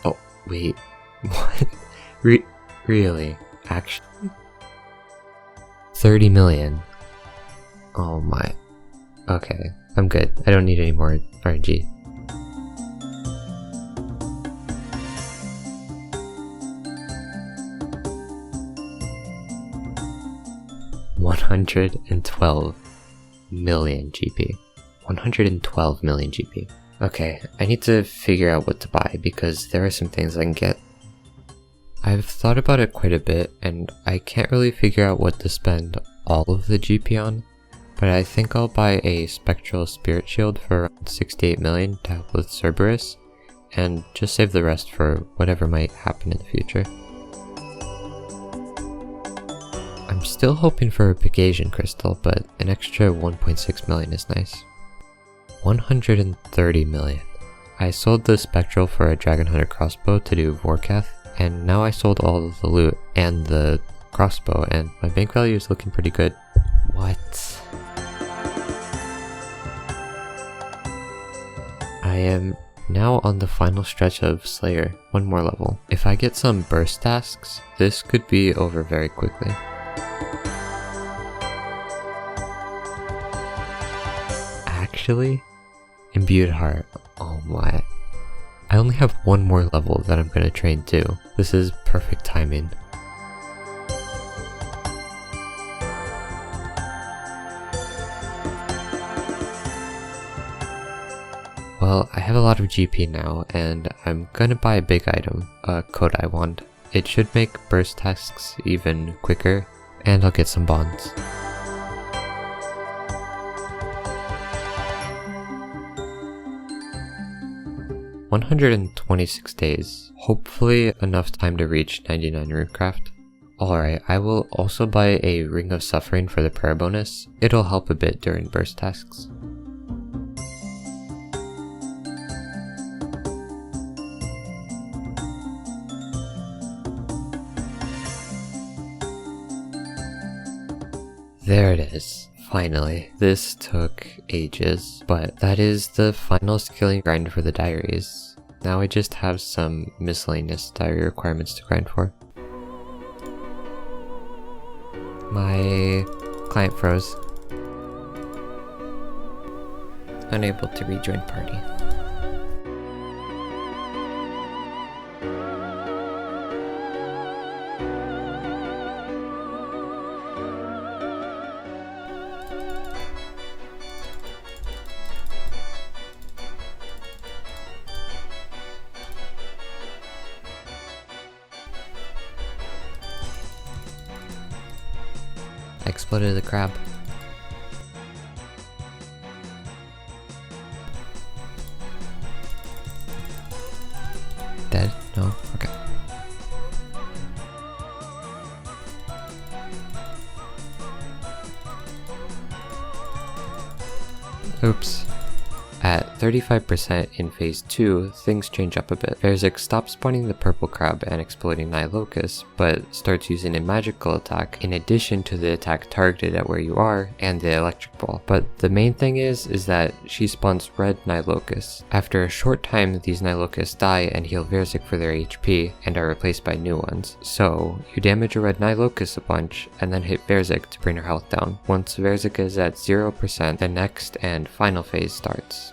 Oh, wait, what? Really? Actually? 30 million? Oh my. Okay, I'm good. I don't need any more RNG. $112 million GP. 112 million GP. Okay, I need to figure out what to buy because there are some things I can get. I've thought about it quite a bit and I can't really figure out what to spend all of the GP on, but I think I'll buy a Spectral Spirit Shield for around 68 million to help with Cerberus, and just save the rest for whatever might happen in the future. I'm still hoping for a Pegasian crystal, but an extra 1.6 million is nice. 130 million. I sold the Spectral for a Dragon Hunter crossbow to do Vorkath, and now I sold all of the loot and the crossbow, and my bank value is looking pretty good. What? I am now on the final stretch of Slayer, one more level. If I get some burst tasks, this could be over very quickly. Actually, imbued heart. Oh my. I only have one more level that I'm gonna train too. This is perfect timing. Well, I have a lot of GP now, and I'm gonna buy a big item, a Kodai wand. It should make burst tasks even quicker, and I'll get some bonds. $126 days. Hopefully enough time to reach 99 runecraft. Alright, I will also buy a Ring of Suffering for the prayer bonus. It'll help a bit during burst tasks. There it is. Finally. This took ages, but that is the final skilling grind for the diaries. Now I just have some miscellaneous diary requirements to grind for. My client froze. Unable to rejoin party. I exploded the crab. Dead? No? Okay. Oops. At 35% in phase 2, things change up a bit. Verzik stops spawning the purple crab and exploding Nihilocus, but starts using a magical attack in addition to the attack targeted at where you are and the electric ball. But the main thing is that she spawns red Nihilocus. After a short time, these Nihilocus die and heal Verzik for their HP and are replaced by new ones. So, you damage a red Nihilocus a bunch and then hit Verzik to bring her health down. Once Verzik is at 0%, the next and final phase starts.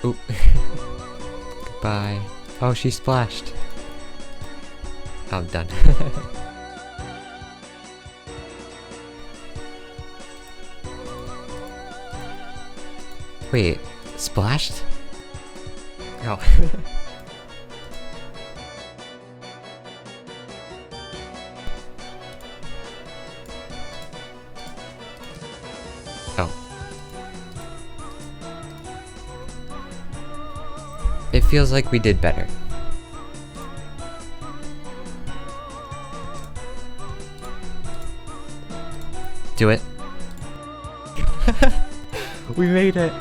Oop. Goodbye. Oh, she splashed. I'm done. Wait, splashed? Oh. Oh. It feels like we did better. Do it. We made it!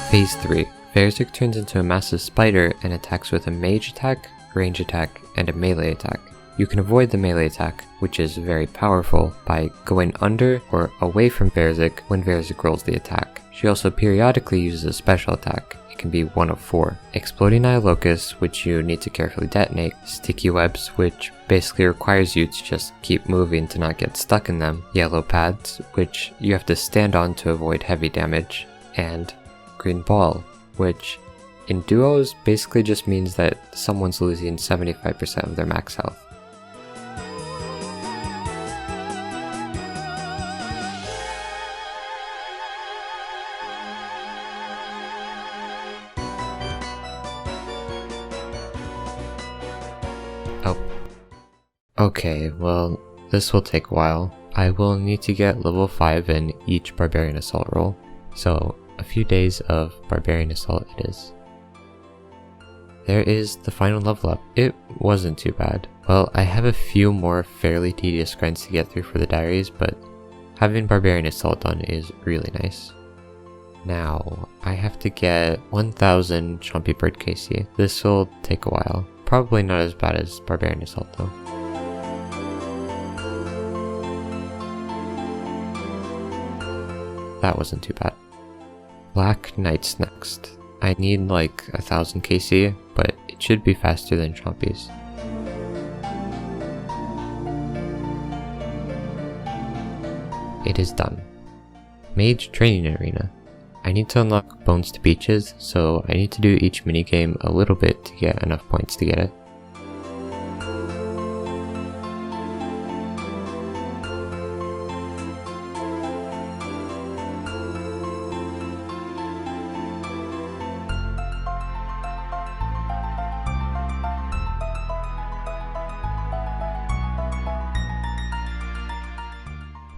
Phase 3. Verzik turns into a massive spider and attacks with a mage attack, range attack, and a melee attack. You can avoid the melee attack, which is very powerful, by going under or away from Verzik when Verzik rolls the attack. She also periodically uses a special attack. It can be one of 4. Exploding Nihilocus, which you need to carefully detonate. Sticky webs, which basically requires you to just keep moving to not get stuck in them. Yellow pads, which you have to stand on to avoid heavy damage. And green ball, which in duos basically just means that someone's losing 75% of their max health. Oh. Okay, well, this will take a while. I will need to get level 5 in each Barbarian Assault roll, so a few days of Barbarian Assault it is. There is the final level up. It wasn't too bad. Well, I have a few more fairly tedious grinds to get through for the diaries, but having Barbarian Assault done is really nice. Now, I have to get 1000 Chompy Bird KC. This will take a while. Probably not as bad as Barbarian Assault though. That wasn't too bad. Black Knight's next. I need like 1000 KC, but it should be faster than Chompy's. It is done. Mage Training Arena. I need to unlock Bones to Beaches, so I need to do each minigame a little bit to get enough points to get it.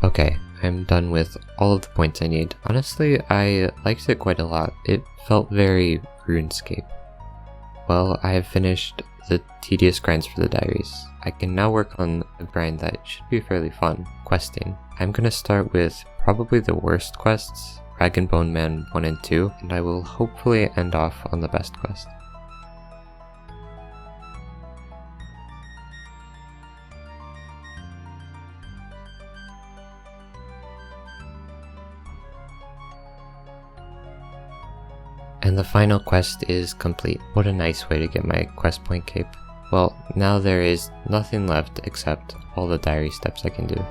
Okay, I'm done with all of the points I need. Honestly, I liked it quite a lot. It felt very RuneScape. Well, I have finished the tedious grinds for the diaries. I can now work on a grind that should be fairly fun, questing. I'm gonna start with probably the worst quests, Rag and Bone Man 1 and 2, and I will hopefully end off on the best quest. And the final quest is complete. What a nice way to get my quest point cape. Well, now there is nothing left except all the diary steps I can do.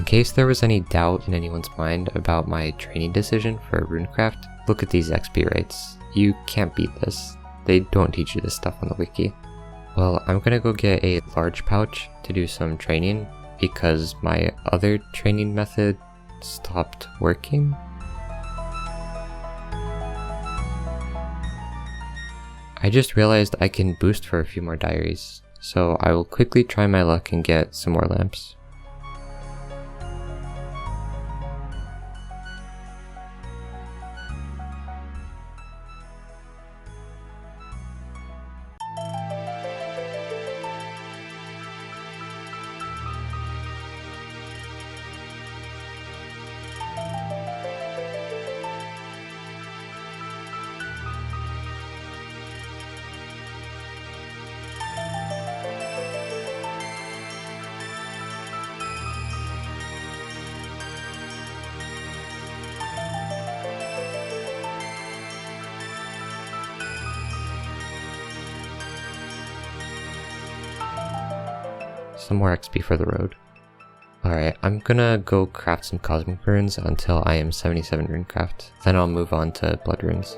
In case there was any doubt in anyone's mind about my training decision for runecraft, look at these XP rates. You can't beat this. They don't teach you this stuff on the wiki. Well, I'm gonna go get a large pouch to do some training because my other training method stopped working. I just realized I can boost for a few more diaries, so I will quickly try my luck and get some more lamps. Some more XP for the road. Alright, I'm gonna go craft some cosmic runes until I am 77 runecraft. Then I'll move on to blood runes.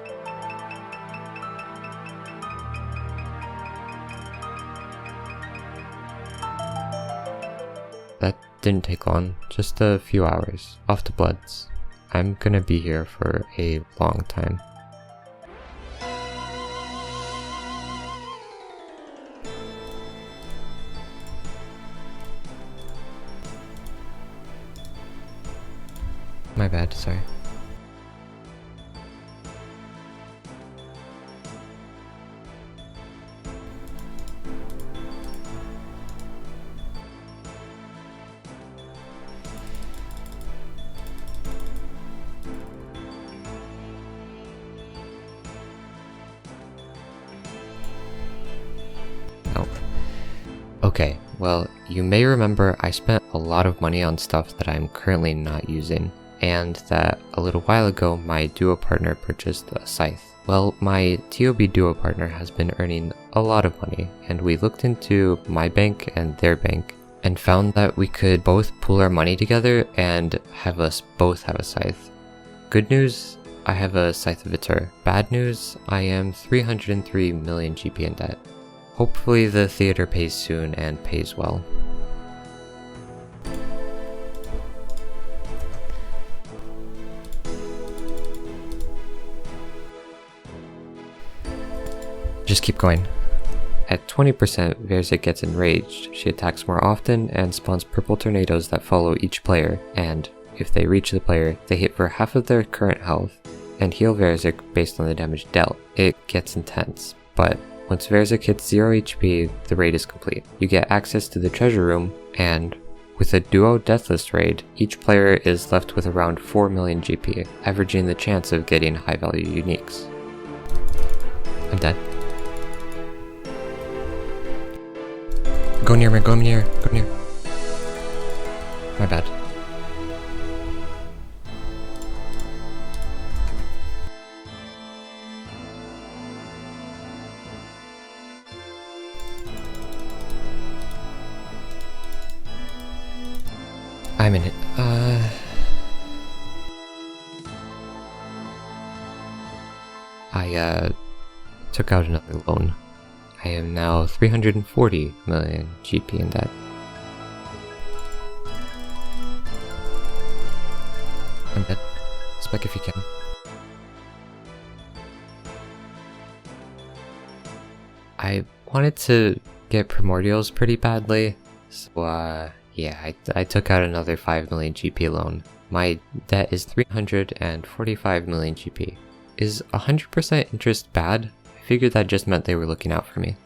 That didn't take long, just a few hours. Off to bloods. I'm gonna be here for a long time. My bad, sorry. Oh. Okay, well, you may remember I spent a lot of money on stuff that I'm currently not using, and that a little while ago my duo partner purchased a scythe. Well, my TOB duo partner has been earning a lot of money, and we looked into my bank and their bank and found that we could both pool our money together and have us both have a scythe. Good news, I have a Scythe of Vitur. Bad news, I am 303 million GP in debt. Hopefully the theater pays soon and pays well. Just keep going. At 20%, Verza gets enraged. She attacks more often and spawns purple tornadoes that follow each player, and if they reach the player, they hit for half of their current health and heal Verzik based on the damage dealt. It gets intense, but once Verzik hits 0 HP, the raid is complete. You get access to the treasure room, and with a duo deathless raid, each player is left with around 4 million GP, averaging the chance of getting high value uniques. I'm dead. Go near me, go near, go near. My bad. I'm in it. I took out another loan. I am now 340 million GP in debt. I'm dead. Spec if you can. I wanted to get primordials pretty badly, so yeah, I took out another 5 million GP loan. My debt is 345 million GP. Is 100% interest bad? I figured that just meant they were looking out for me.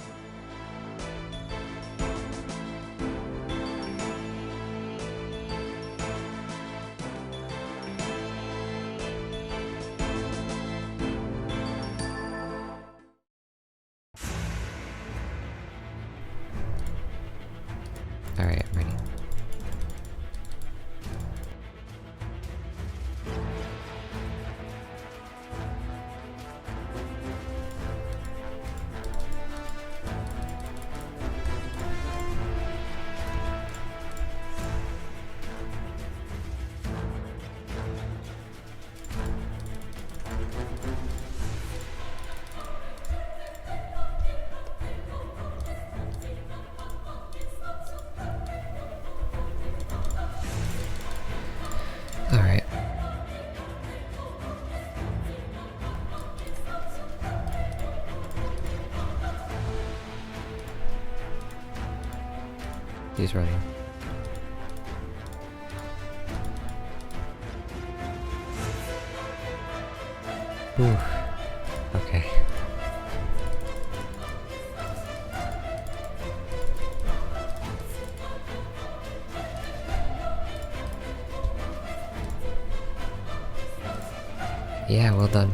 Alright, I'm ready. He's running. Whew. Okay. Yeah, well done.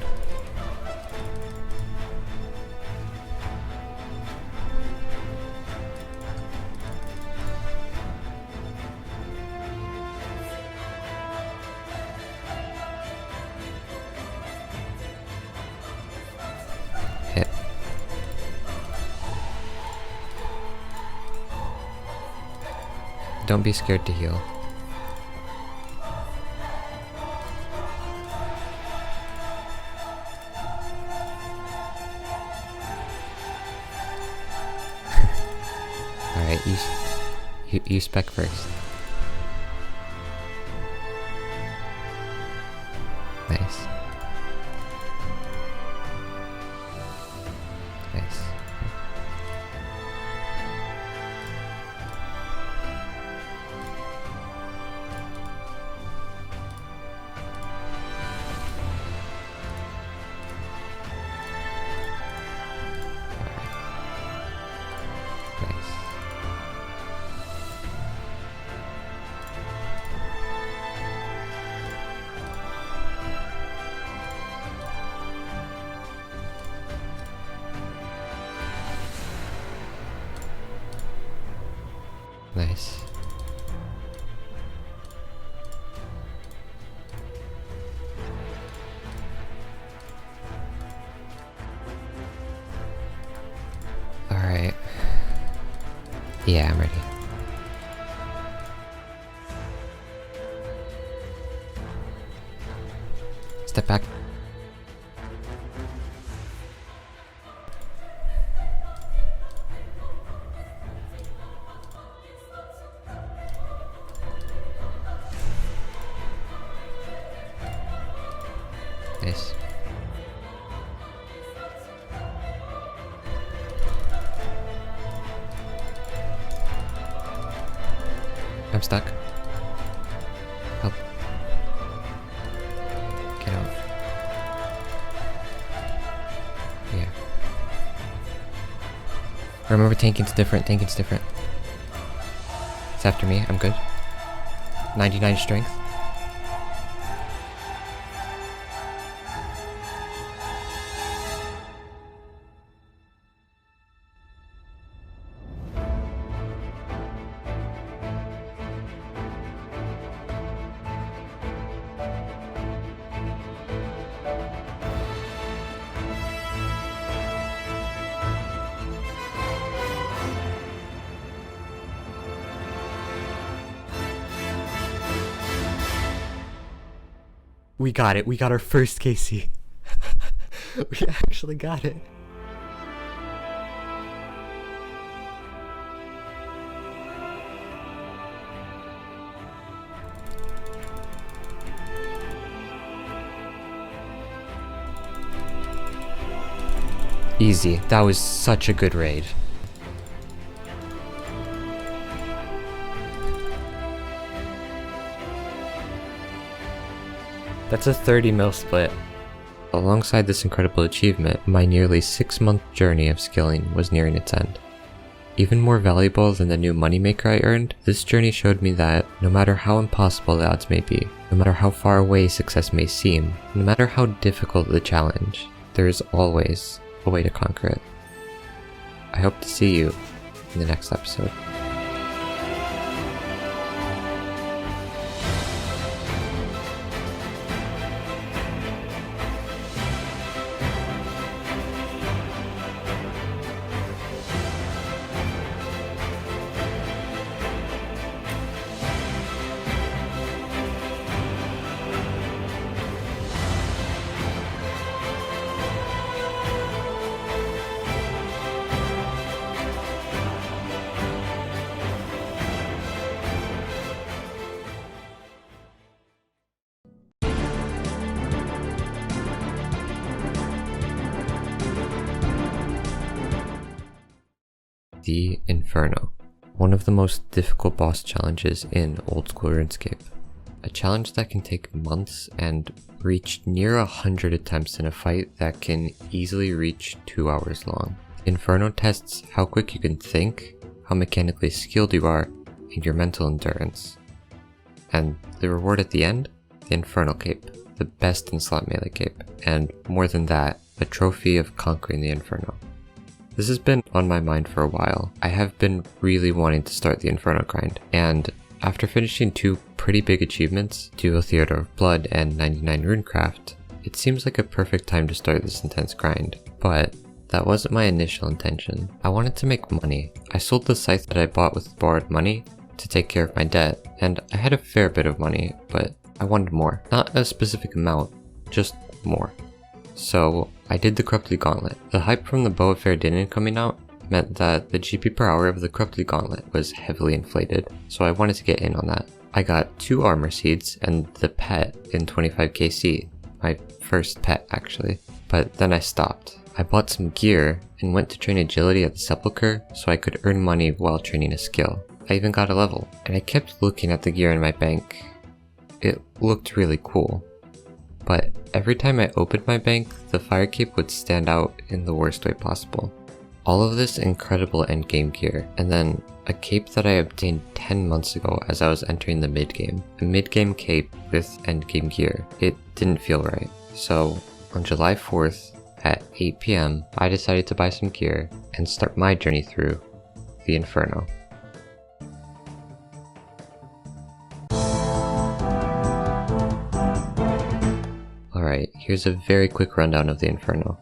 Hit. Don't be scared to heal. Alright, you spec first. Nice. Nice. Nice. Nice. Alright. Yeah, I'm ready. Step back. Nice. I'm stuck. Help. Get out. Yeah. Remember, tanking's different. Tanking's different. It's after me. I'm good. 99 strength. We got it. We got our first KC. We actually got it. Easy. That was such a good raid. That's a 30 mil split. Alongside this incredible achievement, my nearly 6-month journey of skilling was nearing its end. Even more valuable than the new moneymaker I earned, this journey showed me that no matter how impossible the odds may be, no matter how far away success may seem, no matter how difficult the challenge, there is always a way to conquer it. I hope to see you in the next episode. The Infernal. One of the most difficult boss challenges in old school RuneScape. A challenge that can take months and reach near 100 attempts in a fight that can easily reach 2 hours long. Infernal tests how quick you can think, how mechanically skilled you are, and your mental endurance. And the reward at the end? The Infernal Cape, the best in slot melee cape, and more than that, a trophy of conquering the Inferno. This has been on my mind for a while. I have been really wanting to start the Inferno grind, and after finishing 2 pretty big achievements, Duo Theater of Blood and 99 Runecraft, it seems like a perfect time to start this intense grind. But that wasn't my initial intention. I wanted to make money. I sold the scythe that I bought with borrowed money to take care of my debt, and I had a fair bit of money, but I wanted more. Not a specific amount, just more. So I did the Corruptly Gauntlet. The hype from the Bow of Fair Dinin coming out meant that the GP per hour of the Corruptly Gauntlet was heavily inflated, so I wanted to get in on that. I got 2 armor seeds and the pet in 25 KC, my first pet actually, but then I stopped. I bought some gear and went to train agility at the Sepulchre so I could earn money while training a skill. I even got a level, and I kept looking at the gear in my bank. It looked really cool, but every time I opened my bank, the fire cape would stand out in the worst way possible. All of this incredible endgame gear, and then a cape that I obtained 10 months ago as I was entering the mid-game. A mid-game cape with endgame gear. It didn't feel right. So on July 4th at 8 PM, I decided to buy some gear and start my journey through the Inferno. Alright, here's a very quick rundown of the Inferno.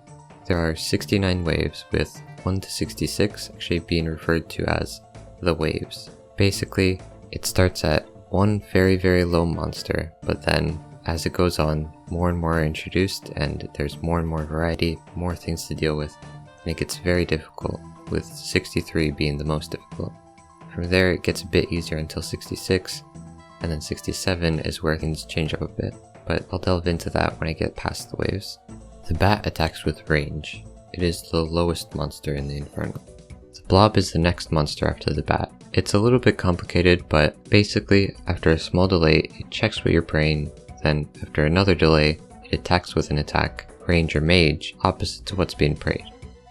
There are 69 waves, with 1 to 66 actually being referred to as the waves. Basically, it starts at one very low monster, but then as it goes on, more and more are introduced and there's more and more variety, more things to deal with, and it gets very difficult, with 63 being the most difficult. From there it gets a bit easier until 66, and then 67 is where things change up a bit, but I'll delve into that when I get past the waves. The bat attacks with range. It is the lowest monster in the Inferno. The blob is the next monster after the bat. It's a little bit complicated, but basically, after a small delay, it checks what you're praying, then after another delay, it attacks with an attack, range or mage, opposite to what's being prayed.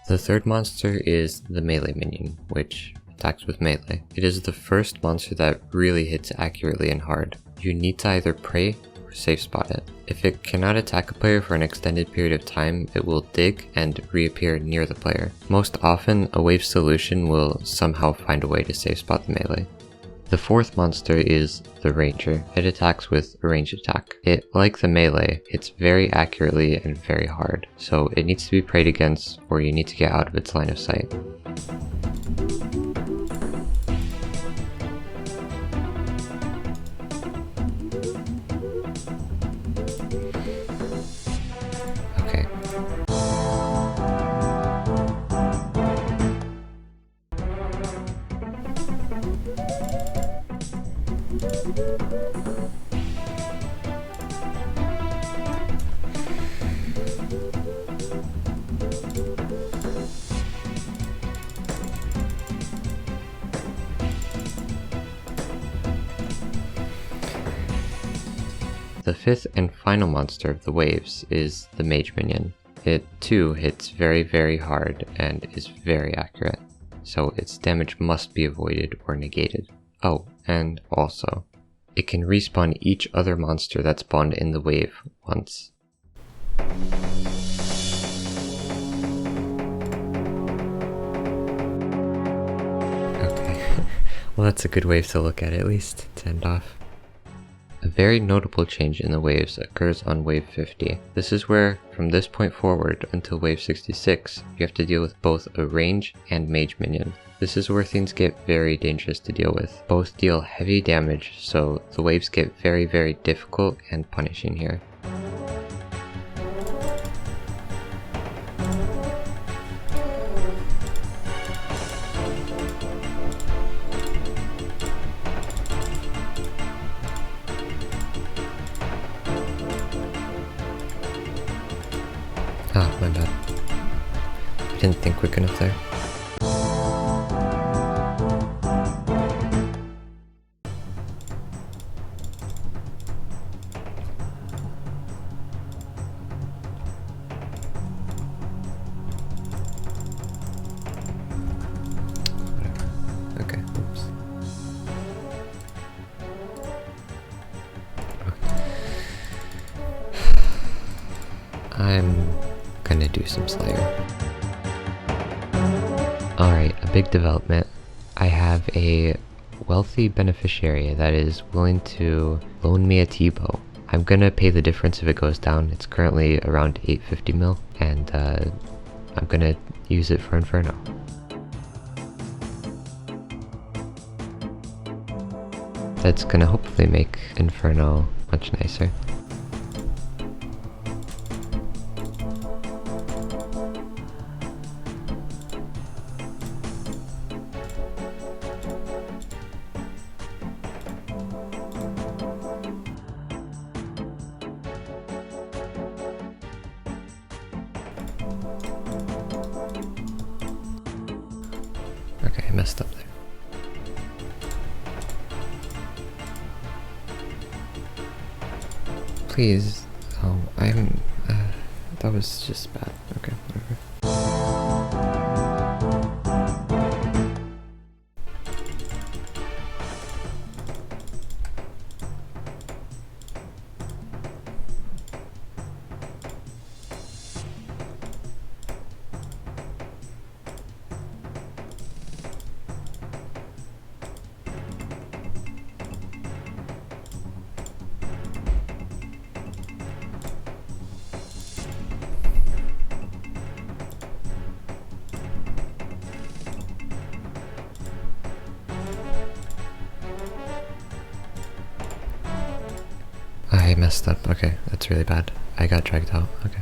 The third monster is the melee minion, which attacks with melee. It is the first monster that really hits accurately and hard. You need to either pray or safe spot it. If it cannot attack a player for an extended period of time, it will dig and reappear near the player. Most often, a wave solution will somehow find a way to safe spot the melee. The fourth monster is the Ranger. It attacks with a ranged attack. It, like the melee, hits very accurately and very hard, so it needs to be prayed against or you need to get out of its line of sight. The fifth and final monster of the waves is the Mage Minion. It too hits very hard and is very accurate, so its damage must be avoided or negated. Oh, and also, it can respawn each other monster that spawned in the wave once. Okay, well that's a good wave to look at least, to end off. A very notable change in the waves occurs on wave 50. This is where, from this point forward until wave 66, you have to deal with both a range and mage minion. This is where things get very dangerous to deal with. Both deal heavy damage, so the waves get very difficult and punishing here. Ah, my bad. I didn't think quick enough there. do some Slayer. Alright, a big development. I have a wealthy beneficiary that is willing to loan me a T-bow. I'm gonna pay the difference if it goes down. It's currently around 850 mil, and I'm gonna use it for Infernal. That's gonna hopefully make Infernal much nicer. Okay, I messed up there. Please. Oh, that was just bad. Okay, whatever. I messed up. Okay, that's really bad. I got dragged out. Okay.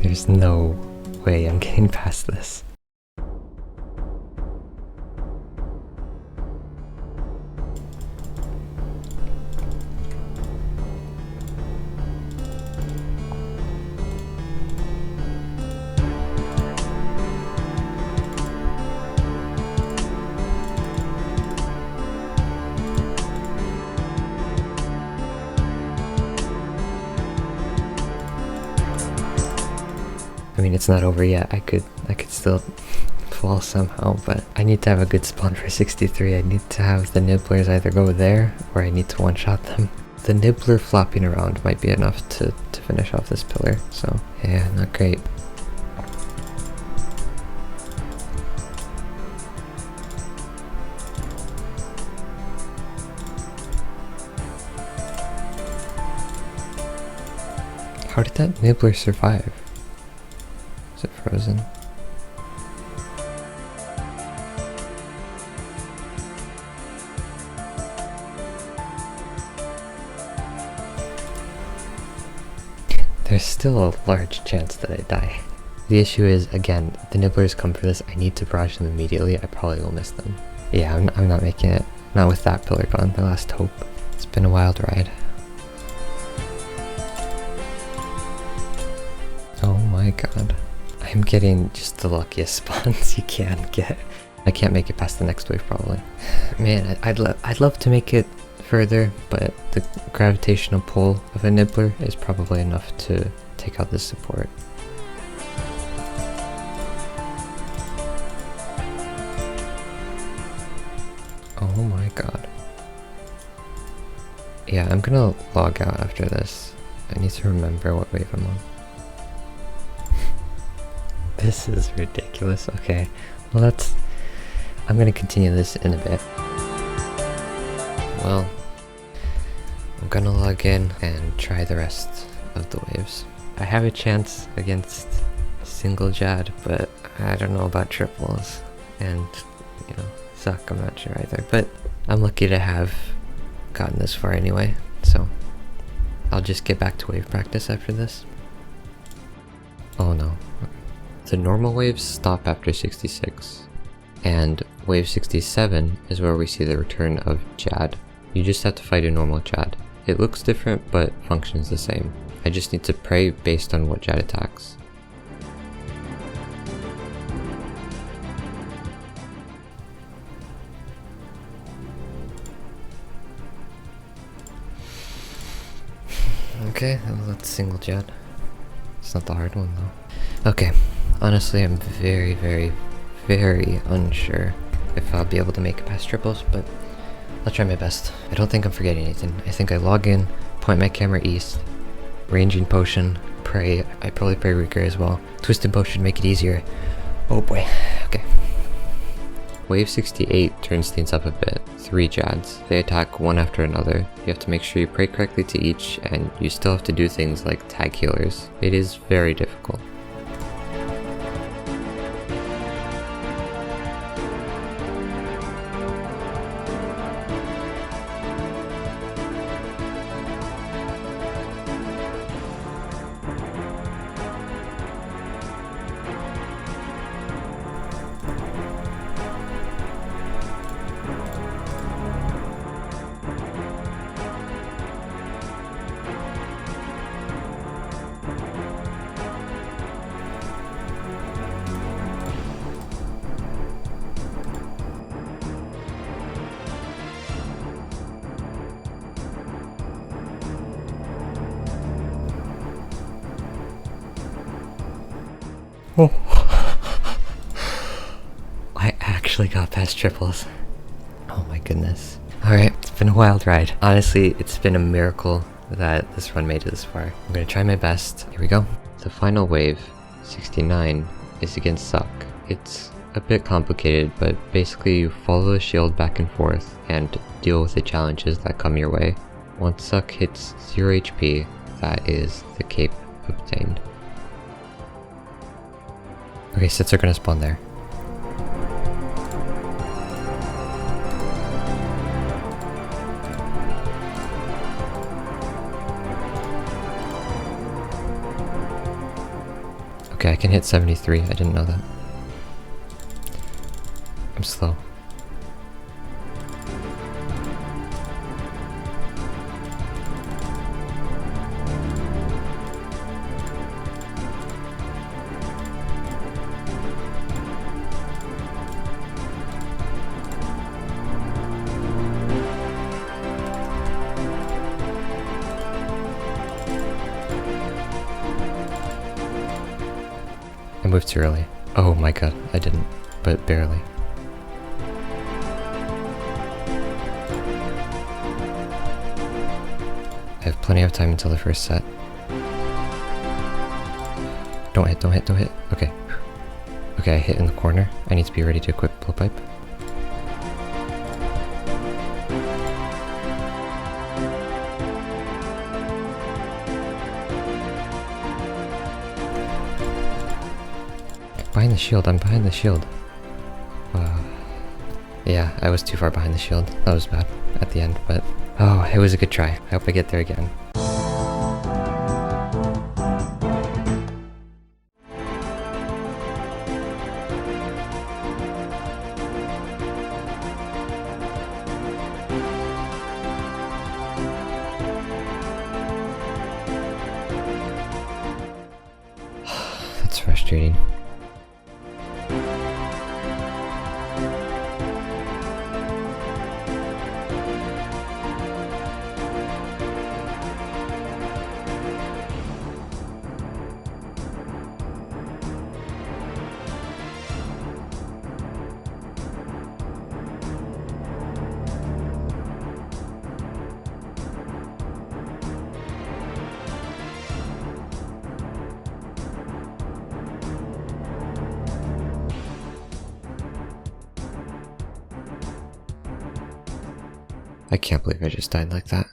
There's no way I'm getting past this. I mean, it's not over yet. I could still fall somehow, but I need to have a good spawn for 63. I need to have the nibblers either go there, or I need to one-shot them. The nibbler flopping around might be enough to finish off this pillar, so yeah, not great. How did that nibbler survive? Is it frozen? There's still a large chance that I die. The issue is, again, the nibblers come for this. I need to barrage them immediately. I probably will miss them. Yeah, I'm not making it. Not with that pillar gone. My last hope. It's been a wild ride. Oh my god. I'm getting just the luckiest spawns you can get. I can't make it past the next wave probably. Man, I'd love to make it further, but the gravitational pull of a nibbler is probably enough to take out this support. Oh my god. Yeah, I'm gonna log out after this. I need to remember what wave I'm on. This is ridiculous. Okay, well I'm gonna continue this in a bit. Well, I'm gonna log in and try the rest of the waves. I have a chance against single Jad, but I don't know about triples, and suck, I'm not sure either, but I'm lucky to have gotten this far anyway, so I'll just get back to wave practice after this. Oh no. The normal waves stop after 66, and wave 67 is where we see the return of Jad. You just have to fight a normal Jad. It looks different, but functions the same. I just need to pray based on what Jad attacks. Okay, let's single Jad. It's not the hard one though. Okay, honestly I'm very, very, very unsure if I'll be able to make it past triples, but I'll try my best. I don't think I'm forgetting anything. I think I log in, point my camera east, ranging potion, pray. I probably pray Rigor as well. Twisted potion, make it easier. Oh boy, okay. Wave 68 turns things up a bit. 3 Jads. They attack one after another. You have to make sure you pray correctly to each, and you still have to do things like tag healers. It is very difficult. Oh. I actually got past triples. Oh my goodness. Alright, it's been a wild ride. Honestly, it's been a miracle that this run made it this far. I'm gonna try my best. Here we go. The final wave, 69, is against Suck. It's a bit complicated, but basically you follow the shield back and forth and deal with the challenges that come your way. Once Suck hits 0 HP, that is the cape obtained. Okay, sets are gonna spawn there. Okay, I can hit 73, I didn't know that. I'm slow. I moved too early. Oh my god, I didn't, but barely. I have plenty of time until the first set. Don't hit, don't hit, don't hit. Okay. Okay, I hit in the corner. I need to be ready to equip blowpipe. Behind the shield, I'm behind the shield. Yeah, I was too far behind the shield. That was bad at the end, but oh, it was a good try. I hope I get there again. That's frustrating. I can't believe I just died like that.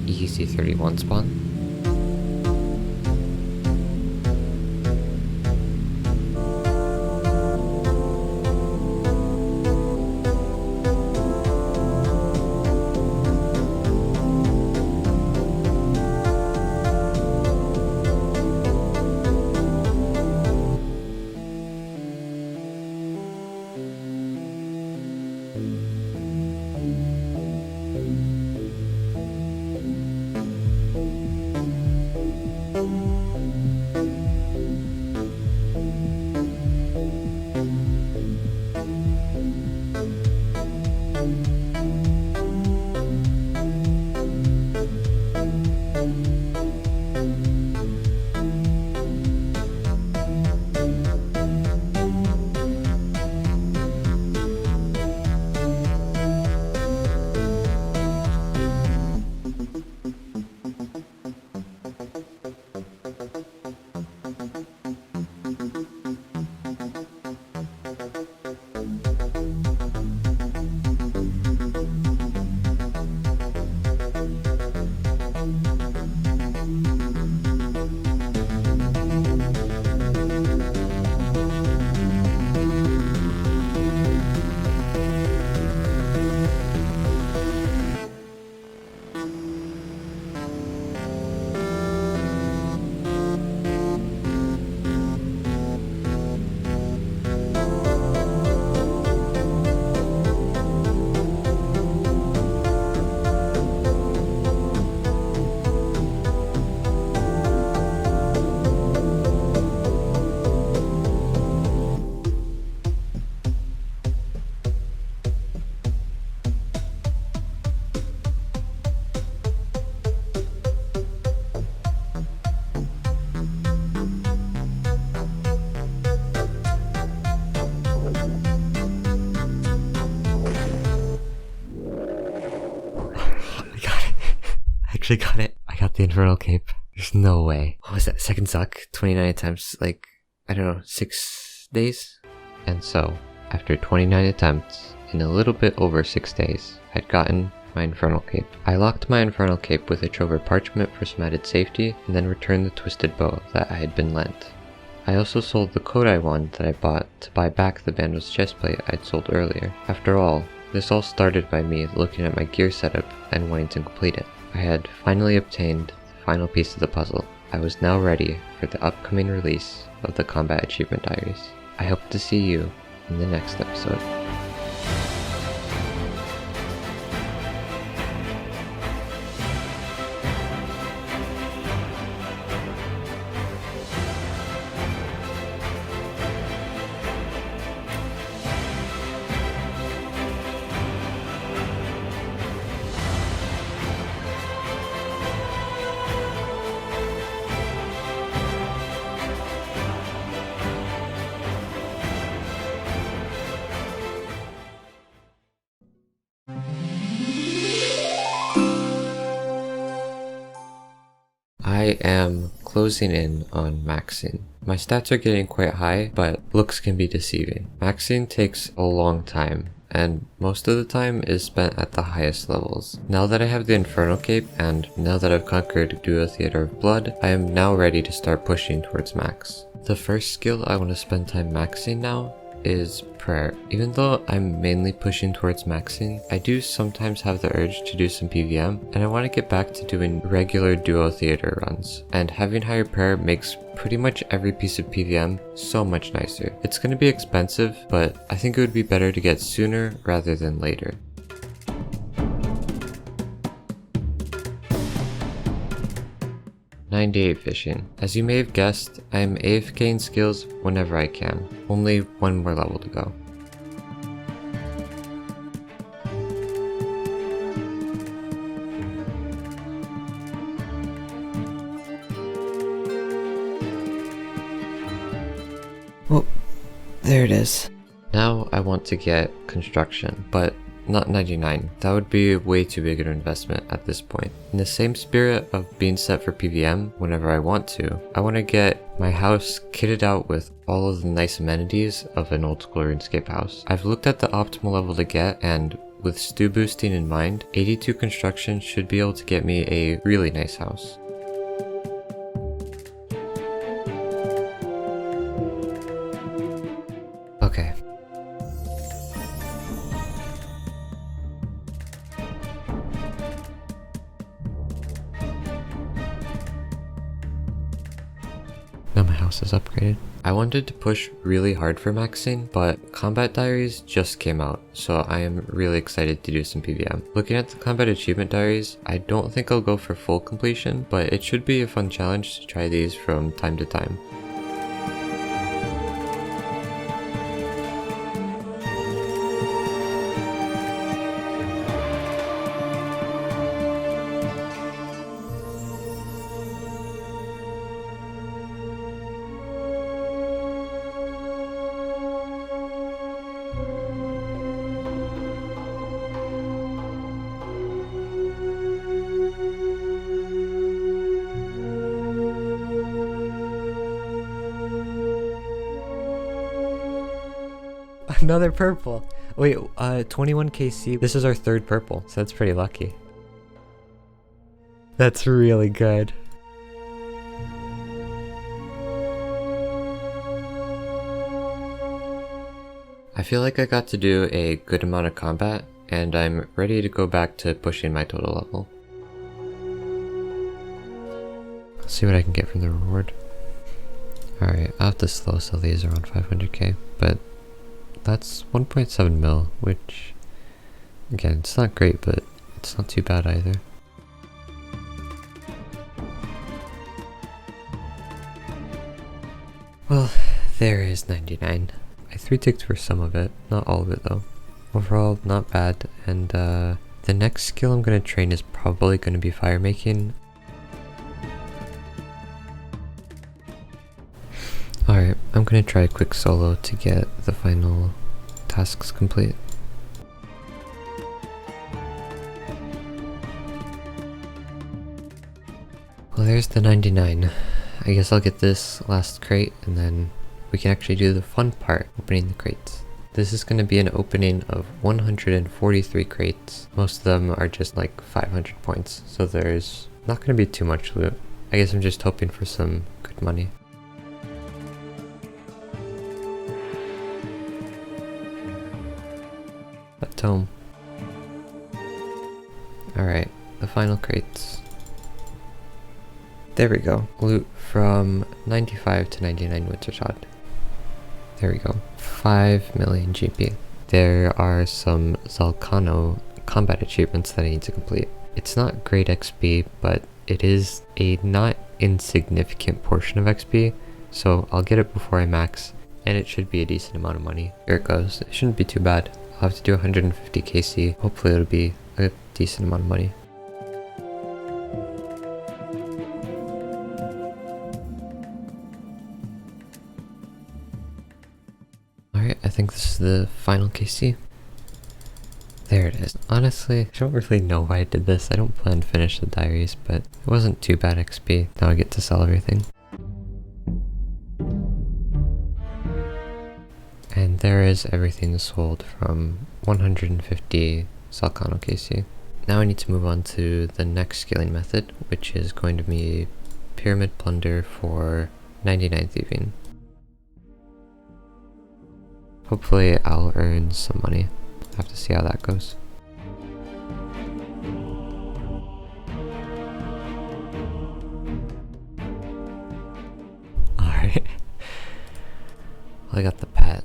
Easy 31 spawn. Got it. I got the Infernal Cape. There's no way. What was that? Second suck? 29 attempts, like, I don't know, 6 days? And so, after 29 attempts, in a little bit over 6 days, I'd gotten my Infernal Cape. I locked my Infernal Cape with a trove of parchment for some added safety, and then returned the twisted bow that I had been lent. I also sold the Kodai one that I bought to buy back the Vandal's chestplate I'd sold earlier. After all, this all started by me looking at my gear setup and wanting to complete it. I had finally obtained the final piece of the puzzle. I was now ready for the upcoming release of the Combat Achievement Diaries. I hope to see you in the next episode. I am closing in on maxing. My stats are getting quite high, but looks can be deceiving. Maxing takes a long time, and most of the time is spent at the highest levels. Now that I have the Infernal Cape, and now that I've conquered Duo Theater of Blood, I am now ready to start pushing towards max. The first skill I want to spend time maxing now is prayer. Even though I'm mainly pushing towards maxing, I do sometimes have the urge to do some PVM, and I want to get back to doing regular duo theater runs. And having higher prayer makes pretty much every piece of PVM so much nicer. It's going to be expensive, but I think it would be better to get sooner rather than later. "98 fishing. As you may have guessed, I am AFKing skills whenever I can. Only one more level to go. Well, there it is. Now I want to get construction, but not 99. That would be way too big an investment at this point. In the same spirit of being set for PVM whenever I want to, I want to get my house kitted out with all of the nice amenities of an old school RuneScape house. I've looked at the optimal level to get, and with stew boosting in mind, 82 construction should be able to get me a really nice house. Okay. Now my house. mouse is upgraded. I wanted to push really hard for maxing, but Combat Diaries just came out, so I am really excited to do some PvM. Looking at the Combat Achievement Diaries, I don't think I'll go for full completion, but it should be a fun challenge to try these from time to time. Another purple. Wait, 21 KC. This is our third purple, so that's pretty lucky. That's really good. I feel like I got to do a good amount of combat, and I'm ready to go back to pushing my total level. Let's see what I can get from the reward. Alright, I'll have to slow sell these around 500k, but that's 1.7 mil, which, again, it's not great, but it's not too bad either. Well, there is 99. I 3-ticked for some of it, not all of it though. Overall, not bad, and the next skill I'm going to train is probably going to be fire making. Alright, I'm going to try a quick solo to get the final tasks complete. Well, there's the 99. I guess I'll get this last crate and then we can actually do the fun part, opening the crates. This is going to be an opening of 143 crates. Most of them are just like 500 points, so there's not going to be too much loot. I guess I'm just hoping for some good money. A tome. Alright, the final crates. There we go. Loot from 95 to 99 Wintershot. There we go. 5 million GP. There are some Zalcano combat achievements that I need to complete. It's not great XP, but it is a not insignificant portion of XP, so I'll get it before I max, and it should be a decent amount of money. Here it goes. It shouldn't be too bad. I'll have to do 150 KC. Hopefully it'll be a decent amount of money. Alright, I think this is the final KC. There it is. Honestly, I don't really know why I did this. I don't plan to finish the diaries, but it wasn't too bad XP. Now I get to sell everything. And there is everything sold from 150 Zalcano KC. Now I need to move on to the next scaling method, which is going to be Pyramid Plunder for 99 Thieving. Hopefully I'll earn some money. I'll have to see how that goes. Alright. Well, I got the pet.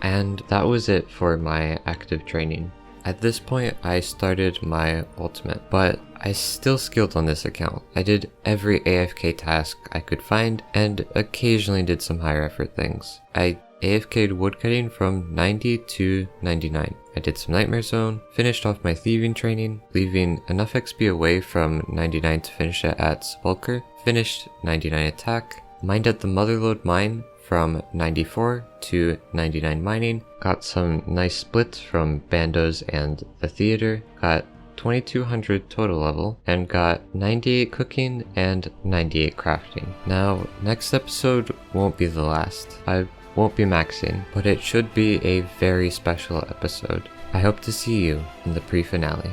And that was it for my active training. At this point, I started my ultimate, but I still skilled on this account. I did every AFK task I could find and occasionally did some higher effort things. I AFK'd woodcutting from 90 to 99. I did some Nightmare Zone, finished off my thieving training, leaving enough XP away from 99 to finish it at Sepulcher, finished 99 attack, mined at the Motherlode mine from 94 to 99 mining, got some nice splits from Bandos and the theater, got 2200 total level, and got 98 cooking and 98 crafting. Now, next episode won't be the last. I won't be maxing, but it should be a very special episode. I hope to see you in the pre-finale.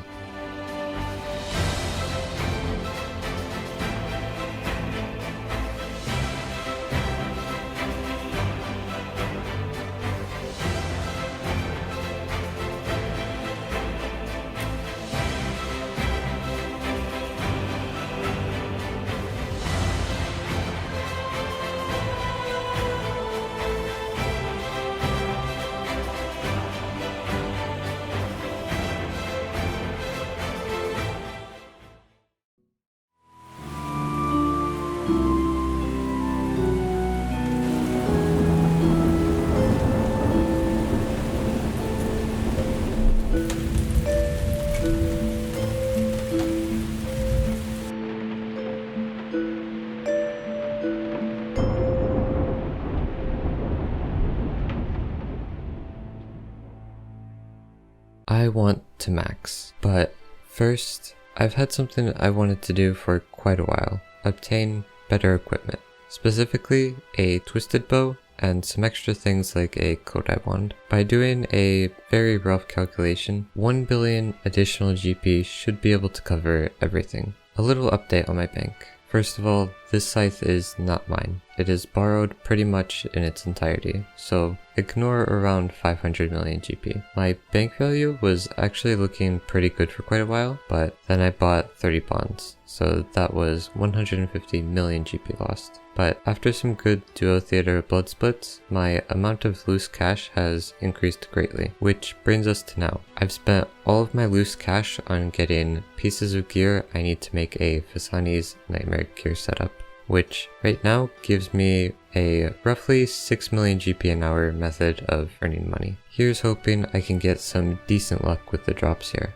I want to max, but first, I've had something I wanted to do for quite a while. Obtain better equipment. Specifically, a twisted bow and some extra things like a Kodai wand. By doing a very rough calculation, 1 billion additional GP should be able to cover everything. A little update on my bank. First of all, this scythe is not mine. It is borrowed pretty much in its entirety, so ignore around 500 million GP. My bank value was actually looking pretty good for quite a while, but then I bought 30 bonds, so that was 150 million GP lost. But after some good duo theater blood splits, my amount of loose cash has increased greatly, which brings us to now. I've spent all of my loose cash on getting pieces of gear I need to make a Fasani's Nightmare gear setup, which right now gives me a roughly 6 million GP an hour method of earning money. Here's hoping I can get some decent luck with the drops here.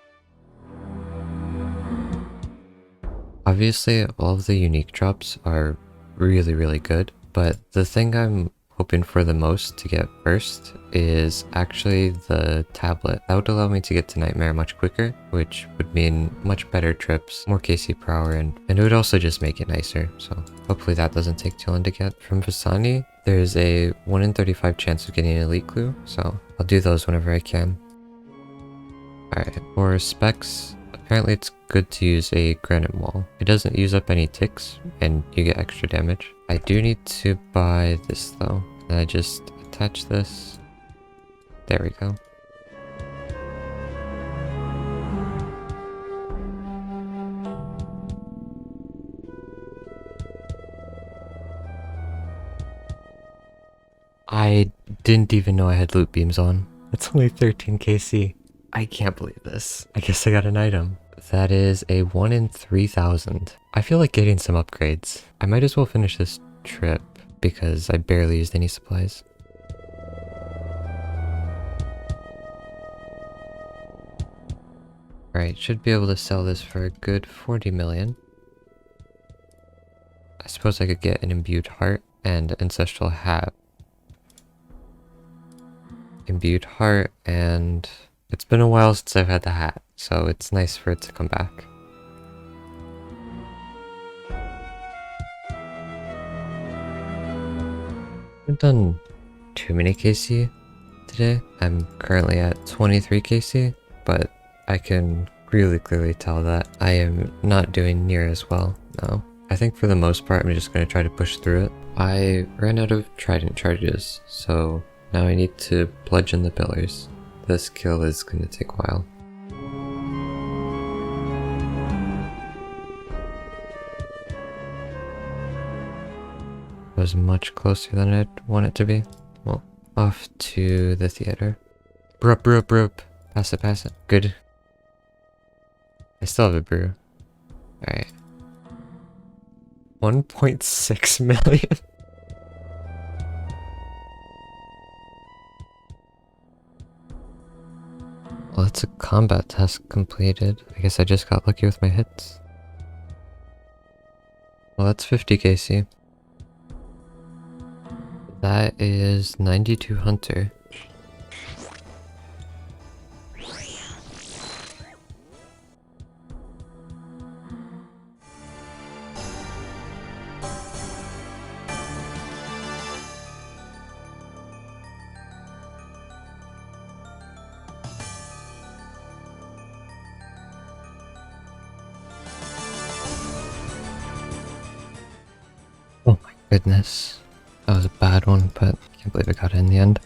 Obviously, all of the unique drops are really good, but the thing I'm hoping for the most to get first is actually the tablet. That would allow me to get to Nightmare much quicker, which would mean much better trips, more KC per hour, and it would also just make it nicer, so hopefully that doesn't take too long to get. From Fasani, there's a 1 in 35 chance of getting an elite clue, so I'll do those whenever I can. Alright, for specs, apparently it's good to use a granite wall. It doesn't use up any ticks, and you get extra damage. I do need to buy this though, and I just attach this. There we go. I didn't even know I had loot beams on. It's only 13 KC. I can't believe this. I guess I got an item. That is a 1 in 3,000. I feel like getting some upgrades. I might as well finish this trip because I barely used any supplies. Alright, should be able to sell this for a good 40 million. I suppose I could get an imbued heart and ancestral hat. Imbued heart, and it's been a while since I've had the hat, so it's nice for it to come back. I haven't done too many KC today. I'm currently at 23 KC, but I can really clearly tell that I am not doing near as well now. I think for the most part I'm just going to try to push through it. I ran out of trident charges, so now I need to bludgeon the pillars. This kill is going to take a while. Was much closer than I'd want it to be. Well, off to the theater. Broop. Pass it. Good. I still have a brew. Alright. 1.6 million. Well, that's a combat task completed. I guess I just got lucky with my hits. Well, that's 50 KC. That is 92 Hunter. Oh my goodness. That was a bad one, but I can't believe I got it in the end.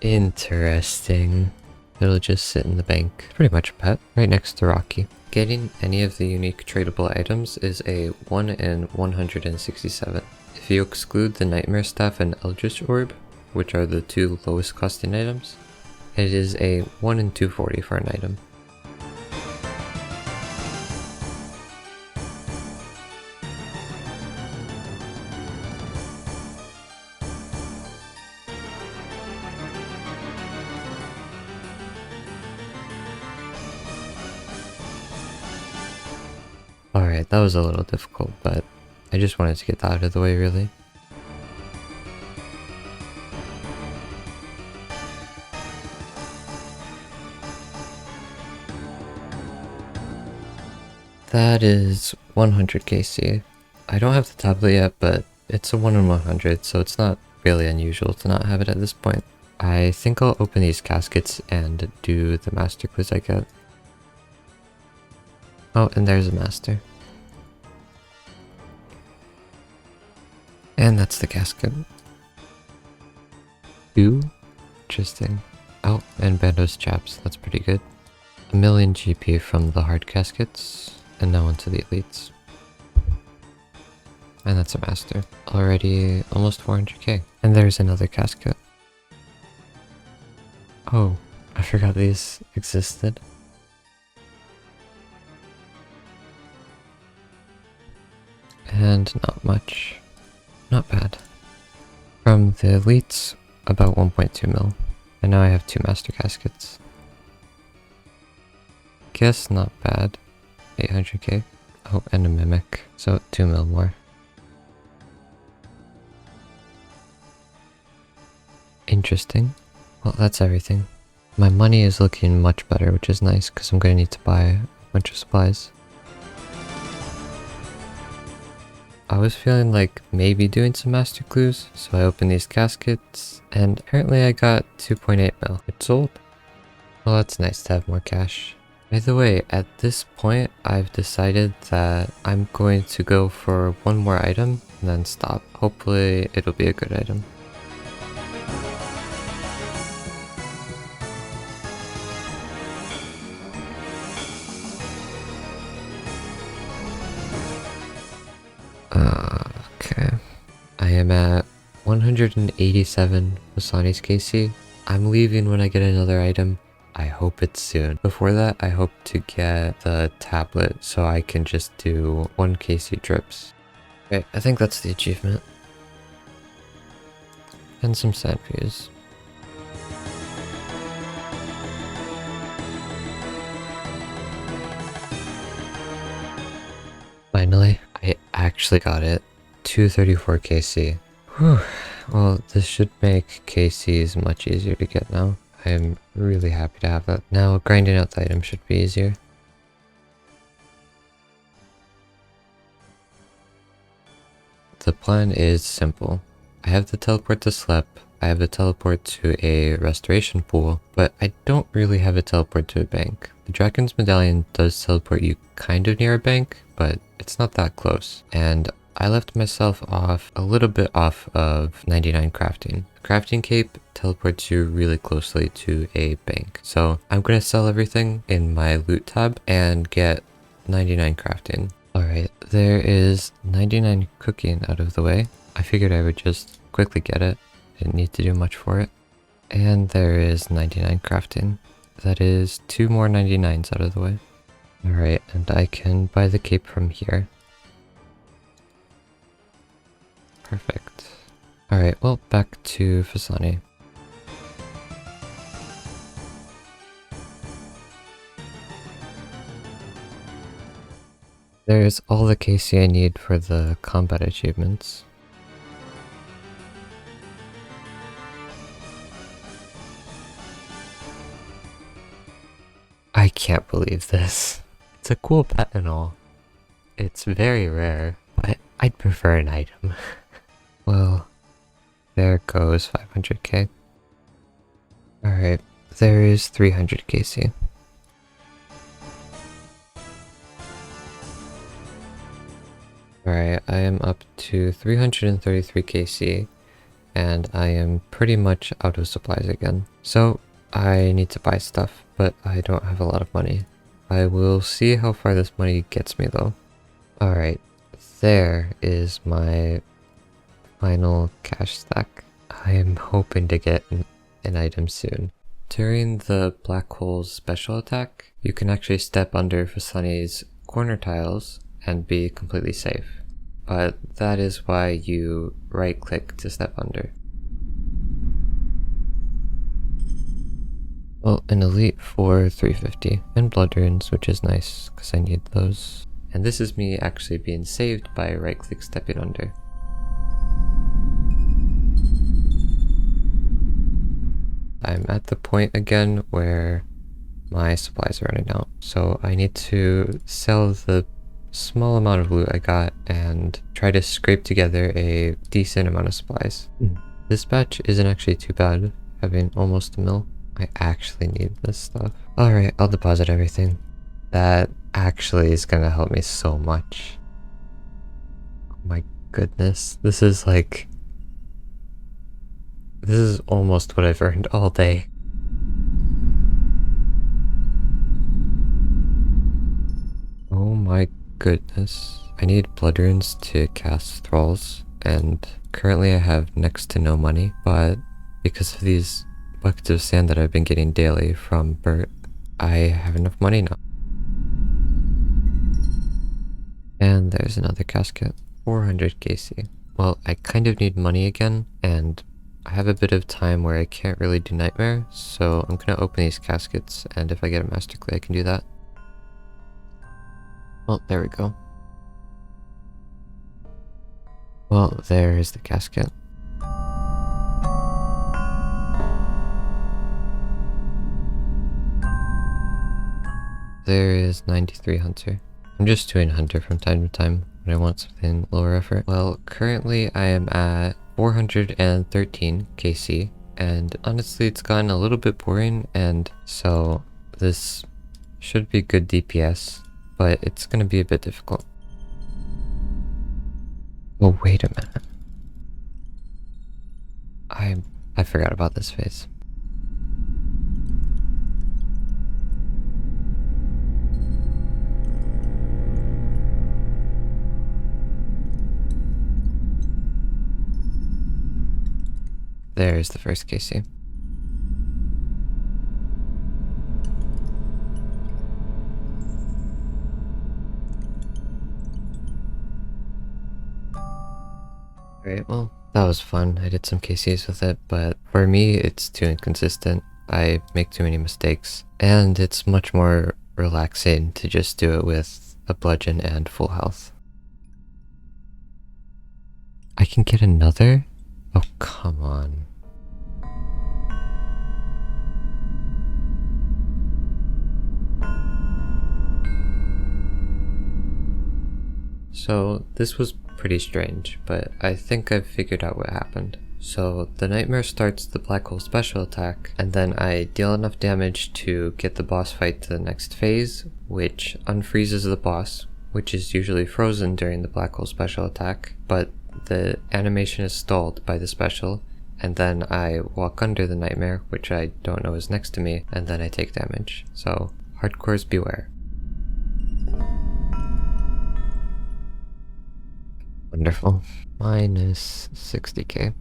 Interesting. It'll just sit in the bank. Pretty much a pet, right next to Rocky. Getting any of the unique tradable items is a 1 in 167. If you exclude the Nightmare Staff and Eldritch Orb, which are the two lowest costing items, it is a 1 in 240 for an item. Alright, that was a little difficult, but I just wanted to get that out of the way, really. That is 100 KC. I don't have the tablet yet, but it's a 1 in 100, so it's not really unusual to not have it at this point. I think I'll open these caskets and do the master quiz I get. Oh, and there's a master. And that's the casket. 2? Interesting. Oh, and Bando's chaps, that's pretty good. 1,000,000 GP from the hard caskets, and now onto the elites. And that's a master. Already almost 400k. And there's another casket. Oh, I forgot these existed. And not much. Not bad. From the elites, about 1.2 mil. And now I have 2 master caskets. Guess not bad. 800k. Oh, and a mimic. So 2 mil more. Interesting. Well, that's everything. My money is looking much better, which is nice because I'm going to need to buy a bunch of supplies. I was feeling like maybe doing some master clues, so I opened these caskets, and apparently I got 2.8 mil. It's sold. Well, that's nice to have more cash. By the way, at this point, I've decided that I'm going to go for one more item and then stop. Hopefully, it'll be a good item. Okay. I am at 187 Masani's KC. I'm leaving when I get another item. I hope it's soon. Before that, I hope to get the tablet so I can just do 1 KC trips. Okay, I think that's the achievement. And some sand views. Finally, I actually got it. 234 KC. Whew. Well, this should make KCs much easier to get now. I am really happy to have that. Now grinding out the item should be easier. The plan is simple. I have the teleport to Slep, I have the teleport to a restoration pool, but I don't really have a teleport to a bank. The Dragon's Medallion does teleport you kind of near a bank, but it's not that close. And I left myself off a little bit off of 99 crafting. The crafting cape teleports you really closely to a bank. So I'm going to sell everything in my loot tab and get 99 crafting. Alright, there is 99 cooking out of the way. I figured I would just quickly get it. Didn't need to do much for it. And there is 99 crafting. That is 2 more 99s out of the way. Alright, and I can buy the cape from here. Perfect. Alright, well, back to Fasani. There's all the KC I need for the combat achievements. I can't believe this. It's a cool pet and all. It's very rare, but I'd prefer an item. Well, there goes 500k. Alright, there is 300 KC. Alright, I am up to 333 KC, and I am pretty much out of supplies again. So, I need to buy stuff, but I don't have a lot of money. I will see how far this money gets me though. Alright, there is my final cash stack. I am hoping to get an item soon. During the black hole's special attack, you can actually step under Fasani's corner tiles and be completely safe. But that is why you right click to step under. Well, an elite for 350 and blood runes, which is nice because I need those. And this is me actually being saved by right click stepping under. I'm at the point again where my supplies are running out, so I need to sell the small amount of loot I got and try to scrape together a decent amount of supplies. This batch isn't actually too bad, having almost a mil. I actually need this stuff. Alright, I'll deposit everything. That actually is gonna help me so much. Oh my goodness, this is almost what I've earned all day. Oh my goodness. I need blood runes to cast thralls, and currently I have next to no money, but because of these buckets of sand that I've been getting daily from Bert, I have enough money now. And there's another casket. 400 KC. Well, I kind of need money again, and I have a bit of time where I can't really do Nightmare, so I'm gonna open these caskets, and if I get a Master Clay, I can do that. Well, there we go. Well, there is the casket. There is 93 Hunter. I'm just doing Hunter from time to time when I want something lower effort. Well, currently I am at 413 KC, and honestly it's gotten a little bit boring, and so this should be good DPS, but it's gonna be a bit difficult. Oh, wait a minute. I forgot about this phase. There's the first KC. Alright, well, that was fun. I did some KCs with it, but for me, it's too inconsistent. I make too many mistakes, and it's much more relaxing to just do it with a bludgeon and full health. I can get another? Oh, come on. So this was pretty strange, but I think I've figured out what happened. So the Nightmare starts the Black Hole special attack, and then I deal enough damage to get the boss fight to the next phase, which unfreezes the boss, which is usually frozen during the Black Hole special attack, but the animation is stalled by the special, and then I walk under the Nightmare, which I don't know is next to me, and then I take damage. So hardcores beware. Wonderful. Minus 60k.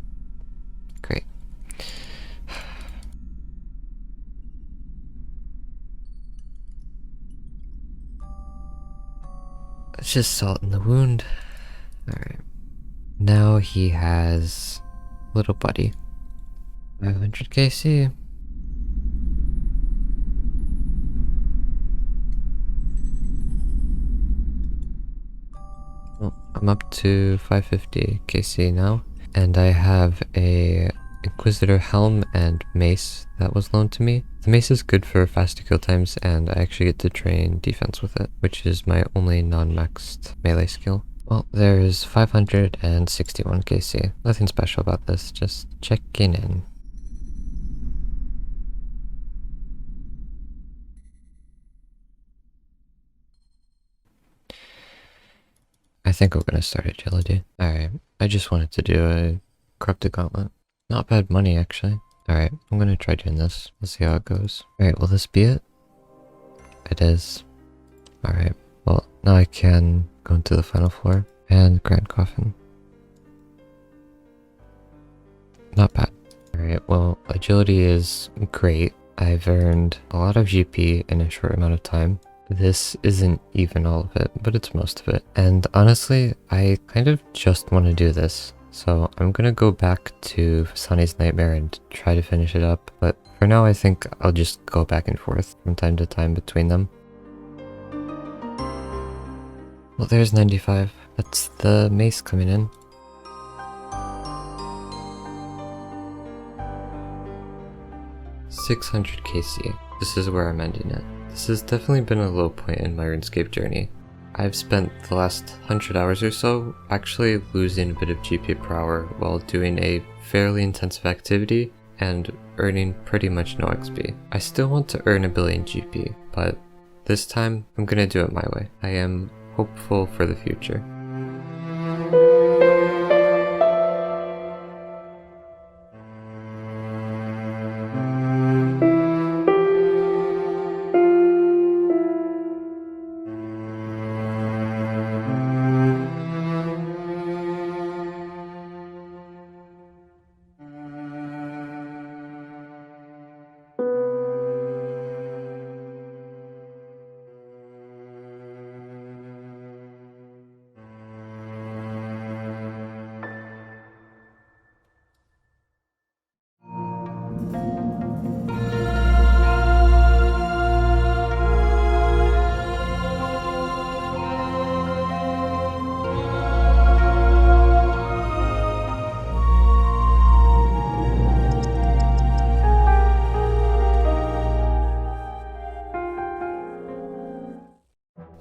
Great. It's just salt in the wound. Alright. Now he has little buddy. 500 KC. Well, I'm up to 550 KC now, and I have a Inquisitor helm and mace that was loaned to me. The mace is good for faster kill times, and I actually get to train defense with it, which is my only non-maxed melee skill. Well, there's 561 KC. Nothing special about this, just checking in. I think we're gonna start agility. Alright, I just wanted to do a corrupted gauntlet. Not bad money, actually. Alright, I'm gonna try doing this. Let's see how it goes. Alright, will this be it? It is. Alright, well, now I can go into the final floor and Grand Coffin. Not bad. Alright, well, agility is great. I've earned a lot of GP in a short amount of time. This isn't even all of it, but it's most of it. And honestly, I kind of just want to do this. So I'm gonna go back to Sunny's Nightmare and try to finish it up. But for now, I think I'll just go back and forth from time to time between them. Well, there's 95. That's the mace coming in. $600 KC. This is where I'm ending it. This has definitely been a low point in my RuneScape journey. I've spent the last 100 hours or so actually losing a bit of GP per hour while doing a fairly intensive activity and earning pretty much no XP. I still want to earn a billion GP, but this time I'm gonna do it my way. I am hopeful for the future.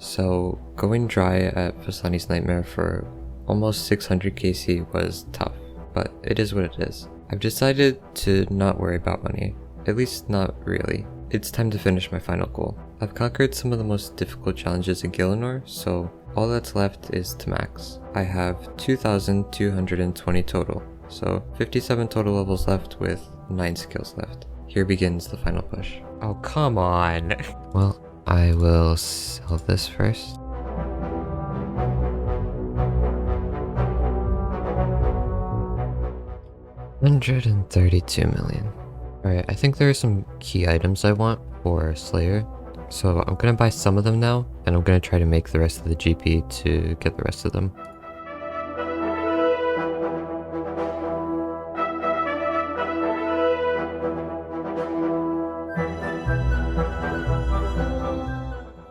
So going dry at Vasani's Nightmare for almost 600 KC was tough, but it is what it is. I've decided to not worry about money, at least not really. It's time to finish my final goal. I've conquered some of the most difficult challenges in Gielinor, so all that's left is to max. I have 2,220 total, so 57 total levels left with 9 skills left. Here begins the final push. Oh, come on. Well, I will sell this first. $132 million. Alright, I think there are some key items I want for Slayer, so I'm gonna buy some of them now, and I'm gonna try to make the rest of the GP to get the rest of them.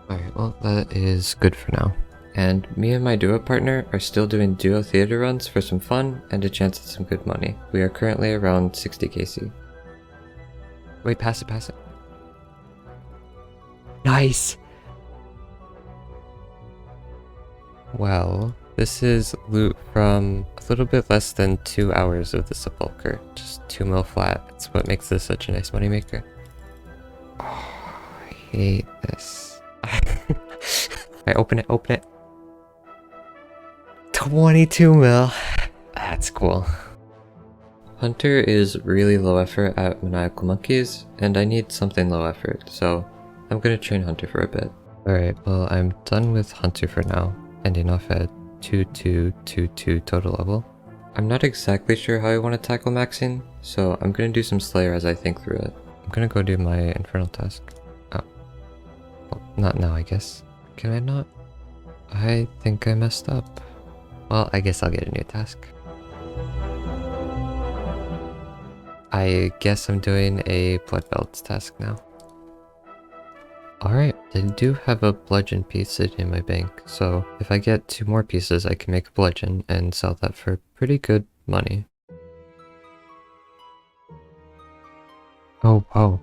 Alright, well that is good for now. And me and my duo partner are still doing duo theater runs for some fun and a chance at some good money. We are currently around 60 KC. Wait, pass it. Nice! Well, this is loot from a little bit less than 2 hours of the sepulcher. Just 2 mil flat. That's what makes this such a nice moneymaker. Oh, I hate this. Alright, open it. 22 mil. That's cool. Hunter is really low effort at Maniacal Monkeys, and I need something low effort, so I'm gonna train Hunter for a bit. Alright, well I'm done with Hunter for now, ending off at 2222 total level. I'm not exactly sure how I want to tackle maxing, so I'm gonna do some Slayer as I think through it. I'm gonna go do my Infernal task. Oh. Well, not now I guess. Can I not? I think I messed up. Well, I guess I'll get a new task. I guess I'm doing a Blood Belts task now. Alright, I do have a bludgeon piece sitting in my bank, so if I get 2 more pieces I can make a bludgeon and sell that for pretty good money. Oh, wow.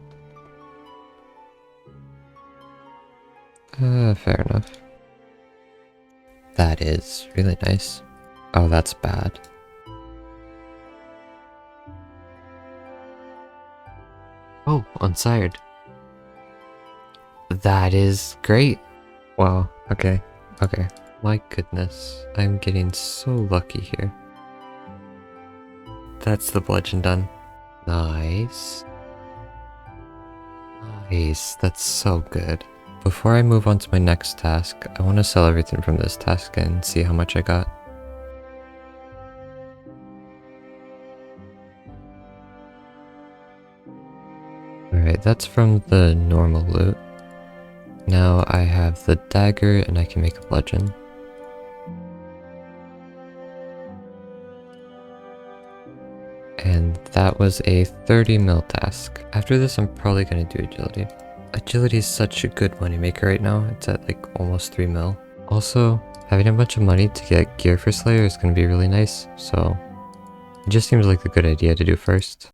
Fair enough. That is really nice. Oh, that's bad. Oh, unsired. That is great. Wow, okay. My goodness, I'm getting so lucky here. That's the bludgeon done. Nice. That's so good. Before I move on to my next task, I want to sell everything from this task and see how much I got. Alright, that's from the normal loot. Now I have the dagger and I can make a bludgeon. And that was a 30 mil task. After this I'm probably going to do agility. Agility is such a good moneymaker right now. It's at like almost 3 mil. Also, having a bunch of money to get gear for Slayer is going to be really nice, so it just seems like a good idea to do first.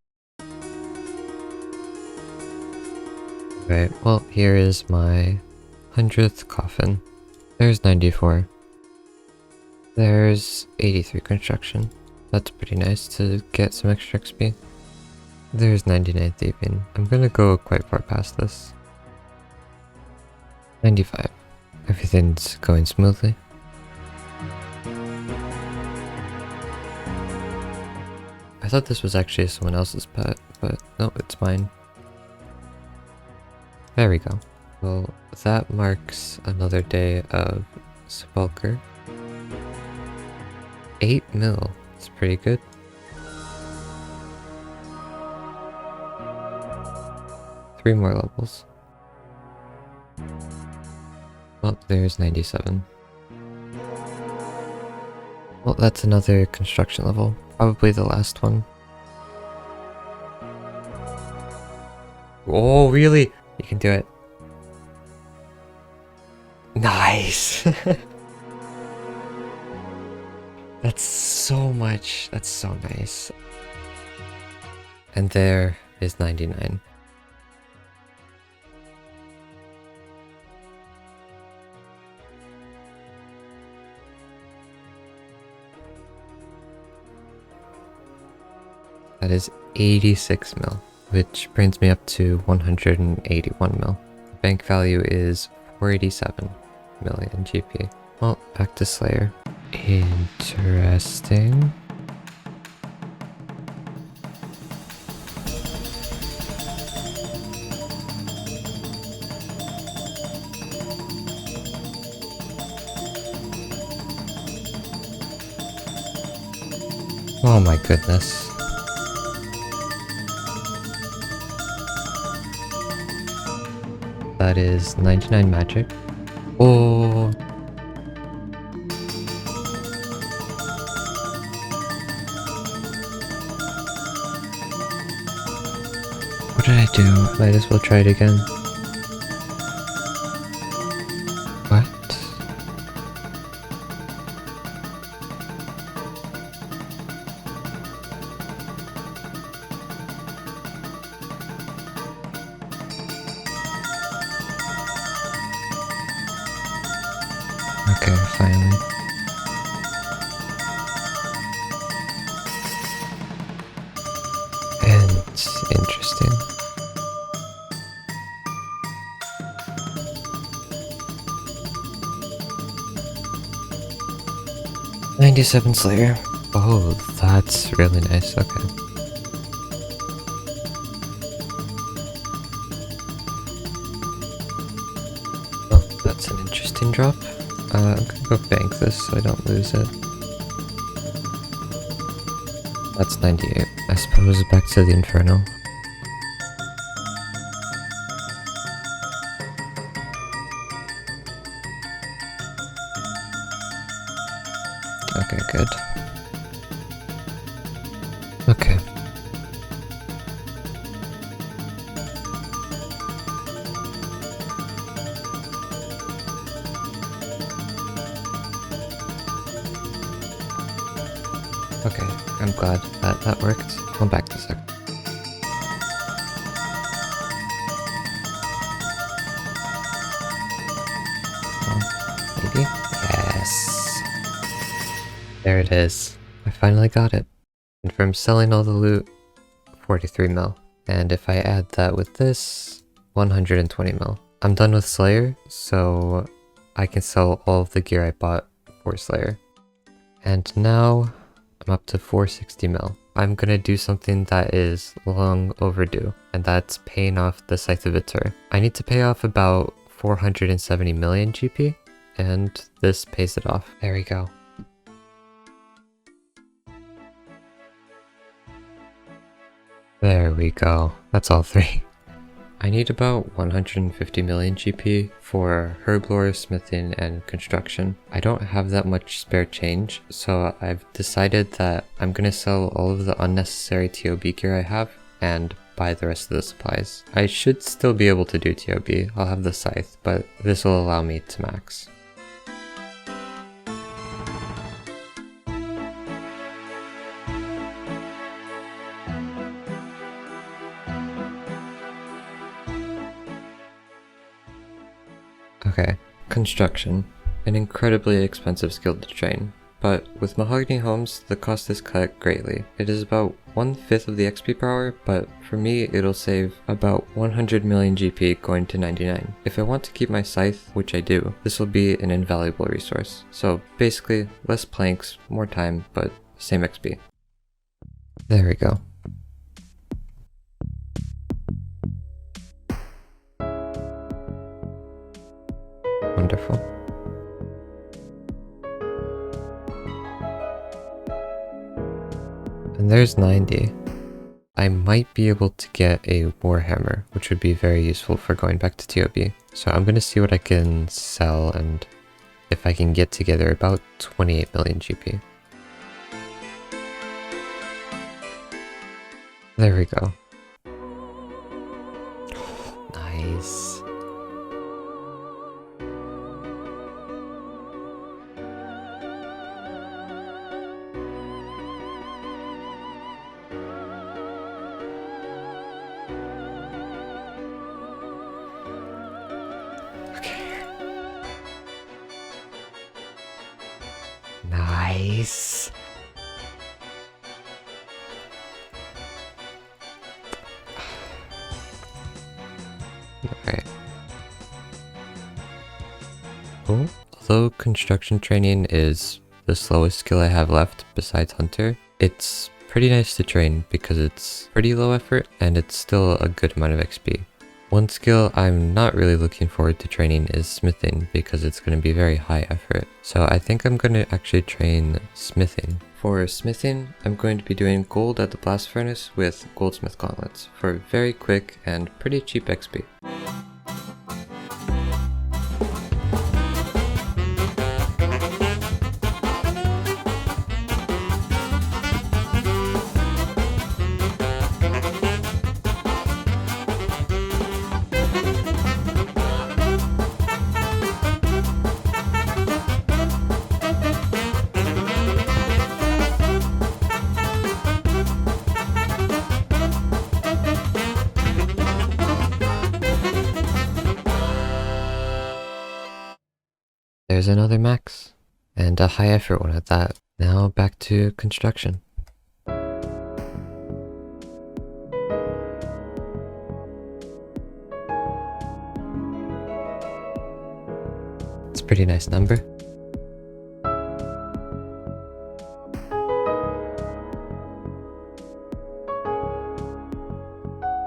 Right, well, here is my 100th coffin. There's 94. There's 83 construction. That's pretty nice to get some extra XP. There's 99 thieving. I'm gonna go quite far past this. 95. Everything's going smoothly. I thought this was actually someone else's pet, but no, it's mine. There we go. Well, that marks another day of Sepulcher. 8 mil. It's pretty good. Three more levels. Well, there's 97. Well, that's another construction level. Probably the last one. Oh, really? You can do it. Nice! That's so much. That's so nice. And there is 99. That is 86 mil, which brings me up to 181 mil. The bank value is 487 million GP. Well, back to Slayer. Interesting. Oh my goodness. That is 99 magic. Oh. What did I do? Might as well try it again. What? Okay, finally. And interesting. $97 Slayer. Oh, that's really nice. Okay. Well, that's an interesting drop. I'm gonna go bank this so I don't lose it. That's 98. I suppose back to the Infernal. Okay, good. Okay. Okay, I'm glad that worked. Come back to a sec. Maybe? Yes. There it is. I finally got it. And from selling all the loot, 43 mil. And if I add that with this, 120 mil. I'm done with Slayer, so I can sell all of the gear I bought for Slayer. And now I'm up to 460 mil. I'm gonna do something that is long overdue, and that's paying off the Scythe of Vitor. I need to pay off about 470 million GP, and this pays it off. There we go. There we go. That's all three. I need about 150 million GP for herblore, smithing, and construction. I don't have that much spare change, so I've decided that I'm gonna sell all of the unnecessary TOB gear I have and buy the rest of the supplies. I should still be able to do TOB, I'll have the scythe, but this will allow me to max. Okay, construction. an incredibly expensive skill to train, but with mahogany homes, the cost is cut greatly. It is about 1/5 of the XP per hour, but for me it'll save about 100 million GP going to 99. If I want to keep my scythe, which I do, this will be an invaluable resource. So basically, less planks, more time, but same XP. There we go. Wonderful. And there's 90. I might be able to get a Warhammer, which would be very useful for going back to TOB. So I'm going to see what I can sell and if I can get together about 28 million GP. There we go. Nice. Nice. Alright. Oh, although construction training is the slowest skill I have left besides Hunter, it's pretty nice to train because it's pretty low effort and it's still a good amount of XP. One skill I'm not really looking forward to training is smithing because it's going to be very high effort. So I think I'm going to actually train smithing. For smithing, I'm going to be doing gold at the blast furnace with goldsmith gauntlets for very quick and pretty cheap XP. There's another max, and a high effort one at that. Now back to construction. It's a pretty nice number.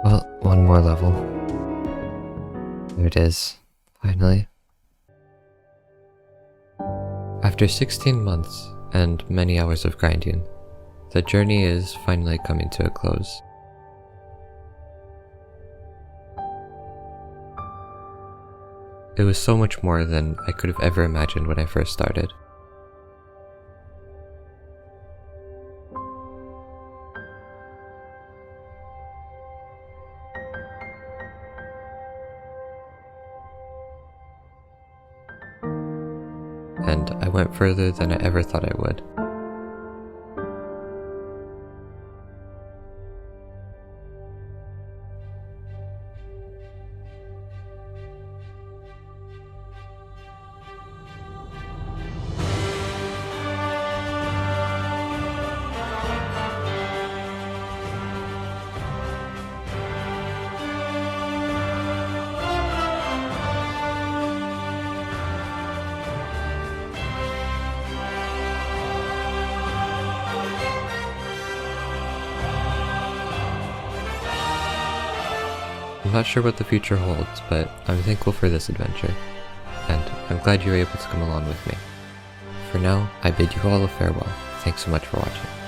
Well, one more level. There it is, finally. After 16 months and many hours of grinding, the journey is finally coming to a close. It was so much more than I could have ever imagined when I first started. And I went further than I ever thought I would. I'm not sure what the future holds, but I'm thankful for this adventure, and I'm glad you were able to come along with me. For now, I bid you all a farewell. Thanks so much for watching.